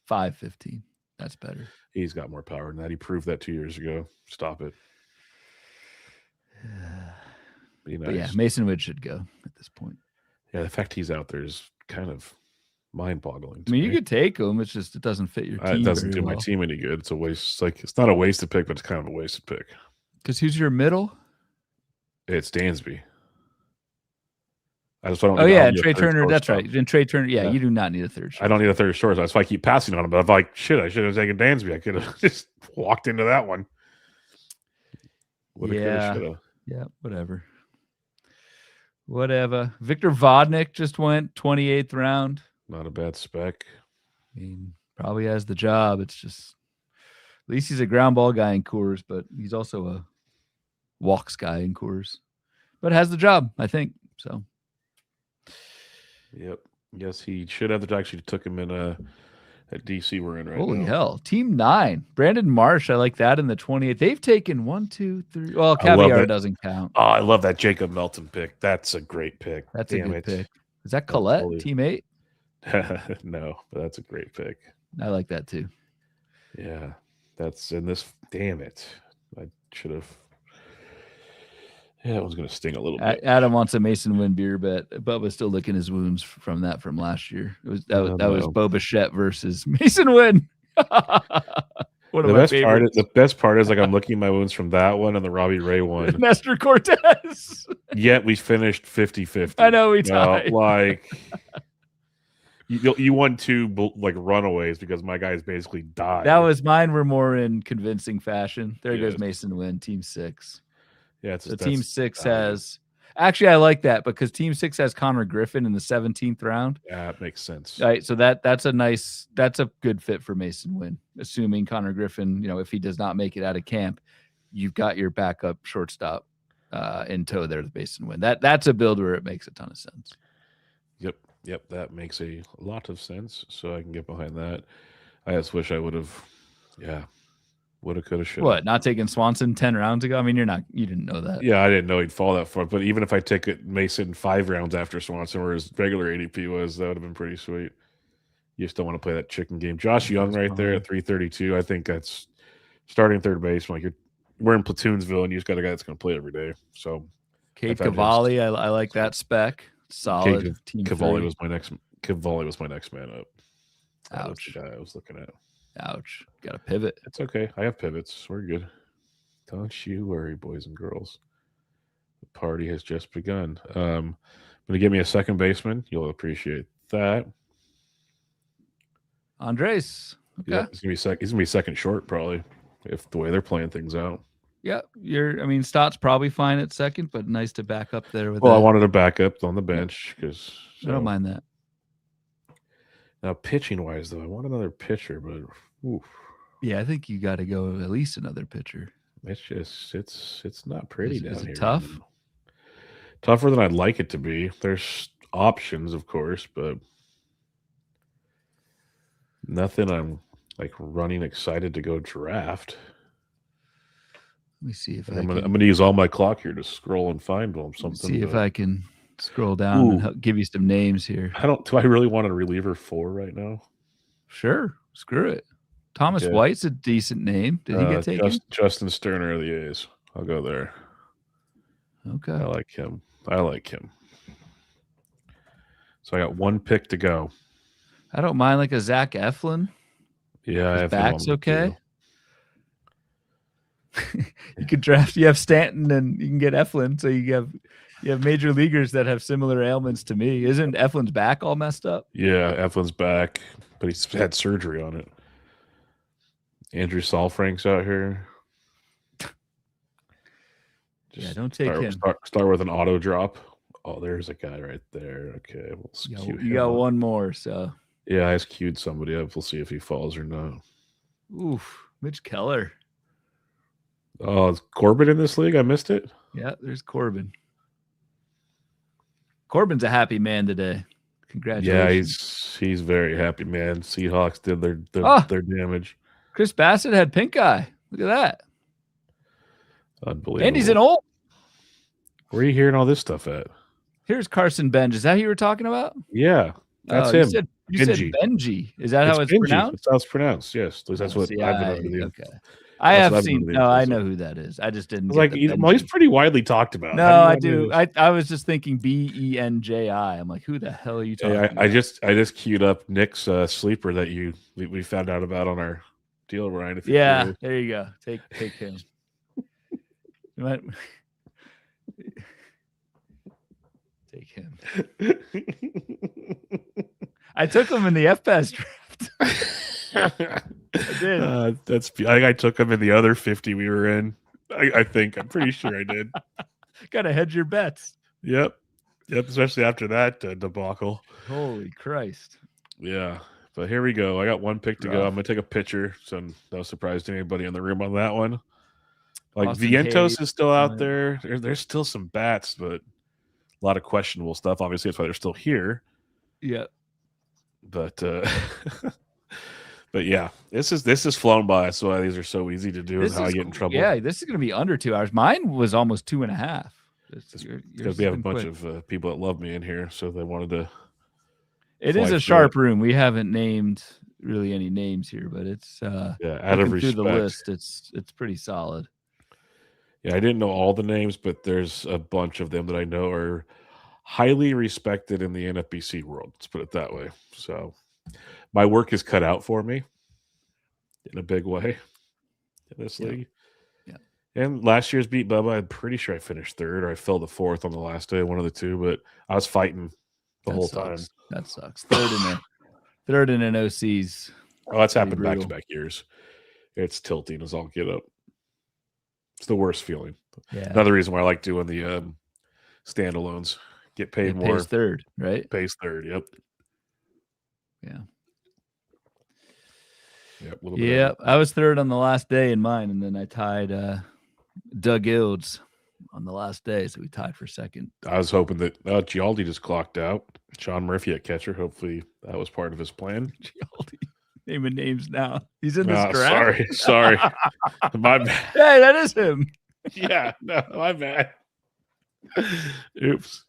5-15. That's better. He's got more power than that. He proved that 2 years ago. Stop it. Be nice. But yeah, Mason Wood should go at this point. Yeah, the fact he's out there is kind of mind-boggling. I mean, you could take him. It's just it doesn't fit your team. It doesn't do my team any good. It's a waste. It's not a wasted pick, but it's kind of a wasted pick. Because who's your middle? It's Dansby. I just don't. Trey Turner. That's right. And Trey Turner. Yeah, you do not need a third short. I don't need a third short. That's why I keep passing on him. But I'm like, shit, I should have taken Dansby. I could have just walked into that one. Yeah, whatever. Victor Vodnik just went 28th round. Not a bad spec. I mean, probably has the job. It's just at least he's a ground ball guy in Coors, but he's also a walks guy in Coors. But has the job, I think. So. Yep. Yes, he should have. The actually took him in at DC we're in right Holy now. hell. Team 9. Brandon Marsh. I like that in the 28th. They've taken 1, 2, 3. Well, Caviar doesn't count. Oh, I love that Jacob Melton pick. That's a great pick. That's a good pick. Is that Collette, totally... Team 8? No, but that's a great pick. I like that too. Yeah. That's in this. Damn it. I should have. Yeah, that was going to sting a little bit. Adam wants a Mason Wynn beer bet. Bubba's still licking his wounds from last year. It was that was Boba Shett versus Mason Wynn. The best part is like I'm looking at my wounds from that one and the Robbie Ray one. Nestor Cortez. Yet we finished 50-50. I know we tied. Like you won 2 like runaways because my guys basically died. That was mine. Were more in convincing fashion. There goes Mason Wynn, Team 6. Yeah, Team 6 has actually I like that because Team 6 has Connor Griffin in the 17th round. Yeah, it makes sense. All right, so that's a good fit for Mason Wynn. Assuming Connor Griffin, if he does not make it out of camp, you've got your backup shortstop in tow there, the Mason Wynn. That's a build where it makes a ton of sense. Yep, that makes a lot of sense. So I can get behind that. I just wish I would have, woulda, coulda, shoulda. What, not taking Swanson 10 rounds ago? I mean, you didn't know that. Yeah, I didn't know he'd fall that far. But even if I take it Mason 5 rounds after Swanson, where his regular ADP was, that would have been pretty sweet. You just don't want to play that chicken game. Josh Young right there at 332. I think that's starting third base. Like we're in Platoonsville, and you just got a guy that's going to play every day. So Kate Cavalli, I like that spec. Solid. Cavalli was my next man up. That was Ouch. the guy I was looking at. Ouch. Got to pivot. It's okay. I have pivots. We're good. Don't you worry, boys and girls. The party has just begun. Going to give me a second baseman. You'll appreciate that. Andres. Okay. Yeah, he's gonna be second short probably if the way they're playing things out. Yeah, Stott's probably fine at second, but nice to back up there with. I wanted to back up on the bench because I don't mind that. Now, pitching wise, though, I want another pitcher, but oof. Yeah, I think you got to go at least another pitcher. It's just it's not pretty down here. Is it tough? Tougher than I'd like it to be. There's options, of course, but nothing I'm like running excited to go draft. Let me see if I'm gonna use all my clock here to scroll and find something. See if I can scroll down and give you some names here. Do I really want a reliever 4 right now? Sure, screw it. Thomas White's a decent name. Did he get taken? Justin Sterner of the A's. I'll go there. Okay, I like him. So I got 1 pick to go. I don't mind like a Zach Eflin. Yeah, his back's okay. You could draft. You have Stanton, and you can get Eflin. So you have major leaguers that have similar ailments to me. Isn't Eflin's back all messed up? Yeah, Eflin's back, but he's had surgery on it. Andrew Saalfrank's out here. Don't take him. Start with an auto drop. Oh, there's a guy right there. Okay, you got one more. So yeah, I just queued somebody up. We'll see if he falls or not. Oof, Mitch Keller. Oh, is Corbin in this league? I missed it. Yeah, there's Corbin. Corbin's a happy man today. Congratulations. Yeah, he's very happy, man. Seahawks did their damage. Chris Bassett had pink eye. Look at that. Unbelievable. And he's an old. Where are you hearing all this stuff at? Here's Carson Benj. Is that who you were talking about? Yeah, that's him. You said Benji. Is that how it's Benji. pronounced? That's how it's pronounced. Yes, that's what I've been under the. Okay. I have seen. No, I know who that is. I just didn't. He's pretty widely talked about. No, I do. I was just thinking Benji. I'm like, who the hell are you talking about? I just queued up Nick's sleeper that we found out about on our deal, Ryan. There you go. Take him. Take him. I took him in the FPAS draft. I did. I took him in the other 50 we were in. I'm pretty sure I did. Gotta hedge your bets. Yep. Especially after that debacle. Holy Christ! Yeah, but here we go. I got one pick to go. I'm gonna take a pitcher, so no surprise to anybody in the room on that one. Like Austin Hayes. Vientos is still out there. There's still some bats, but a lot of questionable stuff. Obviously, that's why they're still here. Yeah. But but yeah, this is flown by. That's why these are so easy to do and how I get in trouble. Yeah, this is going to be under 2 hours. Mine was almost 2.5. Because we have a bunch of people that love me in here, so they wanted to. It is a sharp room. We haven't named really any names here, but it's out of respect. through the list, it's pretty solid. Yeah, I didn't know all the names, but there's a bunch of them that I know are highly respected in the NFBC world. Let's put it that way. So my work is cut out for me in a big way in this league. Yeah. And last year's Beat Bubba, I'm pretty sure I finished third or I fell to fourth on the last day, one of the two, but I was fighting the whole time. That sucks. Third in an OC's. Oh, that's happened back-to-back years. It's tilting as all get up. It's the worst feeling. Yeah. Another reason why I like doing the standalones. Get paid more. Pays third, right? Pays third, yep. Yeah. Yeah, I was third on the last day in mine, and then I tied Doug Ilds on the last day, so we tied for second. I was hoping that Gialdi just clocked out. Sean Murphy at catcher. Hopefully that was part of his plan. Gialdi. Naming names now. He's in this draft. Sorry. My bad. Hey, that is him. Yeah, no, my bad. Oops.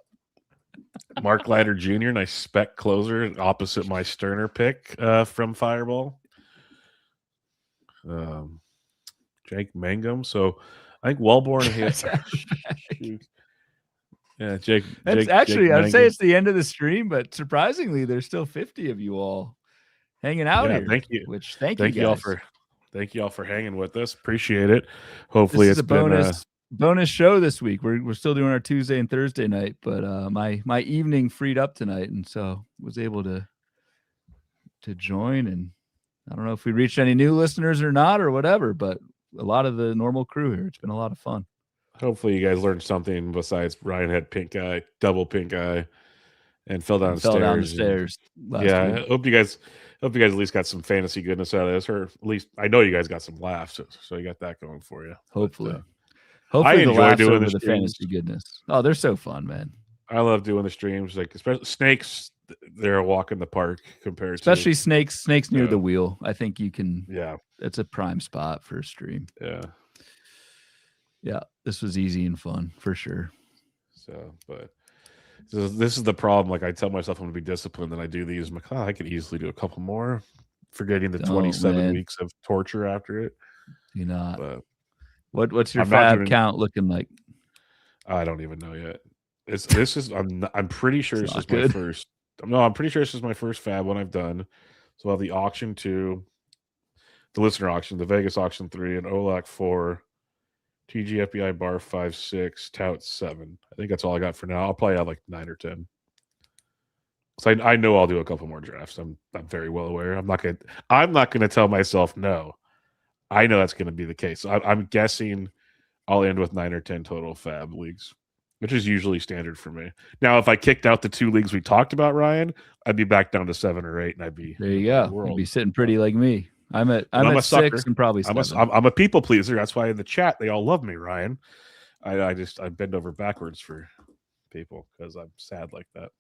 Mark Leiter Jr., nice spec closer, opposite my Sterner pick from Fireball. Jake Mangum. So I think Wellborn hit. Yeah, Jake. Actually, I'd say it's the end of the stream, but surprisingly, there's still 50 of you all hanging out here. Thank you. Thank you all thank you all for hanging with us. Appreciate it. Hopefully, it's a bonus show this week. We're still doing our Tuesday and Thursday night, but my evening freed up tonight, and so was able to join. And I don't know if we reached any new listeners or not or whatever, but a lot of the normal crew here. It's been a lot of fun. Hopefully, you guys learned something besides Ryan had pink eye, double pink eye, and fell down the stairs. Yeah, week. I hope you guys at least got some fantasy goodness out of this, or at least I know you guys got some laughs, so you got that going for you. Hopefully, I enjoy doing the fantasy goodness. Oh, they're so fun, man. I love doing the streams, like especially snakes. They're a walk in the park compared especially to snakes near the wheel. I think you can. Yeah, it's a prime spot for a stream. Yeah, this was easy and fun for sure. So this is the problem. Like I tell myself I'm going to be disciplined, and I do these. I'm like, I could easily do a couple more, forgetting the 27 weeks of torture after it. You're not. But what's your fab count looking like? I don't even know yet. This is I'm pretty sure this is my first. No, I'm pretty sure this is my first fab one I've done. So I'll have the auction 2, the listener auction, the Vegas auction 3, and OLAC 4. TG FBI bar 5, 6, tout 7. I think that's all I got for now. I'll probably have like 9 or 10. So I know I'll do a couple more drafts. I'm very well aware. I'm not gonna tell myself no. I know that's gonna be the case. So I'm guessing I'll end with 9 or 10 total fab leagues, which is usually standard for me. Now, if I kicked out the 2 leagues we talked about, Ryan, I'd be back down to 7 or 8, and I'd be there. You go. You'd be sitting pretty like me. I'm at 6 and probably 7. I'm a people pleaser. That's why in the chat they all love me, Ryan. I bend over backwards for people because I'm sad like that.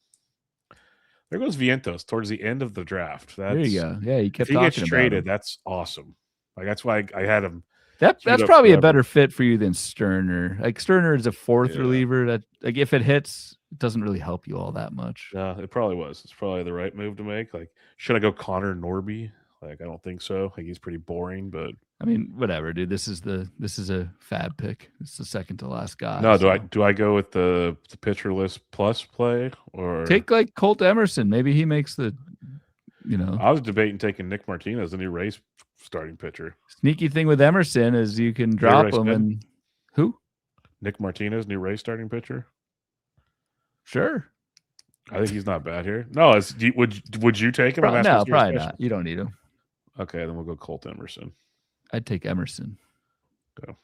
There goes Vientos towards the end of the draft. There you go. Yeah, he kept talking about him. If he gets traded, that's awesome. Like that's why I had him. That's probably a better fit for you than Sterner. Like Sterner is a 4th reliever that, like, if it hits, it doesn't really help you all that much. Yeah, it probably was. It's probably the right move to make. Like, should I go Connor Norby? Like, I don't think so. Like, he's pretty boring, but I mean, whatever, dude. This is a fab pick. It's the second to last guy. No, do I go with the pitcher list plus play or take like Colt Emerson? Maybe he makes the. I was debating taking Nick Martinez, the new Rays starting pitcher. Sneaky thing with Emerson is you can drop him and who? Nick Martinez, new Rays starting pitcher. Sure. I think he's not bad here. No, would you take him? No, probably not. You don't need him. Okay, then we'll go Colt Emerson. I'd take Emerson. Go. I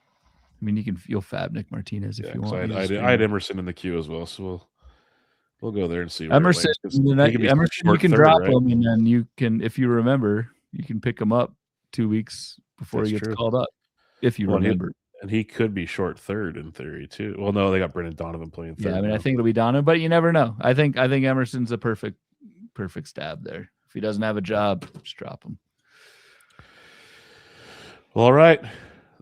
mean, you'll fab Nick Martinez if you want. I had Emerson in the queue as well, so We'll go there and see. Emerson, Emerson, you can drop him, and then you can, if you remember, you can pick him up 2 weeks before he gets called up, if you remember. And he could be short third in theory too. Well, no, they got Brendan Donovan playing third. Yeah, I mean, I think it'll be Donovan, but you never know. I think Emerson's a perfect stab there. If he doesn't have a job, just drop him. Well, all right.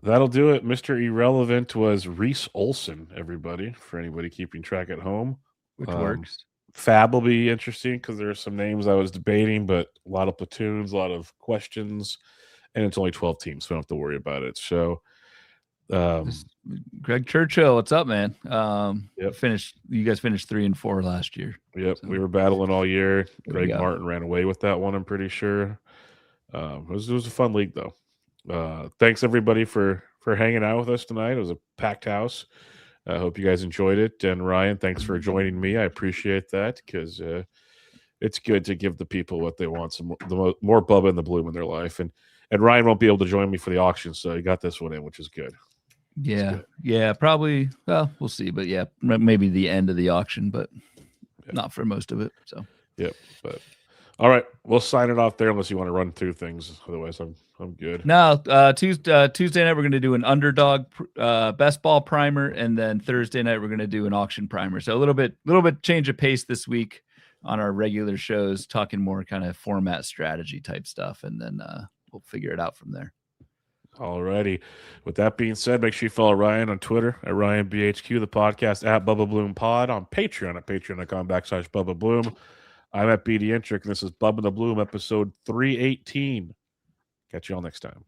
That'll do it. Mr. Irrelevant was Reese Olson, everybody, for anybody keeping track at home. Which works. Fab will be interesting because there are some names I was debating, but a lot of platoons, a lot of questions, and it's only 12 teams, so we don't have to worry about it. So, Greg Churchill, what's up, man? Yep. You guys finished 3 and 4 last year. Yep, so we were battling all year. Greg Martin ran away with that one, I'm pretty sure. It was a fun league, though. Thanks everybody for hanging out with us tonight. It was a packed house. I hope you guys enjoyed it. And Ryan, thanks for joining me. I appreciate that because it's good to give the people what they want, more Bubba and the Bloom in their life. And Ryan won't be able to join me for the auction, so he got this one in, which is good. Yeah, probably. Well, we'll see, but yeah, maybe the end of the auction, but not for most of it. So but all right, we'll sign it off there unless you want to run through things. Otherwise, I'm good. No, Tuesday night we're going to do an underdog best ball primer, and then Thursday night we're going to do an auction primer. So a little bit change of pace this week on our regular shows, talking more kind of format strategy type stuff, and then we'll figure it out from there. All righty. With that being said, make sure you follow Ryan on Twitter at RyanBHQ, the podcast at Bubba Bloom Pod, on Patreon at patreon.com/Bubba Bloom. I'm at BD Intric, and this is Bubba the Bloom, episode 318. Catch you all next time.